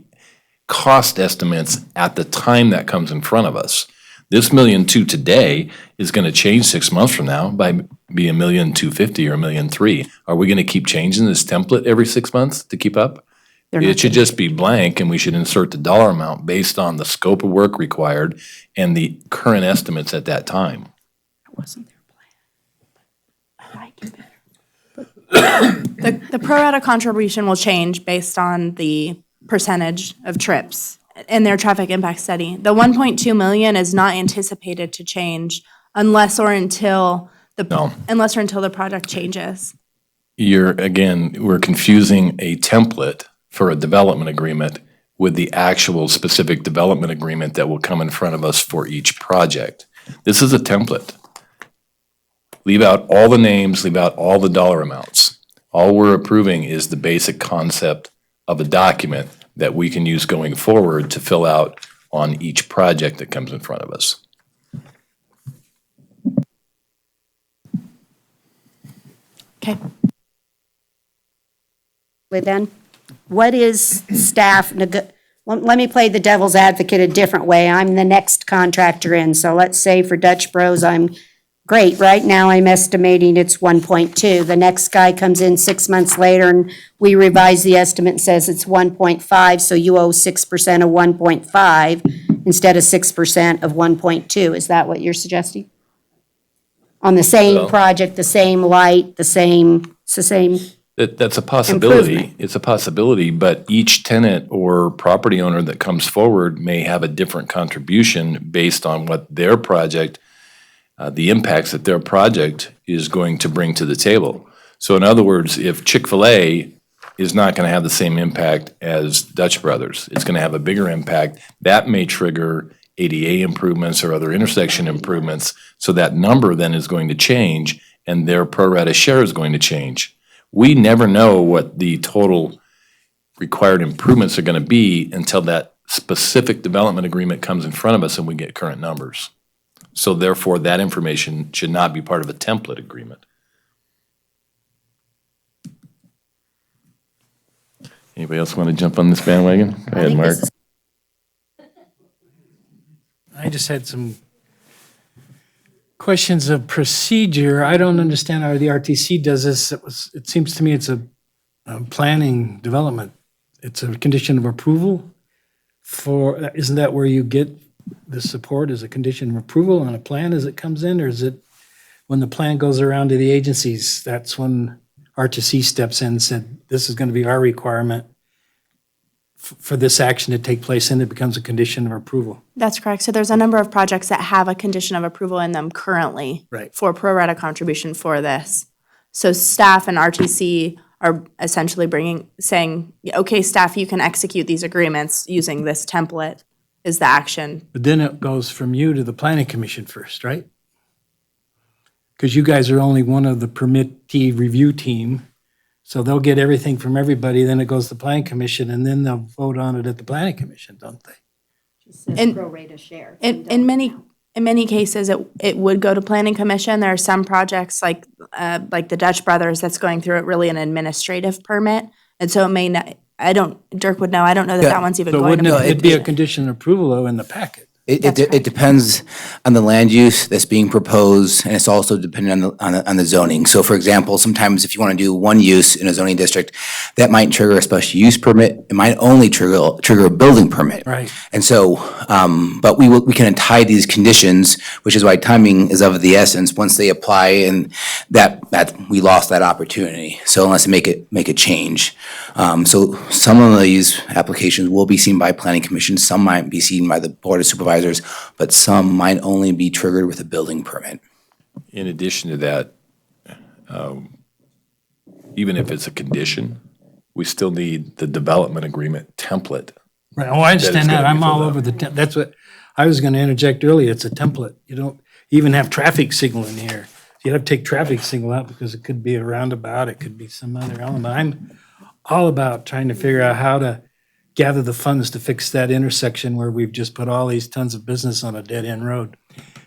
cost estimates at the time that comes in front of us. This $1.2 million today is going to change 6 months from now by be $1.25 million or $1.3 million. Are we going to keep changing this template every 6 months to keep up? It should just be blank, and we should insert the dollar amount based on the scope of work required and the current estimates at that time. The pro rata contribution will change based on the percentage of trips in their traffic impact study. The 1.2 million is not anticipated to change unless or until the project changes. We're confusing a template for a development agreement with the actual specific development agreement that will come in front of us for each project. This is a template. Leave out all the names, leave out all the dollar amounts. All we're approving is the basic concept of a document that we can use going forward to fill out on each project that comes in front of us. Okay. Then, what is staff, let me play the devil's advocate a different way. I'm the next contractor in, so let's say for Dutch Bros, I'm great. Right now, I'm estimating it's 1.2. The next guy comes in 6 months later and we revise the estimate and says it's 1.5, so you owe 6% of 1.5 instead of 6% of 1.2. Is that what you're suggesting? On the same Well- project, the same light, it's the same. That's a possibility. Improvement. It's a possibility, but each tenant or property owner that comes forward may have a different contribution based on what their project, the impacts that their project is going to bring to the table. So in other words, if Chick-fil-A is not going to have the same impact as Dutch Brothers, it's going to have a bigger impact, that may trigger ADA improvements or other intersection improvements. So that number then is going to change and their pro rata share is going to change. We never know what the total required improvements are going to be until that specific development agreement comes in front of us and we get current numbers. So therefore, that information should not be part of a template agreement. Anybody else want to jump on this bandwagon? Go ahead, Mark. I just had some questions of procedure. I don't understand how the RTC does this. It seems to me it's a planning development. It's a condition of approval isn't that where you get the support as a condition of approval on a plan as it comes in? Or is it when the plan goes around to the agencies, that's when RTC steps in and said, this is going to be our requirement for this action to take place, and it becomes a condition of approval? That's correct. So there's a number of projects that have a condition of approval in them currently for pro rata contribution for this. So staff and RTC are essentially saying, okay, staff, you can execute these agreements using this template is the action. But then it goes from you to the planning commission first, right? Because you guys are only one of the permittee review team. So they'll get everything from everybody, then it goes to the planning commission, and then they'll vote on it at the planning commission, don't they? And pro rata share. In many cases, it would go to planning commission. There are some projects like the Dutch Brothers that's going through it really an administrative permit. And so it may not, Dirk would know, I don't know that one's even So going to. wouldn't it be a condition of approval though in the packet? It depends on the land use that's being proposed, and it's also dependent on the zoning. So for example, sometimes if you want to do one use in a zoning district, that might trigger a special use permit. It might only trigger a building permit. Right. And so, but we can tie these conditions, which is why timing is of the essence. Once they apply, and that we lost that opportunity. So unless they make a change. So some of these applications will be seen by planning commission, some might be seen by the board of supervisors, but some might only be triggered with a building permit. In addition to that, even if it's a condition, we still need the development agreement template. Right, I understand that. I'm all filled over that's what I was going to interject earlier. It's a template. You don't even have traffic signal in here. You have to take traffic signal out because it could be a roundabout, it could be some other element. I'm all about trying to figure out how to gather the funds to fix that intersection where we've just put all these tons of business on a dead-end road.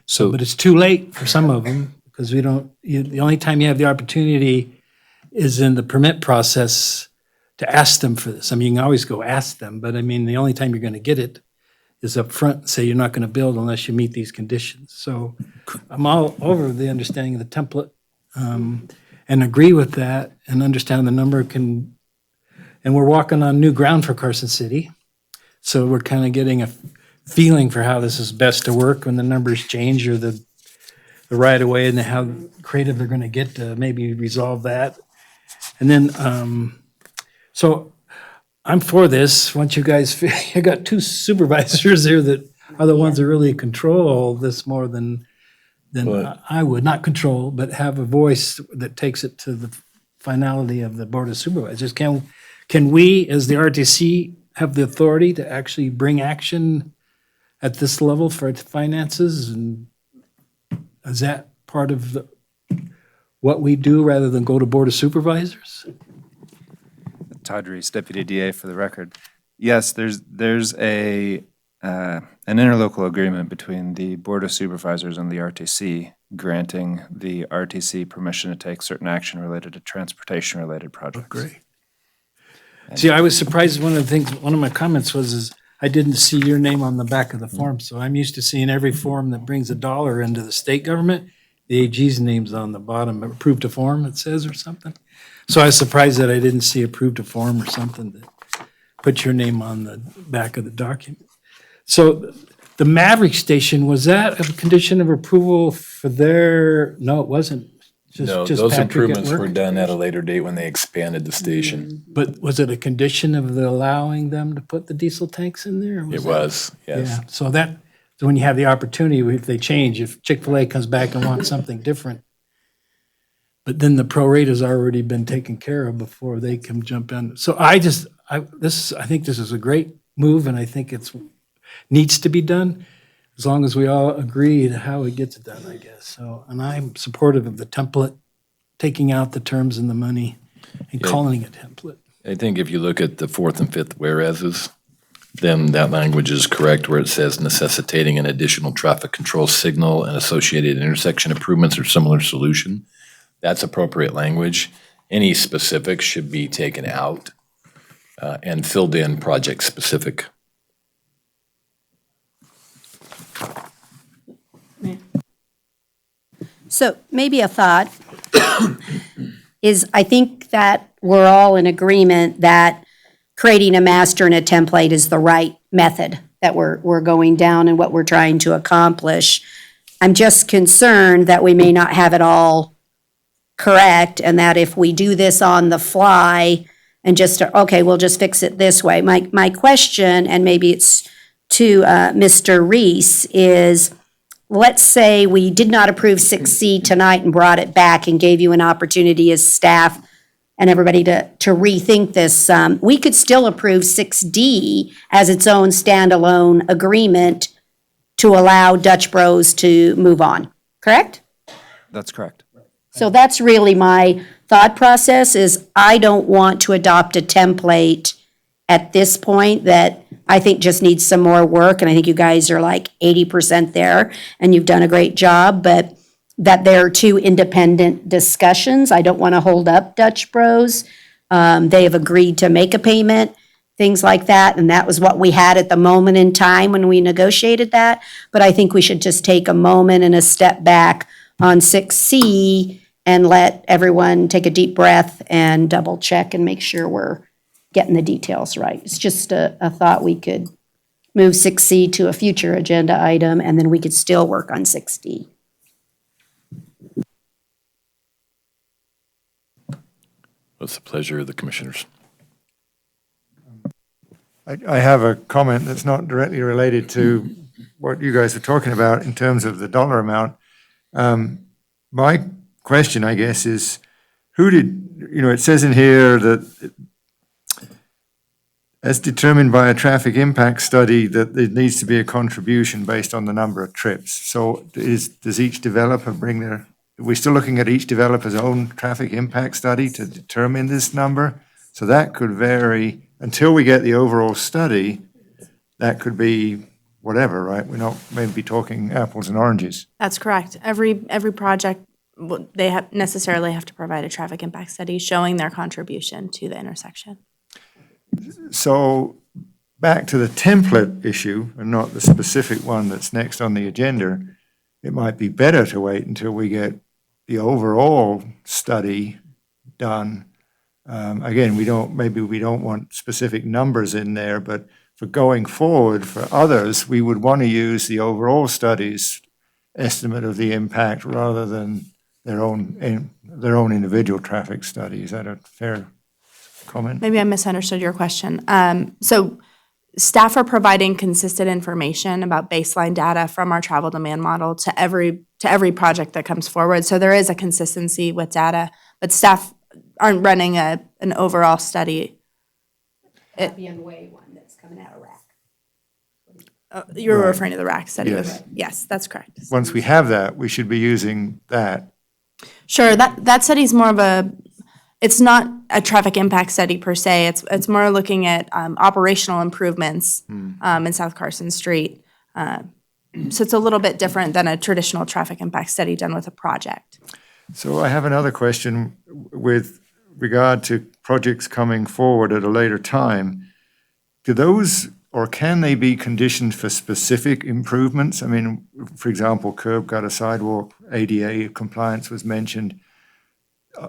So, But it's too late for some of them because the only time you have the opportunity is in the permit process to ask them for this. I mean, you can always go ask them, but I mean, the only time you're going to get it is up front and say you're not going to build unless you meet these conditions. So I'm all over the understanding of the template and agree with that and understand the number can, and we're walking on new ground for Carson City. So we're kind of getting a feeling for how this is best to work when the numbers change or the right of way and how creative they're going to get to maybe resolve that. And then, so I'm for this. Once you guys, I got two supervisors here that are the ones that really control this more than I would. Not control, but have a voice that takes it to the finality of the Board of Supervisors. Can we, as the RTC, have the authority to actually bring action at this level for its finances? And is that part of what we do rather than go to Board of Supervisors? Todd Reese, Deputy DA for the record. Yes, there's an interlocal agreement between the Board of Supervisors and the RTC granting the RTC permission to take certain action related to transportation-related projects. Great. See, I was surprised, one of my comments was I didn't see your name on the back of the form, so I'm used to seeing every form that brings $1 into the state government, the AG's name's on the bottom, approved to form, it says, or something. So I was surprised that I didn't see approved to form or something that put your name on the back of the document. So the Maverick station, was that a condition of approval for no, it wasn't. No, Just those Patrick at improvements work? were done at a later date when they expanded the station. But was it a condition of allowing them to put the diesel tanks in there? or It that- was, yes. Yeah, so when you have the opportunity, if they change, if Chick-fil-A comes back and wants something different, but then the prorate has already been taken care of before they can jump in. So I think this is a great move, and I think it's needs to be done, as long as we all agree to how it gets done, I guess. So, and I'm supportive of the template, taking out the terms and the money and calling it a template. I think if you look at the fourth and fifth whereases, then that language is correct where it says necessitating an additional traffic control signal and associated intersection improvements or similar solution. That's appropriate language. Any specifics should be taken out and filled in project specific. So maybe a thought is I think that we're all in agreement that creating a master and a template is the right method that we're going down and what we're trying to accomplish. I'm just concerned that we may not have it all correct and that if we do this on the fly and just, okay, we'll just fix it this way. My question, and maybe it's to Mr. Reese, is let's say we did not approve 6C tonight and brought it back and gave you an opportunity as staff and everybody to rethink this. We could still approve 6D as its own standalone agreement to allow Dutch Bros to move on, correct? That's correct. So that's really my thought process is I don't want to adopt a template at this point that I think just needs some more work. And I think you guys are like 80% there and you've done a great job, but that there are two independent discussions. I don't want to hold up Dutch Bros. They have agreed to make a payment, things like that. And that was what we had at the moment in time when we negotiated that. But I think we should just take a moment and a step back on 6C and let everyone take a deep breath and double check and make sure we're getting the details right. It's just a thought we could move 6C to a future agenda item and then we could still work on 6D. What's the pleasure of the commissioners? I have a comment that's not directly related to what you guys are talking about in terms of the dollar amount. My question, I guess, is it says in here that as determined by a traffic impact study that there needs to be a contribution based on the number of trips. So does each developer are we still looking at each developer's own traffic impact study to determine this number? So that could vary until we get the overall study. That could be whatever, right? We're not maybe talking apples and oranges. That's correct. Every project, they necessarily have to provide a traffic impact study showing their contribution to the intersection. So back to the template issue and not the specific one that's next on the agenda, it might be better to wait until we get the overall study done. Again, maybe we don't want specific numbers in there, but for going forward for others, we would want to use the overall study's estimate of the impact rather than their own individual traffic study. Is that a fair comment? Maybe I misunderstood your question. So staff are providing consistent information about baseline data from our travel demand model to every project that comes forward. So there is a consistency with data, but staff aren't running an overall study. Appian Way one that's coming out of RAC. You're Right. referring to the RAC study. Yes. Yes, that's correct. Once we have that, we should be using that. Sure, that study's more of it's not a traffic impact study per se. It's more looking at operational improvements in South Carson Street. So it's a little bit different than a traditional traffic impact study done with a project. So I have another question with regard to projects coming forward at a later time. Do those, or can they be conditioned for specific improvements? I mean, for example, curb gutter sidewalk, ADA compliance was mentioned.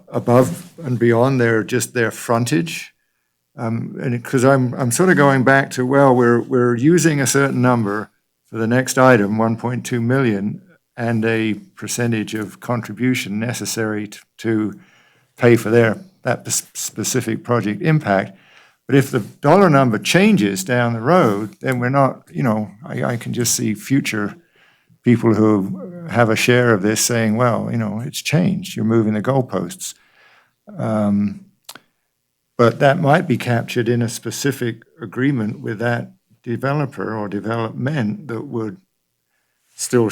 Above and beyond their frontage. And because I'm sort of going back to, well, we're using a certain number for the next item, 1.2 million, and a percentage of contribution necessary to pay for that specific project impact. But if the dollar number changes down the road, then we're not, I can just see future people who have a share of this saying, well, it's changed, you're moving the goalposts. But that might be captured in a specific agreement with that developer or development that would still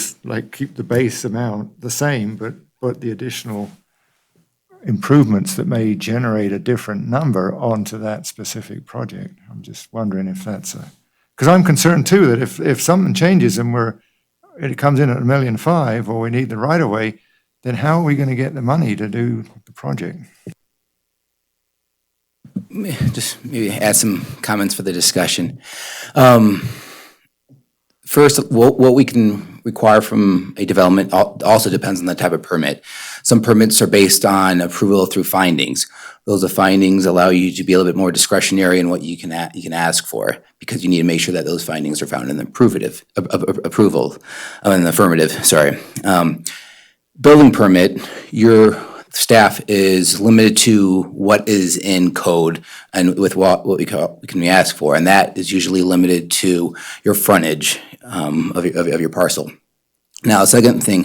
keep the base amount the same, but the additional improvements that may generate a different number onto that specific project. I'm just wondering if that's because I'm concerned too that if something changes and it comes in at $1.5 million or we need the right of way, then how are we going to get the money to do the project? Just maybe add some comments for the discussion. First, what we can require from a development also depends on the type of permit. Some permits are based on approval through findings. Those findings allow you to be a little bit more discretionary in what you can ask for, because you need to make sure that those findings are found in the affirmative. Building permit, your staff is limited to what is in code and with what we can ask for, and that is usually limited to your frontage of your parcel. Now, the second thing,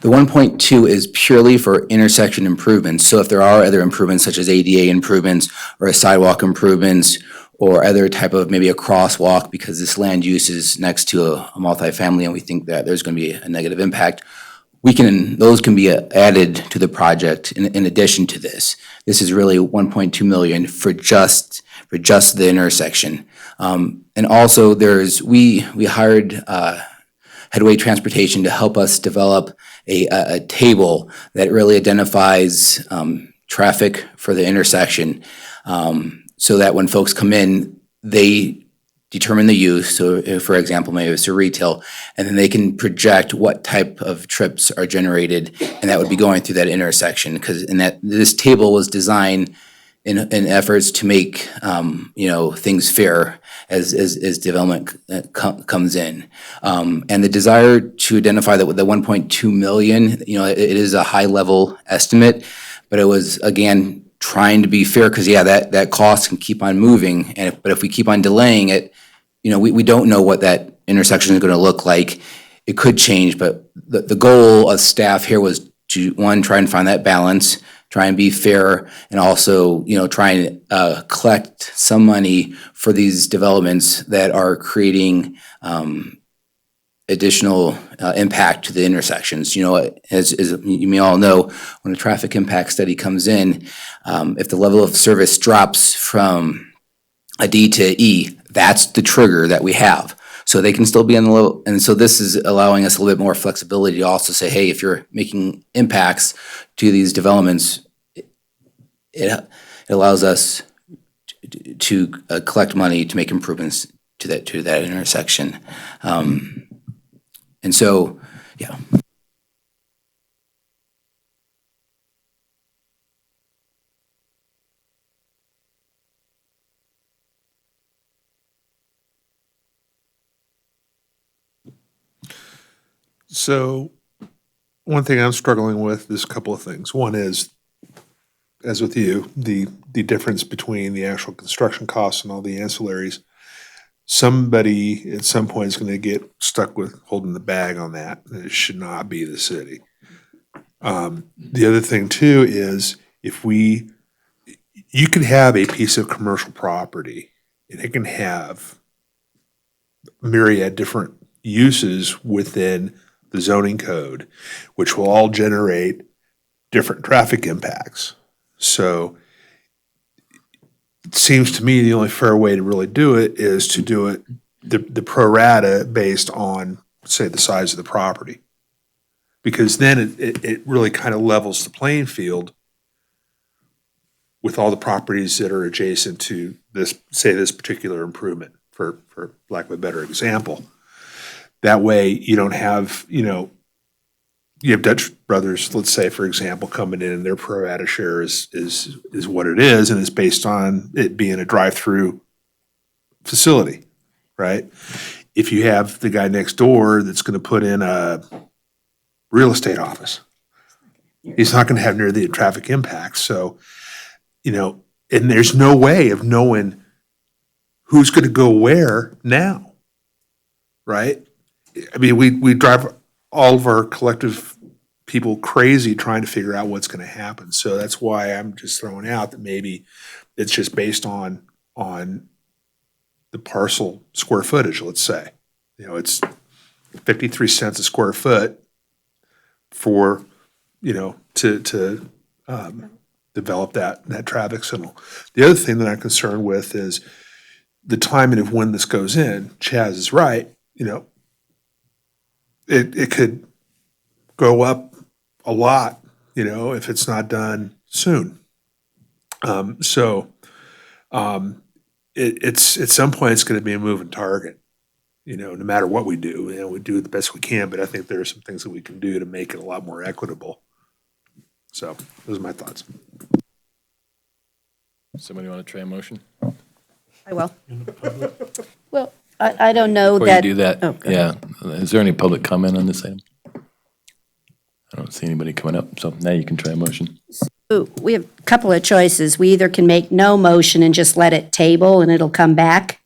the 1.2 is purely for intersection improvements. So if there are other improvements such as ADA improvements or sidewalk improvements or other type of maybe a crosswalk, because this land use is next to a multifamily and we think that there's going to be a negative impact, those can be added to the project in addition to this. This is really 1.2 million for just the intersection. And also we hired Headway Transportation to help us develop a table that really identifies traffic for the intersection, so that when folks come in, they determine the use. So for example, maybe it's a retail, and then they can project what type of trips are generated, and that would be going through that intersection. Because this table was designed in efforts to make things fair as development comes in, and the desire to identify that with the 1.2 million, it is a high level estimate, but it was again trying to be fair, because that cost can keep on moving, but if we keep on delaying it, we don't know what that intersection is going to look like. It could change, but the goal of staff here was to, one, try and find that balance, try and be fair, and also, try and collect some money for these developments that are creating additional impact to the intersections. As you may all know, when a traffic impact study comes in, if the level of service drops from a D to E, that's the trigger that we have. So they can still be on the low, and so this is allowing us a little bit more flexibility to also say, hey, if you're making impacts to these developments, it allows us collect money to make improvements to that intersection. And so, yeah. So one thing I'm struggling with is a couple of things. One is, as with you, the difference between the actual construction costs and all the ancillaries. Somebody at some point is going to get stuck with holding the bag on that. And it should not be the city. The other thing too is you can have a piece of commercial property and it can have myriad different uses within the zoning code, which will all generate different traffic impacts. So it seems to me the only fair way to really do it is to do it the pro rata based on, say, the size of the property. Because then it really kind of levels the playing field with all the properties that are adjacent to this, say, this particular improvement, for lack of a better example. That way you don't have, you have Dutch Brothers, let's say, for example, coming in and their pro rata share is what it is, and it's based on it being a drive-through facility, right? If you have the guy next door that's going to put in a real estate office, he's not going to have near the traffic impacts. So, and there's no way of knowing who's going to go where now, right? I mean, we drive all of our collective people crazy trying to figure out what's going to happen. So that's why I'm just throwing out that maybe it's just based on the parcel square footage, let's say. It's 53 cents a square foot for, to develop that traffic signal. The other thing that I'm concerned with is the timing of when this goes in. Chaz is right, it could go up a lot, if it's not done soon. It's at some point it's going to be a moving target, no matter what we do. We do the best we can, but I think there are some things that we can do to make it a lot more equitable. So those are my thoughts. Somebody want to try a motion? I will. Well, I don't know Before that. you do that, Oh, go yeah, is there any public comment on this item? I don't see anybody coming up, so now you can try a motion. Ooh, we have a couple of choices. We either can make no motion and just let it table and it'll come back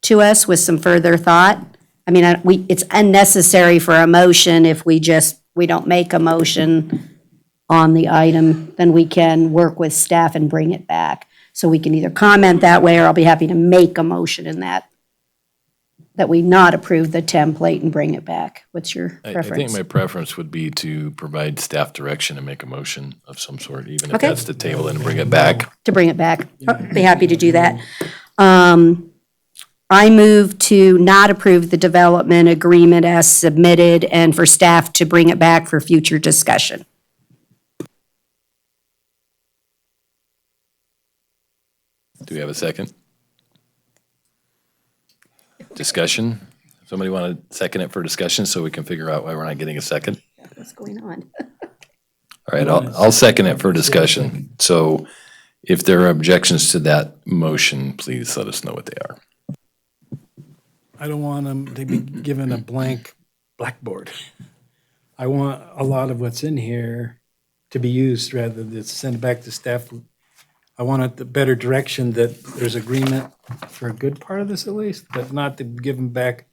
to us with some further thought. I mean, it's unnecessary for a motion if we don't make a motion on the item, then we can work with staff and bring it back. So we can either comment that way, or I'll be happy to make a motion in that we not approve the template and bring it back. What's your I preference? think my preference would be to provide staff direction and make a motion of some sort, even if Okay. that's to table and bring it back. To bring it back. I'll be happy to do that. I move to not approve the development agreement as submitted and for staff to bring it back for future discussion. Do we have a second? Discussion? Somebody want to second it for discussion so we can figure out why we're not getting a second? What's going on? All right, I'll second it for discussion. So if there are objections to that motion, please let us know what they are. I don't want them to be given a blank blackboard. I want a lot of what's in here to be used rather than send it back to staff. I want it the better direction that there's agreement for a good part of this at least, but not to give them back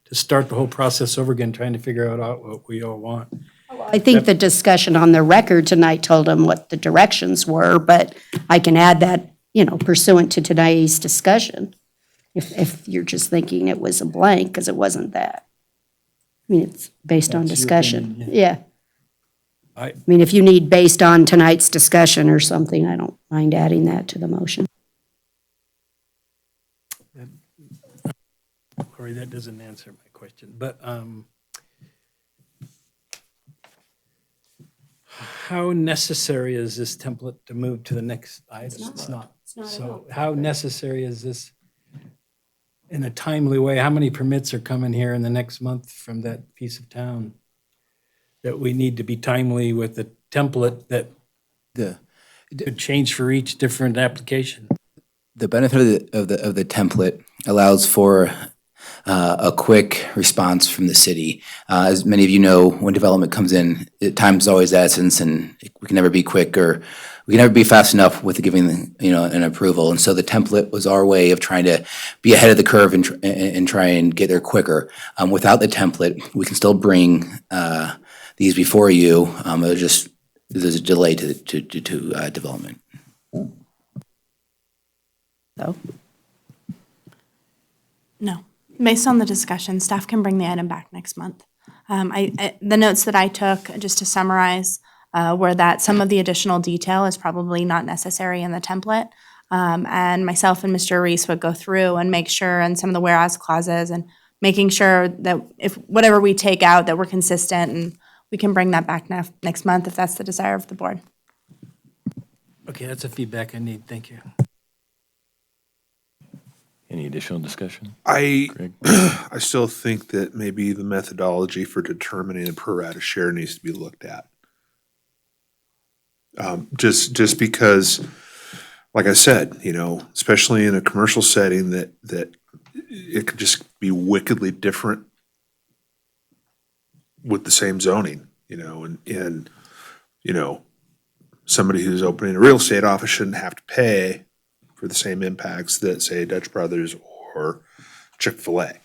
to start the whole process over again, trying to figure out what we all want. I think the discussion on the record tonight told them what the directions were, but I can add that, pursuant to today's discussion. If you're just thinking it was a blank, because it wasn't that. I mean, it's based on That's your discussion. opinion, Yeah. I I mean, if you need based on tonight's discussion or something, I don't mind adding that to the motion. Corey, that doesn't answer my question, but how necessary is this template to move to the next item? It's not. So how necessary is this in a timely way? How many permits are coming here in the next month from that piece of town that we need to be timely with the template that could change for each different application? The benefit of the template allows for a quick response from the city. As many of you know, when development comes in, time's always essence, and we can never be quick or we can never be fast enough with giving an approval. And so the template was our way of trying to be ahead of the curve and try and get there quicker. Without the template, we can still bring these before you. There's a delay to development. So, No. Based on the discussion, staff can bring the item back next month. The notes that I took, just to summarize, were that some of the additional detail is probably not necessary in the template. And myself and Mr. Reese would go through and make sure, and some of the whereas clauses, and making sure that if whatever we take out, that we're consistent, and we can bring that back next month if that's the desire of the board. Okay, that's the feedback I need. Thank you. Any additional discussion? I Greg? I still think that maybe the methodology for determining a pro rata share needs to be looked at. Just because, like I said, especially in a commercial setting, that it could just be wickedly different with the same zoning, and somebody who's opening a real estate office shouldn't have to pay for the same impacts that, say, Dutch Brothers or Chick-fil-A,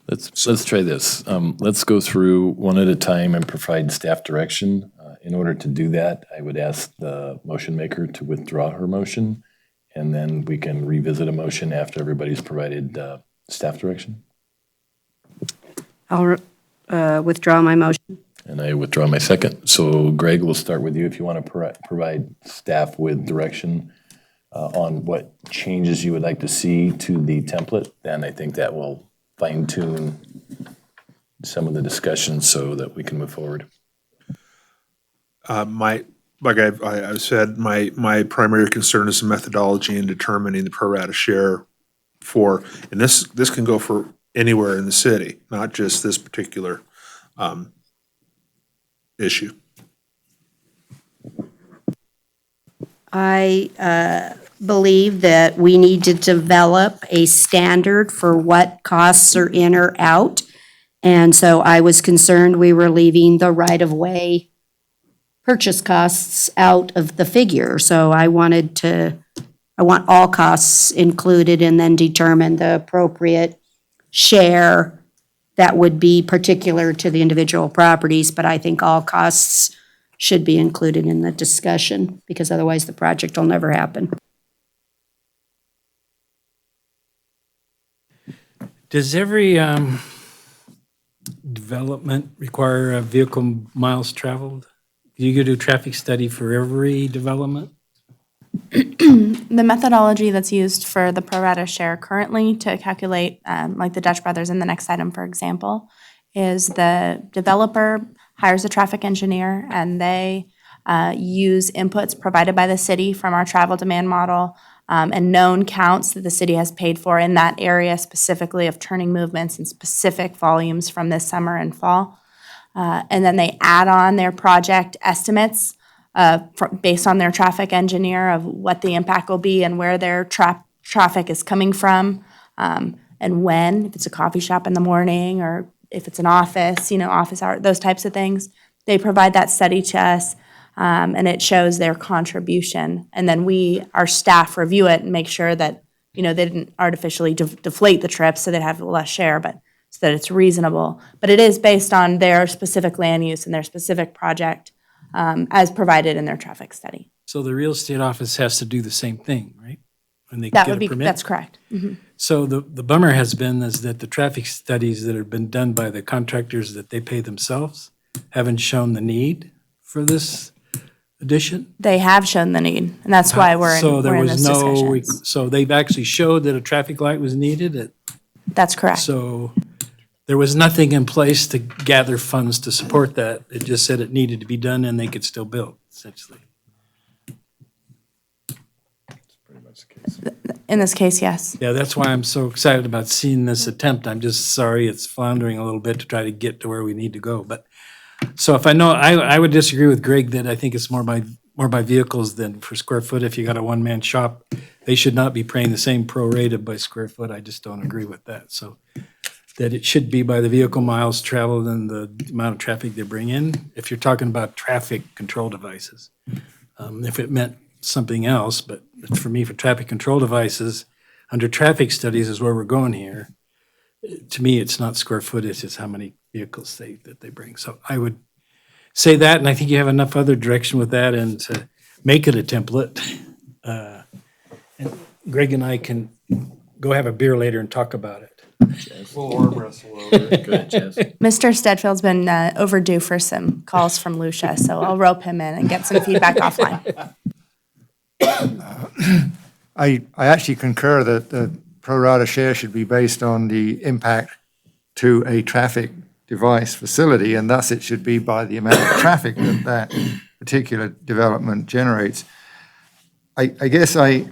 Let's try this. Let's go through one at a time and provide staff direction. In order to do that, I would ask the motion maker to withdraw her motion, and then we can revisit a motion after everybody's provided staff direction. I'll withdraw my motion. And I withdraw my second. So Greg, we'll start with you. If you want to provide staff with direction on what changes you would like to see to the template, then I think that will fine tune some of the discussions so that we can move forward. Like I've said, my primary concern is the methodology in determining the pro rata share and this can go for anywhere in the city, not just this particular issue. I believe that we need to develop a standard for what costs are in or out. And so I was concerned we were leaving the right-of-way purchase costs out of the figure. So I want all costs included and then determine the appropriate share that would be particular to the individual properties. But I think all costs should be included in the discussion, because otherwise the project will never happen. Does every development require a vehicle miles traveled? Do you do a traffic study for every development? The methodology that's used for the pro rata share currently to calculate, like the Dutch Brothers in the next item, for example, is the developer hires a traffic engineer, and they use inputs provided by the city from our travel demand model and known counts that the city has paid for in that area specifically of turning movements and specific volumes from this summer and fall. And then they add on their project estimates based on their traffic engineer of what the impact will be and where their traffic is coming from, and when, if it's a coffee shop in the morning or if it's an office, office hour, those types of things. They provide that study to us, and it shows their contribution. And then our staff review it and make sure that, they didn't artificially deflate the trip so they'd have less share, but so that it's reasonable. But it is based on their specific land use and their specific project as provided in their traffic study. So the real estate office has to do the same thing, right? When they get a permit? That's correct. Mm-hmm. So the bummer has been is that the traffic studies that have been done by the contractors that they pay themselves haven't shown the need for this addition? They have shown the need, and that's why we're in this discussion. So they've actually showed that a traffic light was needed? That's correct. So there was nothing in place to gather funds to support that. It just said it needed to be done and they could still build, essentially. In this case, yes. Yeah, that's why I'm so excited about seeing this attempt. I'm just sorry it's floundering a little bit to try to get to where we need to go. But, so if I would disagree with Greg that I think it's more by vehicles than for square foot. If you got a one-man shop, they should not be paying the same prorated by square foot. I just don't agree with that. So that it should be by the vehicle miles traveled and the amount of traffic they bring in. If you're talking about traffic control devices. If it meant something else, but for me, for traffic control devices, under traffic studies is where we're going here. To me, it's not square footage, it's how many vehicles that they bring. So I would say that, and I think you have enough other direction with that and to make it a template. And Greg and I can go have a beer later and talk about it. We'll arm wrestle over it. Good, Jess. Mr. Stedfield's been overdue for some calls from Lucia, so I'll rope him in and get some feedback offline. I actually concur that the pro rata share should be based on the impact to a traffic device facility, and thus it should be by the amount of traffic that particular development generates. I guess I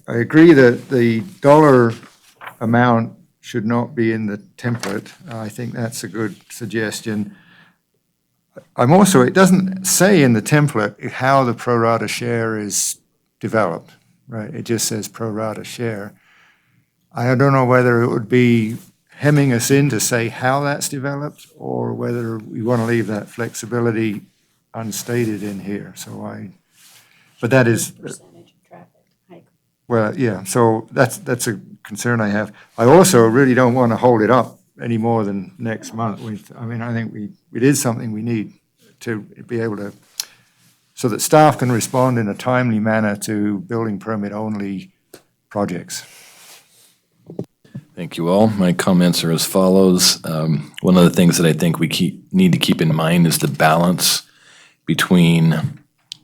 agree that the dollar amount should not be in the template. I think that's a good suggestion. It doesn't say in the template how the pro rata share is developed, right? It just says pro rata share. I don't know whether it would be hemming us in to say how that's developed or whether we want to leave that flexibility unstated in here. But that is, well, yeah, so that's a concern I have. I also really don't want to hold it up any more than next month. I think we did something we need to be able to, so that staff can respond in a timely manner to building permit only projects. Thank you all. My comments are as follows. One of the things that I think we need to keep in mind is the balance between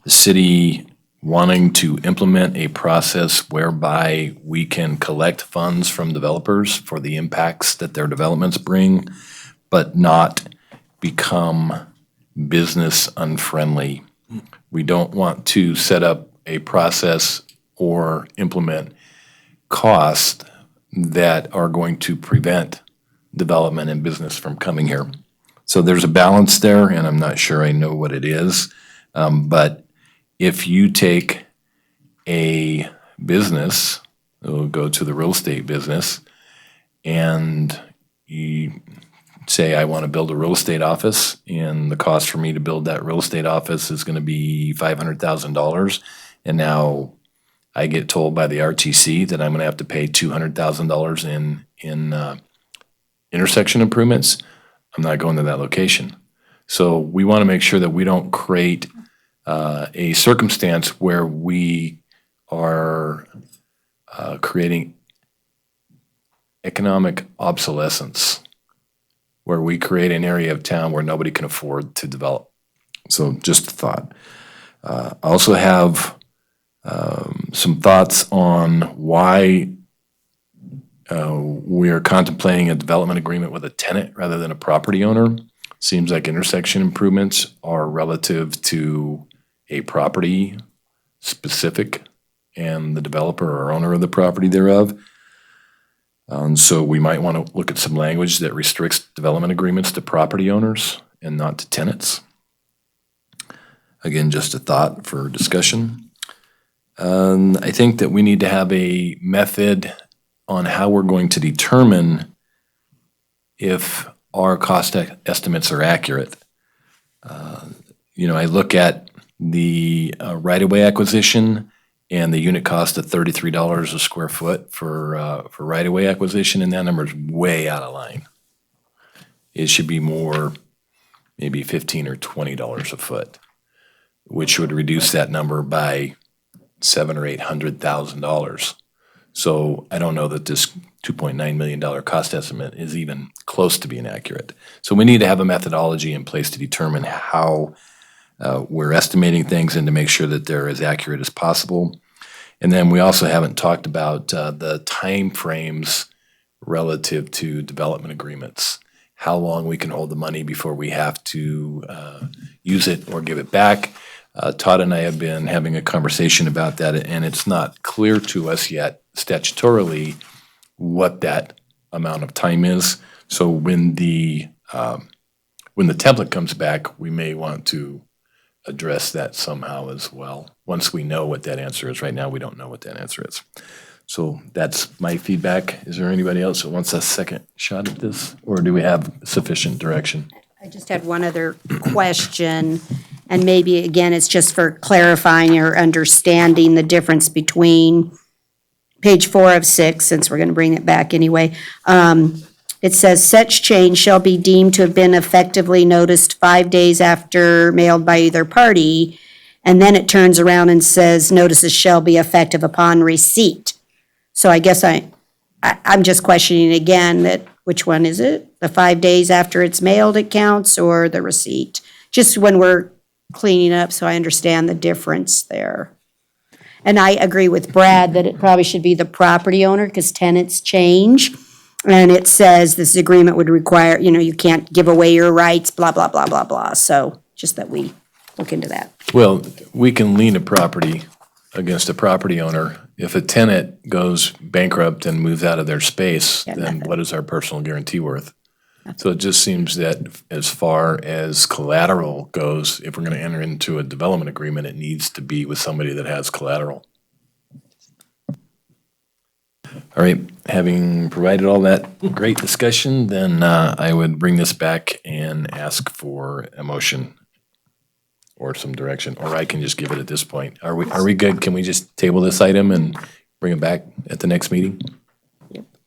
the city wanting to implement a process whereby we can collect funds from developers for the impacts that their developments bring, but not become business unfriendly. We don't want to set up a process or implement costs that are going to prevent development and business from coming here. So there's a balance there, and I'm not sure I know what it is. But if you take a business, we'll go to the real estate business, and you say, I want to build a real estate office, and the cost for me to build that real estate office is going to be $500,000, and now I get told by the RTC that I'm going to have to pay $200,000 in intersection improvements, I'm not going to that location. So we want to make sure that we don't create a circumstance where we are creating economic obsolescence, where we create an area of town where nobody can afford to develop. So just a thought. I also have some thoughts on why we are contemplating a development agreement with a tenant rather than a property owner. Seems like intersection improvements are relative to a property specific and the developer or owner of the property thereof. So we might want to look at some language that restricts development agreements to property owners and not to tenants. Again, just a thought for discussion. I think that we need to have a method on how we're going to determine if our cost estimates are accurate. I look at the right-of-way acquisition and the unit cost of $33 a square foot for right-of-way acquisition, and that number is way out of line. It should be more, maybe $15 or $20 a foot, which would reduce that number by $700,000 or $800,000. So I don't know that this $2.9 million cost estimate is even close to being accurate. So we need to have a methodology in place to determine how we're estimating things and to make sure that they're as accurate as possible. And then we also haven't talked about the time frames relative to development agreements, how long we can hold the money before we have to use it or give it back. Todd and I have been having a conversation about that, and it's not clear to us yet statutorily what that amount of time is. So when the template comes back, we may want to address that somehow as well, once we know what that answer is. Right now, we don't know what that answer is. So that's my feedback. Is there anybody else that wants a second shot at this, or do we have sufficient direction? I just had one other question, and maybe, again, it's just for clarifying or understanding the difference between page 4 of 6, since we're going to bring it back anyway. It says, such change shall be deemed to have been effectively noticed 5 days after mailed by either party, and then it turns around and says, notices shall be effective upon receipt. So I guess I'm just questioning again that, which one is it? The 5 days after it's mailed it counts, or the receipt? Just when we're cleaning up, so I understand the difference there. And I agree with Brad that it probably should be the property owner, because tenants change. And it says this agreement would require, you can't give away your rights, blah, blah, blah, blah, blah. So just that we look into that. Well, we can lien a property against a property owner. If a tenant goes bankrupt and moves out of their space, then what is our personal guarantee worth? So it just seems that as far as collateral goes, if we're going to enter into a development agreement, it needs to be with somebody that has collateral. All right, having provided all that great discussion, then I would bring this back and ask for a motion or some direction, or I can just give it at this point. Are we good? Can we just table this item and bring it back at the next meeting?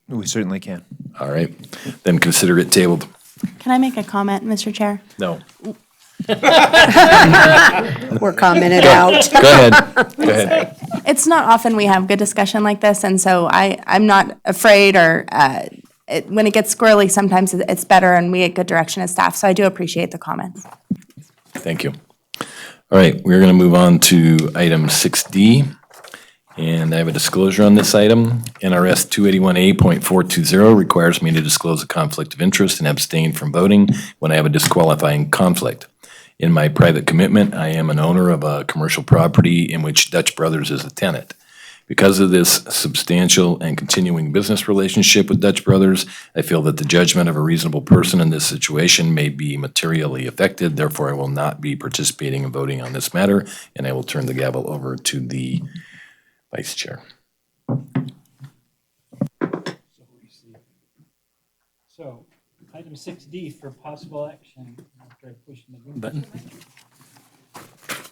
We certainly can. All right, then consider it tabled. Can I make a comment, Mr. Chair? No. We're commented out. Go ahead. Go ahead. It's not often we have good discussion like this, and so I'm not afraid or when it gets squirrely, sometimes it's better and we get good direction as staff. So I do appreciate the comments. Thank you. All right, we're going to move on to item 6D. And I have a disclosure on this item. NRS 281A.420 requires me to disclose a conflict of interest and abstain from voting when I have a disqualifying conflict. In my private commitment, I am an owner of a commercial property in which Dutch Brothers is a tenant. Because of this substantial and continuing business relationship with Dutch Brothers, I feel that the judgment of a reasonable person in this situation may be materially affected. Therefore, I will not be participating in voting on this matter, and I will turn the gavel over to the Vice Chair. So, item 6D for possible action. After I push the green button.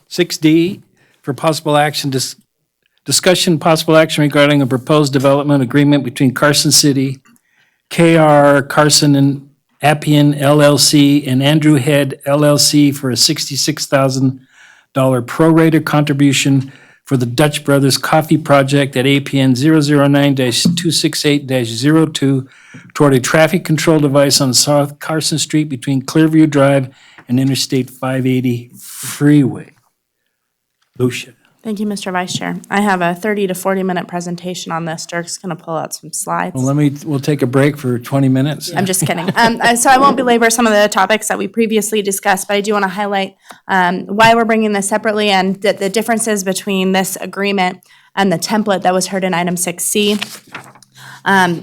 6D for possible action, discussion possible action regarding a proposed development agreement between Carson City, KR Carson and Appian LLC, and Andrew Head LLC for a $66,000 prorated contribution for the Dutch Brothers Coffee Project at APN 009-268-02 toward a traffic control device on South Carson Street between Clearview Drive and Interstate 580 Freeway. Lucia. Thank you, Mr. Vice Chair. I have a 30 to 40-minute presentation on this. Dirk's going to pull out some slides. Well, we'll take a break for 20 minutes. I'm just kidding. So I won't belabor some of the topics that we previously discussed, but I do want to highlight why we're bringing this separately and the differences between this agreement and the template that was heard in item 6C.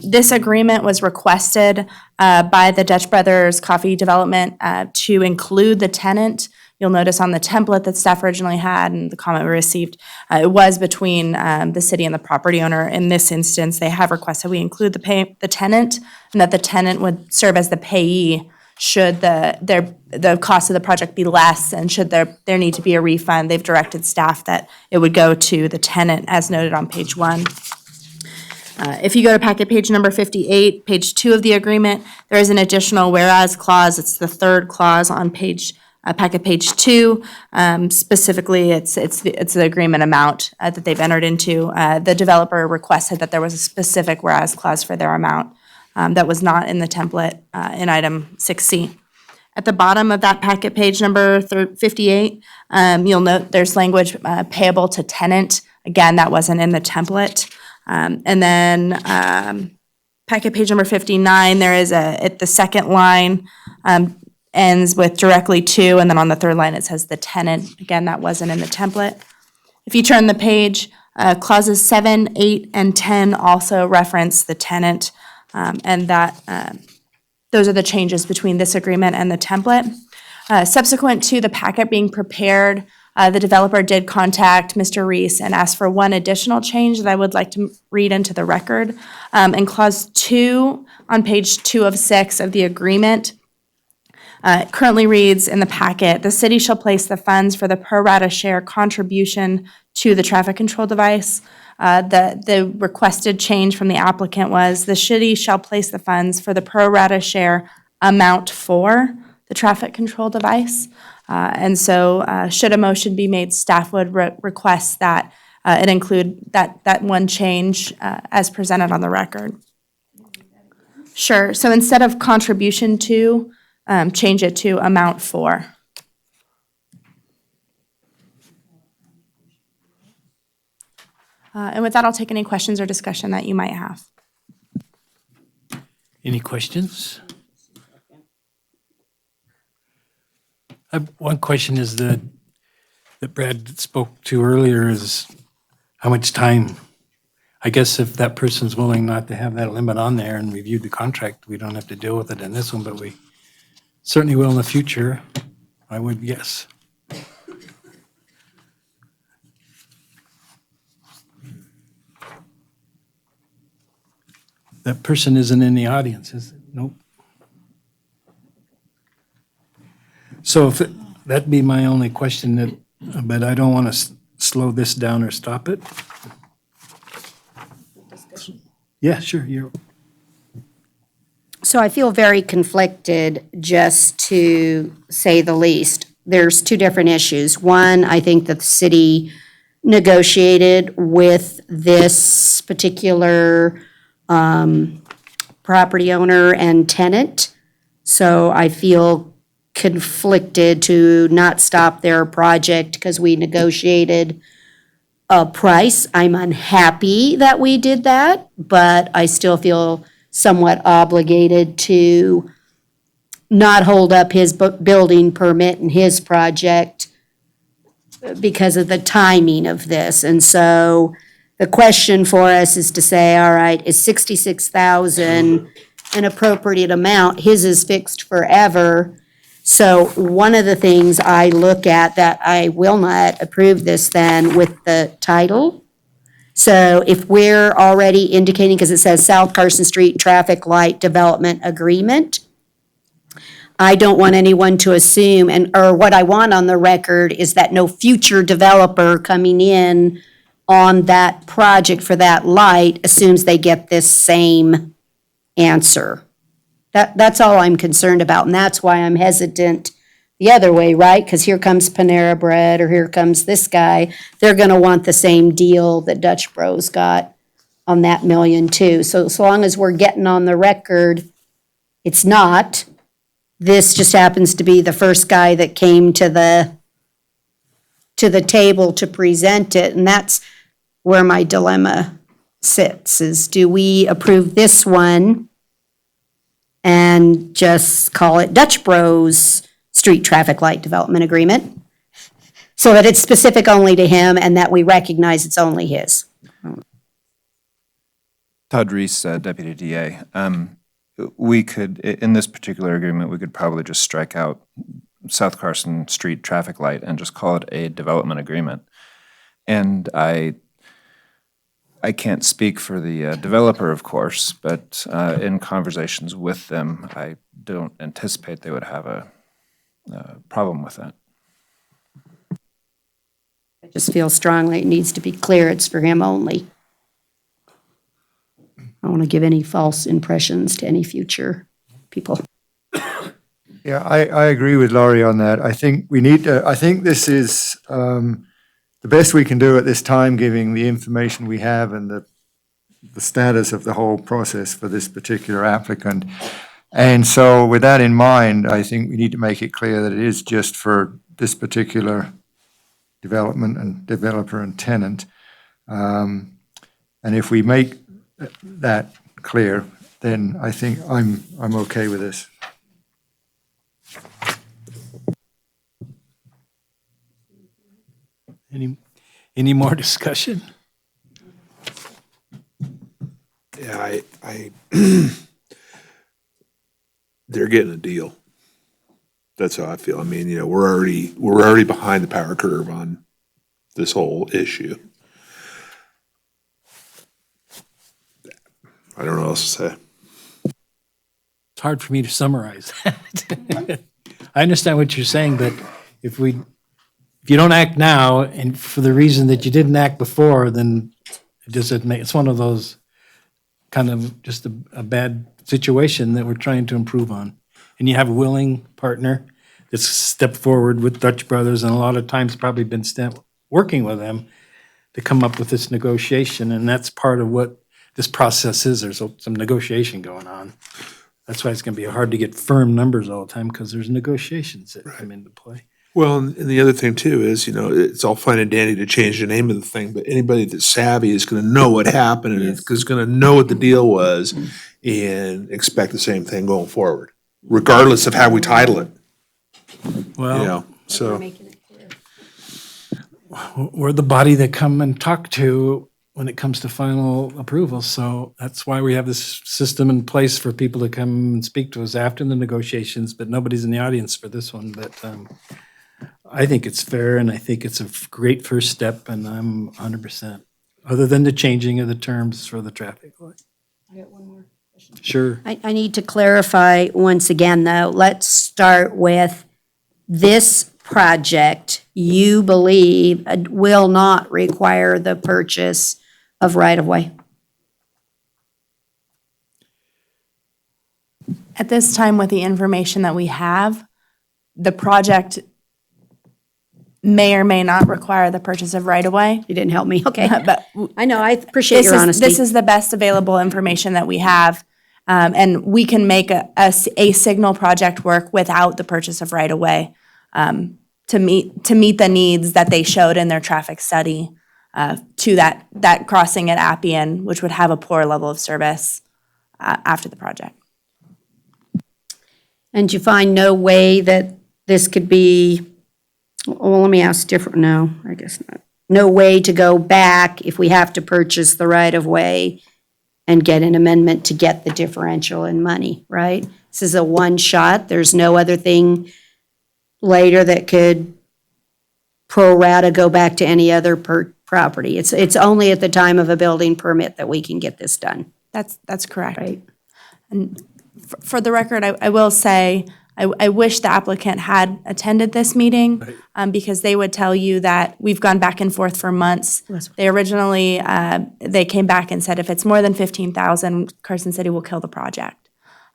This agreement was requested by the Dutch Brothers Coffee Development to include the tenant. You'll notice on the template that staff originally had and the comment we received, it was between the city and the property owner. In this instance, they have requested we include the tenant, and that the tenant would serve as the payee should the cost of the project be less, and should there need to be a refund. They've directed staff that it would go to the tenant as noted on page 1. If you go to packet page number 58, page 2 of the agreement, there is an additional whereas clause. It's the third clause on packet page 2. Specifically, it's the agreement amount that they've entered into. The developer requested that there was a specific whereas clause for their amount that was not in the template in item 6C. At the bottom of that packet page number 58, you'll note there's language payable to tenant. Again, that wasn't in the template. And then packet page number 59, there is at the second line, ends with directly to, and then on the third line it says the tenant. Again, that wasn't in the template. If you turn the page, clauses 7, 8, and 10 also reference the tenant, and that those are the changes between this agreement and the template. Subsequent to the packet being prepared, the developer did contact Mr. Reese and asked for one additional change that I would like to read into the record. In clause 2 on page 2 of 6 of the agreement, it currently reads in the packet, the city shall place the funds for the pro rata share contribution to the traffic control device. The requested change from the applicant was the city shall place the funds for the pro rata share amount for the traffic control device. And so should a motion be made, staff would request that it include that one change as presented on the record. Sure. So instead of contribution to, change it to amount for. And with that, I'll take any questions or discussion that you might have. Any questions? One question is that Brad spoke to earlier is how much time. I guess if that person's willing not to have that limit on there and reviewed the contract, we don't have to deal with it in this one, but we certainly will in the future, I would guess. That person isn't in the audience, is it? Nope. So if that'd be my only question, but I don't want to slow this down or stop it. Yeah, sure. So I feel very conflicted, just to say the least. There's two different issues. One, I think that the city negotiated with this particular property owner and tenant. So I feel conflicted to not stop their project because we negotiated a price. I'm unhappy that we did that, but I still feel somewhat obligated to not hold up his building permit and his project because of the timing of this. And so the question for us is to say, all right, is $66,000 an appropriate amount? His is fixed forever. So one of the things I look at that I will not approve this then with the title. So if we're already indicating, because it says South Carson Street Traffic Light Development Agreement, I don't want anyone to assume, or what I want on the record is that no future developer coming in on that project for that light assumes they get this same answer. That's all I'm concerned about, and that's why I'm hesitant the other way, right? Because here comes Panera Bread, or here comes this guy. They're gonna want the same deal that Dutch Bros got on that million too. So long as we're getting on the record, it's not. This just happens to be the first guy that came to the table to present it, and that's where my dilemma sits, is do we approve this one and just call it Dutch Bros Street Traffic Light Development Agreement, so that it's specific only to him and that we recognize it's only his? Todd Reese, Deputy DA. We could, in this particular agreement, we could probably just strike out South Carson Street Traffic Light and just call it a development agreement. And I can't speak for the developer, of course, but in conversations with them, I don't anticipate they would have a problem with that. I just feel strongly it needs to be clear it's for him only. I don't want to give any false impressions to any future people. Yeah, I agree with Laurie on that. I think we need to, I think this is the best we can do at this time, giving the information we have and the status of the whole process for this particular applicant. And so with that in mind, I think we need to make it clear that it is just for this particular development and developer and tenant. And if we make that clear, then I think I'm okay with this. Any more discussion? Yeah, they're getting a deal. That's how I feel. I mean, we're already behind the power curve on this whole issue. I don't know what else to say. It's hard for me to summarize that. I understand what you're saying, but if you don't act now, and for the reason that you didn't act before, then it's one of those kind of just a bad situation that we're trying to improve on. And you have a willing partner that's stepped forward with Dutch Brothers, and a lot of times probably been working with them to come up with this negotiation, and that's part of what this process is. There's some negotiation going on. That's why it's going to be hard to get firm numbers all the time, because there's negotiations that come into play. Well, and the other thing too is, it's all fine and dandy to change the name of the thing, but anybody that's savvy is going to know what happened and is going to know what the deal was and expect the same thing going forward, regardless of how we title it. Well, So we're the body that come and talk to when it comes to final approval. So that's why we have this system in place for people to come and speak to us after the negotiations, but nobody's in the audience for this one. But I think it's fair, and I think it's a great first step, and I'm 100%, other than the changing of the terms for the traffic light. I got one more question. Sure. I need to clarify once again, though. Let's start with this project, you believe will not require the purchase of right-of-way? At this time, with the information that we have, the project may or may not require the purchase of right-of-way. You didn't help me, okay. But I know, I appreciate your honesty. This is the best available information that we have, and we can make a signal project work without the purchase of right-of-way to meet the needs that they showed in their traffic study to that crossing at Appian, which would have a poor level of service after the project. And you find no way that this could be, well, let me ask different, no, I guess not. No way to go back if we have to purchase the right-of-way and get an amendment to get the differential in money, right? This is a one-shot, there's no other thing later that could pro rata go back to any other property. It's only at the time of a building permit that we can get this done. That's correct. Right. And for the record, I will say, I wish the applicant had attended this meeting because they would tell you that we've gone back and forth for months. They originally, they came back and said if it's more than 15,000, Carson City will kill the project.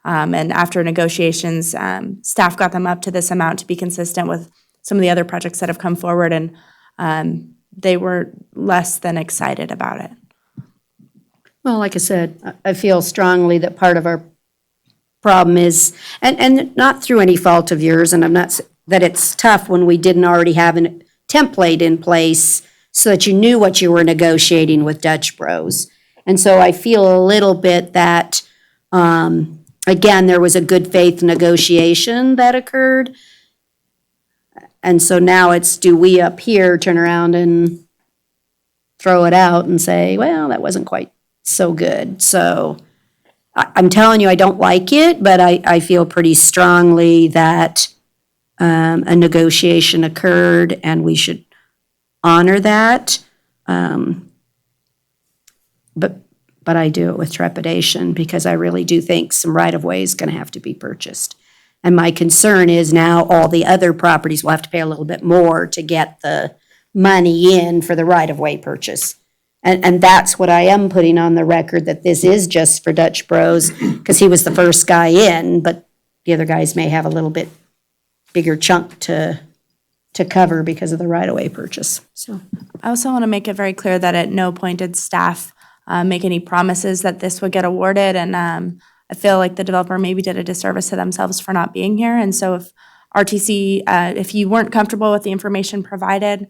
And after negotiations, staff got them up to this amount to be consistent with some of the other projects that have come forward, and they were less than excited about it. Well, like I said, I feel strongly that part of our problem is, and not through any fault of yours, and I'm not, that it's tough when we didn't already have a template in place so that you knew what you were negotiating with Dutch Bros. And so I feel a little bit that, again, there was a good faith negotiation that occurred. And so now it's, do we up here turn around and throw it out and say, well, that wasn't quite so good. So I'm telling you, I don't like it, but I feel pretty strongly that a negotiation occurred and we should honor that. But I do it with trepidation because I really do think some right-of-way is going to have to be purchased. And my concern is now all the other properties will have to pay a little bit more to get the money in for the right-of-way purchase. And that's what I am putting on the record, that this is just for Dutch Bros, because he was the first guy in, but the other guys may have a little bit bigger chunk to cover because of the right-of-way purchase, so. I also want to make it very clear that at no point did staff make any promises that this would get awarded, and I feel like the developer maybe did a disservice to themselves for not being here. And so if RTC, if you weren't comfortable with the information provided,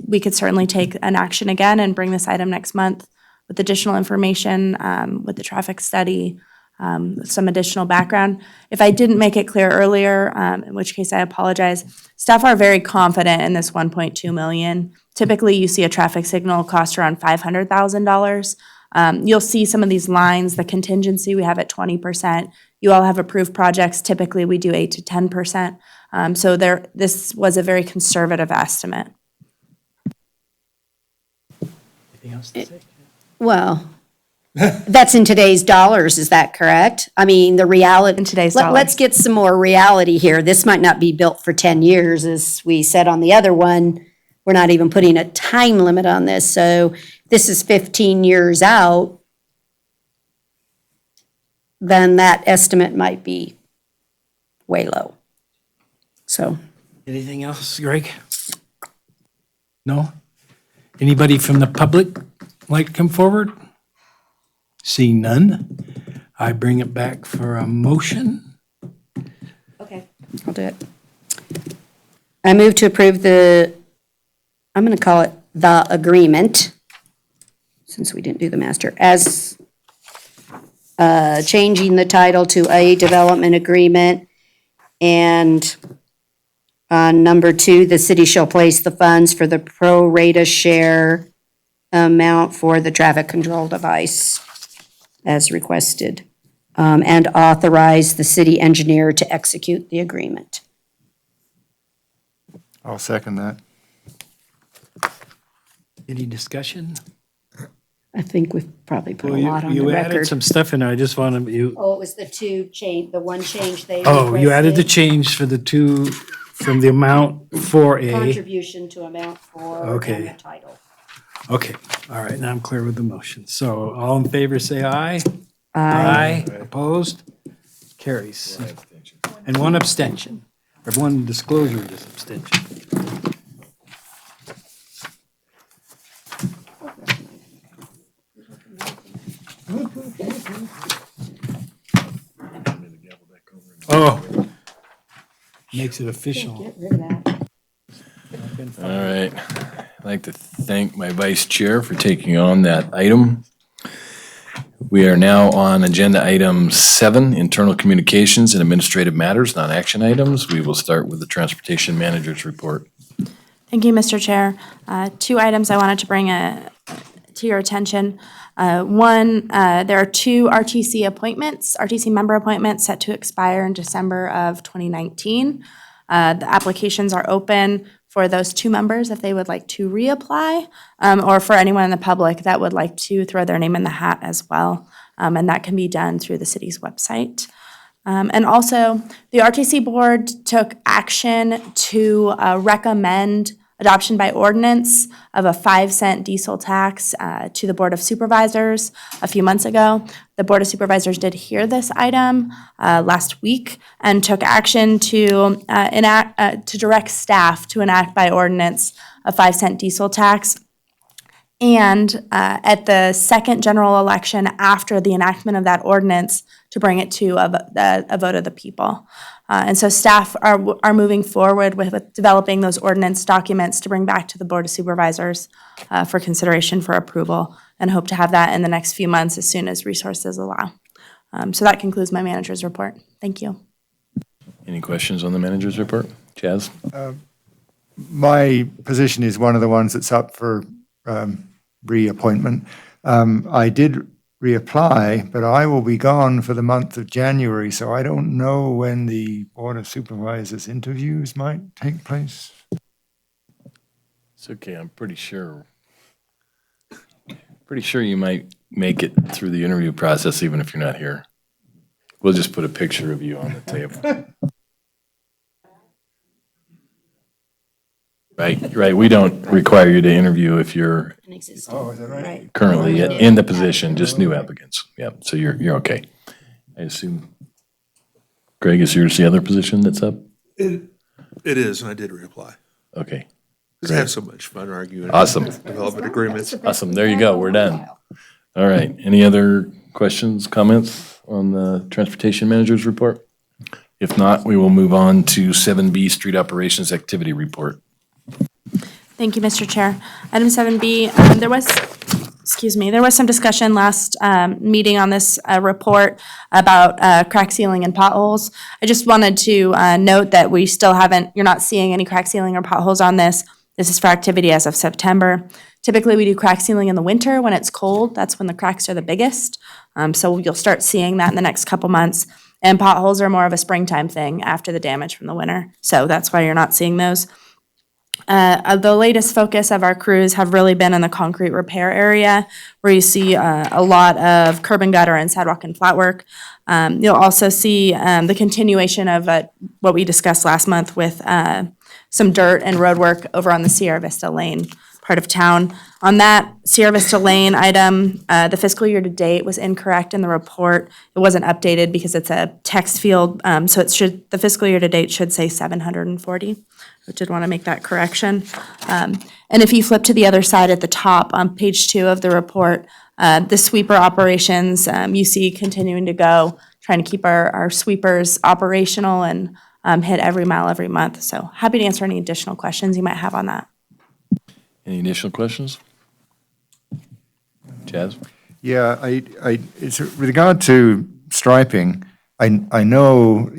we could certainly take an action again and bring this item next month with additional information, with the traffic study, some additional background. If I didn't make it clear earlier, in which case I apologize, staff are very confident in this 1.2 million. Typically, you see a traffic signal cost around $500,000. You'll see some of these lines, the contingency we have at 20%. You all have approved projects. Typically, we do 8 to 10%. So this was a very conservative estimate. Anything else to say? Well, that's in today's dollars, is that correct? I mean, the reality. In today's Let's dollars. get some more reality here. This might not be built for 10 years, as we said on the other one. We're not even putting a time limit on this, so this is 15 years out, then that estimate might be way low. So. Anything else, Greg? No? Anybody from the public like to come forward? Seeing none, I bring it back for a motion. Okay, I'll do it. I move to approve I'm going to call it the agreement, since we didn't do the master, as changing the title to a development agreement. And number 2, the city shall place the funds for the pro rata share amount for the traffic control device as requested, and authorize the city engineer to execute the agreement. I'll second that. Any discussion? I think we've probably put a lot on the You added record. some stuff in there. I just wanted you, Oh, it was the one change they oh, you added the requested. change for the two, from the amount for a, Contribution to amount for and Okay. the title. okay, all right, now I'm clear with the motion. So all in favor, say aye. Aye. Opposed? Carries. And one abstention, or one disclosure is abstention. Oh, makes it official. Get rid of that. All right. I'd like to thank my vice chair for taking on that item. We are now on agenda item 7, internal communications and administrative matters, non-action items. We will start with the transportation manager's report. Thank you, Mr. Chair. 2 items I wanted to bring to your attention. One, there are 2 RTC member appointments set to expire in December of 2019. The applications are open for those 2 members if they would like to reapply, or for anyone in the public that would like to throw their name in the hat as well. And that can be done through the city's website. And also, the RTC board took action to recommend adoption by ordinance of a 5-cent diesel tax to the Board of Supervisors a few months ago. The Board of Supervisors did hear this item last week and took action to direct staff to enact by ordinance a 5-cent diesel tax. And at the second general election after the enactment of that ordinance, to bring it to a vote of the people. And so staff are moving forward with developing those ordinance documents to bring back to the Board of Supervisors for consideration for approval, and hope to have that in the next few months as soon as resources allow. So that concludes my manager's report. Thank you. Any questions on the manager's report? Chaz? My position is one of the ones that's up for reappointment. I did reapply, but I will be gone for the month of January, so I don't know when the Board of Supervisors interviews might take place. It's okay, I'm pretty sure you might make it through the interview process even if you're not here. We'll just put a picture of you on the table. Right, we don't require you to interview if you're An existing. Oh, is that right? currently in the position, just new applicants. Yep, so you're okay. I assume, Greg, is yours the other position that's up? It is, and I did reapply. Okay, Because I have so much fun arguing. Awesome. Development agreements. awesome, there you go, we're done. All right, any other questions, comments on the transportation manager's report? If not, we will move on to 7B, street operations activity report. Thank you, Mr. Chair. Item 7B, there was excuse me, there was some discussion last meeting on this report about crack sealing and potholes. I just wanted to note that we still haven't, you're not seeing any crack sealing or potholes on this. This is for activity as of September. Typically, we do crack sealing in the winter when it's cold. That's when the cracks are the biggest. So you'll start seeing that in the next couple months. And potholes are more of a springtime thing after the damage from the winter. So that's why you're not seeing those. The latest focus of our crews have really been in the concrete repair area, where you see a lot of curb and gutter and sidewalk and flat work. You'll also see the continuation of what we discussed last month with some dirt and road work over on the Sierra Vista Lane part of town. On that Sierra Vista Lane item, the fiscal year to date was incorrect in the report. It wasn't updated because it's a text field, so the fiscal year to date should say 740. I did want to make that correction. And if you flip to the other side at the top on page 2 of the report, the sweeper operations, you see continuing to go, trying to keep our sweepers operational and hit every mile every month. So happy to answer any additional questions you might have on that. Any additional questions? Chaz? Yeah, it's with regard to striping, I know,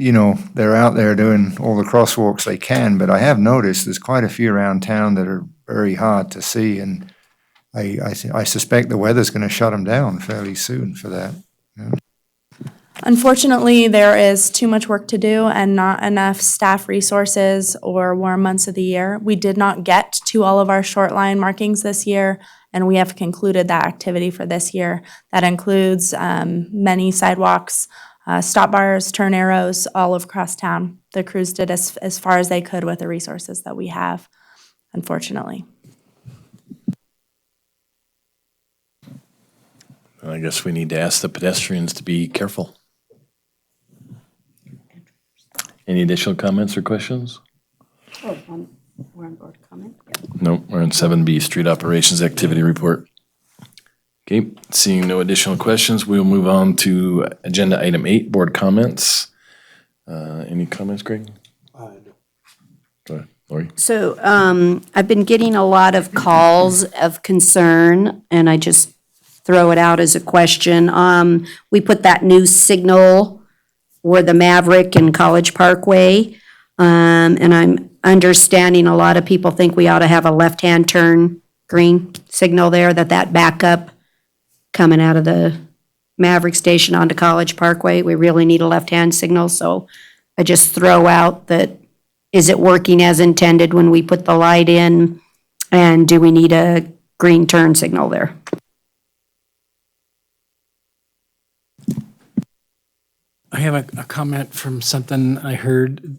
they're out there doing all the crosswalks they can, but I have noticed there's quite a few around town that are very hard to see, and I suspect the weather's going to shut them down fairly soon for that. Unfortunately, there is too much work to do and not enough staff resources or warm months of the year. We did not get to all of our short line markings this year, and we have concluded that activity for this year. That includes many sidewalks, stop bars, turn arrows, all across town. The crews did as far as they could with the resources that we have, unfortunately. I guess we need to ask the pedestrians to be careful. Any additional comments or questions? Oh, we're on board comment? No, we're on 7B, Street Operations Activity Report. Okay, seeing no additional questions, we'll move on to agenda item 8, board comments. Any comments, Greg? Go ahead, Lori. So I've been getting a lot of calls of concern, and I just throw it out as a question. We put that new signal for the Maverick and College Parkway, and I'm understanding a lot of people think we ought to have a left-hand turn green signal there, that backup coming out of the Maverick station onto College Parkway, we really need a left-hand signal. So I just throw out that, is it working as intended when we put the light in? And do we need a green turn signal there? I have a comment from something I heard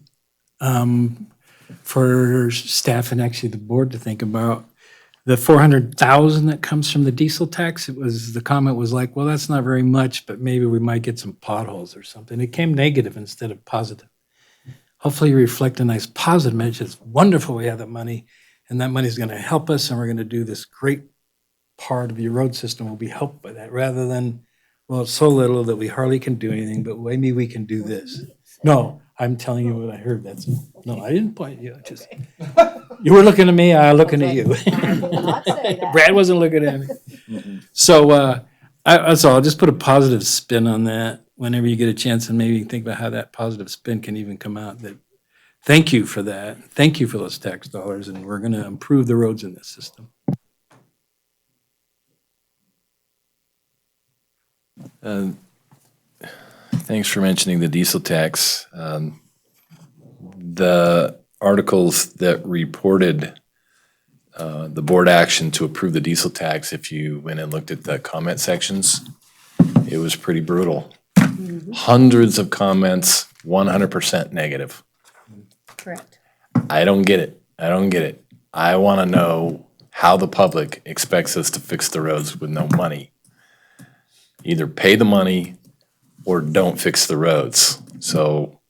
for staff and actually the board to think about. The 400,000 that comes from the diesel tax, the comment was like, well, that's not very much, but maybe we might get some potholes or something. It came negative instead of positive. Hopefully you reflect a nice positive message. It's wonderful we have that money, and that money is going to help us, and we're going to do this great part of your road system will be helped by that, rather than, well, it's so little that we hardly can do anything, but maybe we can do this. No, I'm telling you what I heard. No, I didn't point at you. You were looking at me, I was looking at you. Brad wasn't looking at me. So that's all. I'll just put a positive spin on that whenever you get a chance, and maybe think about how that positive spin can even come out. That thank you for that. Thank you for those tax dollars, and we're going to improve the roads in this system. Thanks for mentioning the diesel tax. The articles that reported the board action to approve the diesel tax, if you went and looked at the comment sections, it was pretty brutal. Hundreds of comments, 100% negative. Correct. I don't get it. I want to know how the public expects us to fix the roads with no money. Either pay the money or don't fix the roads. So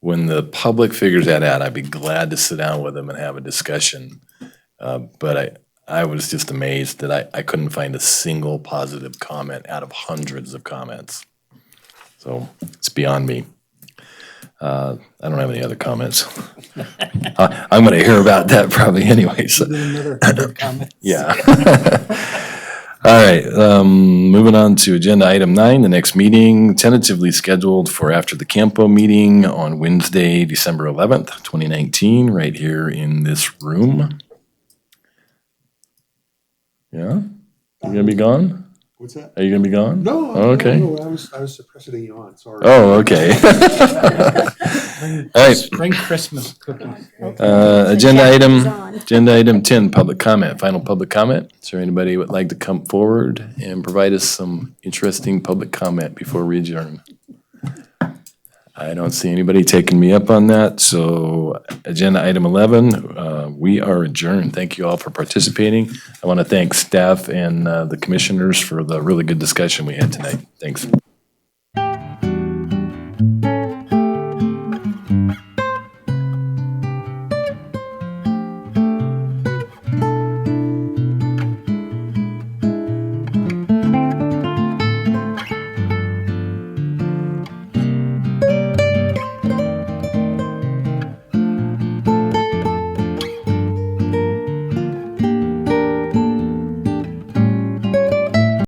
when the public figures that out, I'd be glad to sit down with them and have a discussion. But I was just amazed that I couldn't find a single positive comment out of hundreds of comments. So it's beyond me. I don't have any other comments. I'm going to hear about that probably anyway. So. Another comment. Yeah. All right, moving on to agenda item 9, the next meeting tentatively scheduled for after the CAMPO meeting on Wednesday, December 11th, 2019, right here in this room. Yeah? You gonna be gone? What's that? Are you gonna be gone? No, Oh, okay. no, I was suppressing you on, sorry. Oh, okay. All right. Bring Christmas cookies. Agenda item 10, public comment, final public comment. Is there anybody who would like to come forward and provide us some interesting public comment before we adjourn? I don't see anybody taking me up on that, so agenda item 11, we are adjourned. Thank you all for participating. I want to thank staff and the commissioners for the really good discussion we had tonight. Thanks.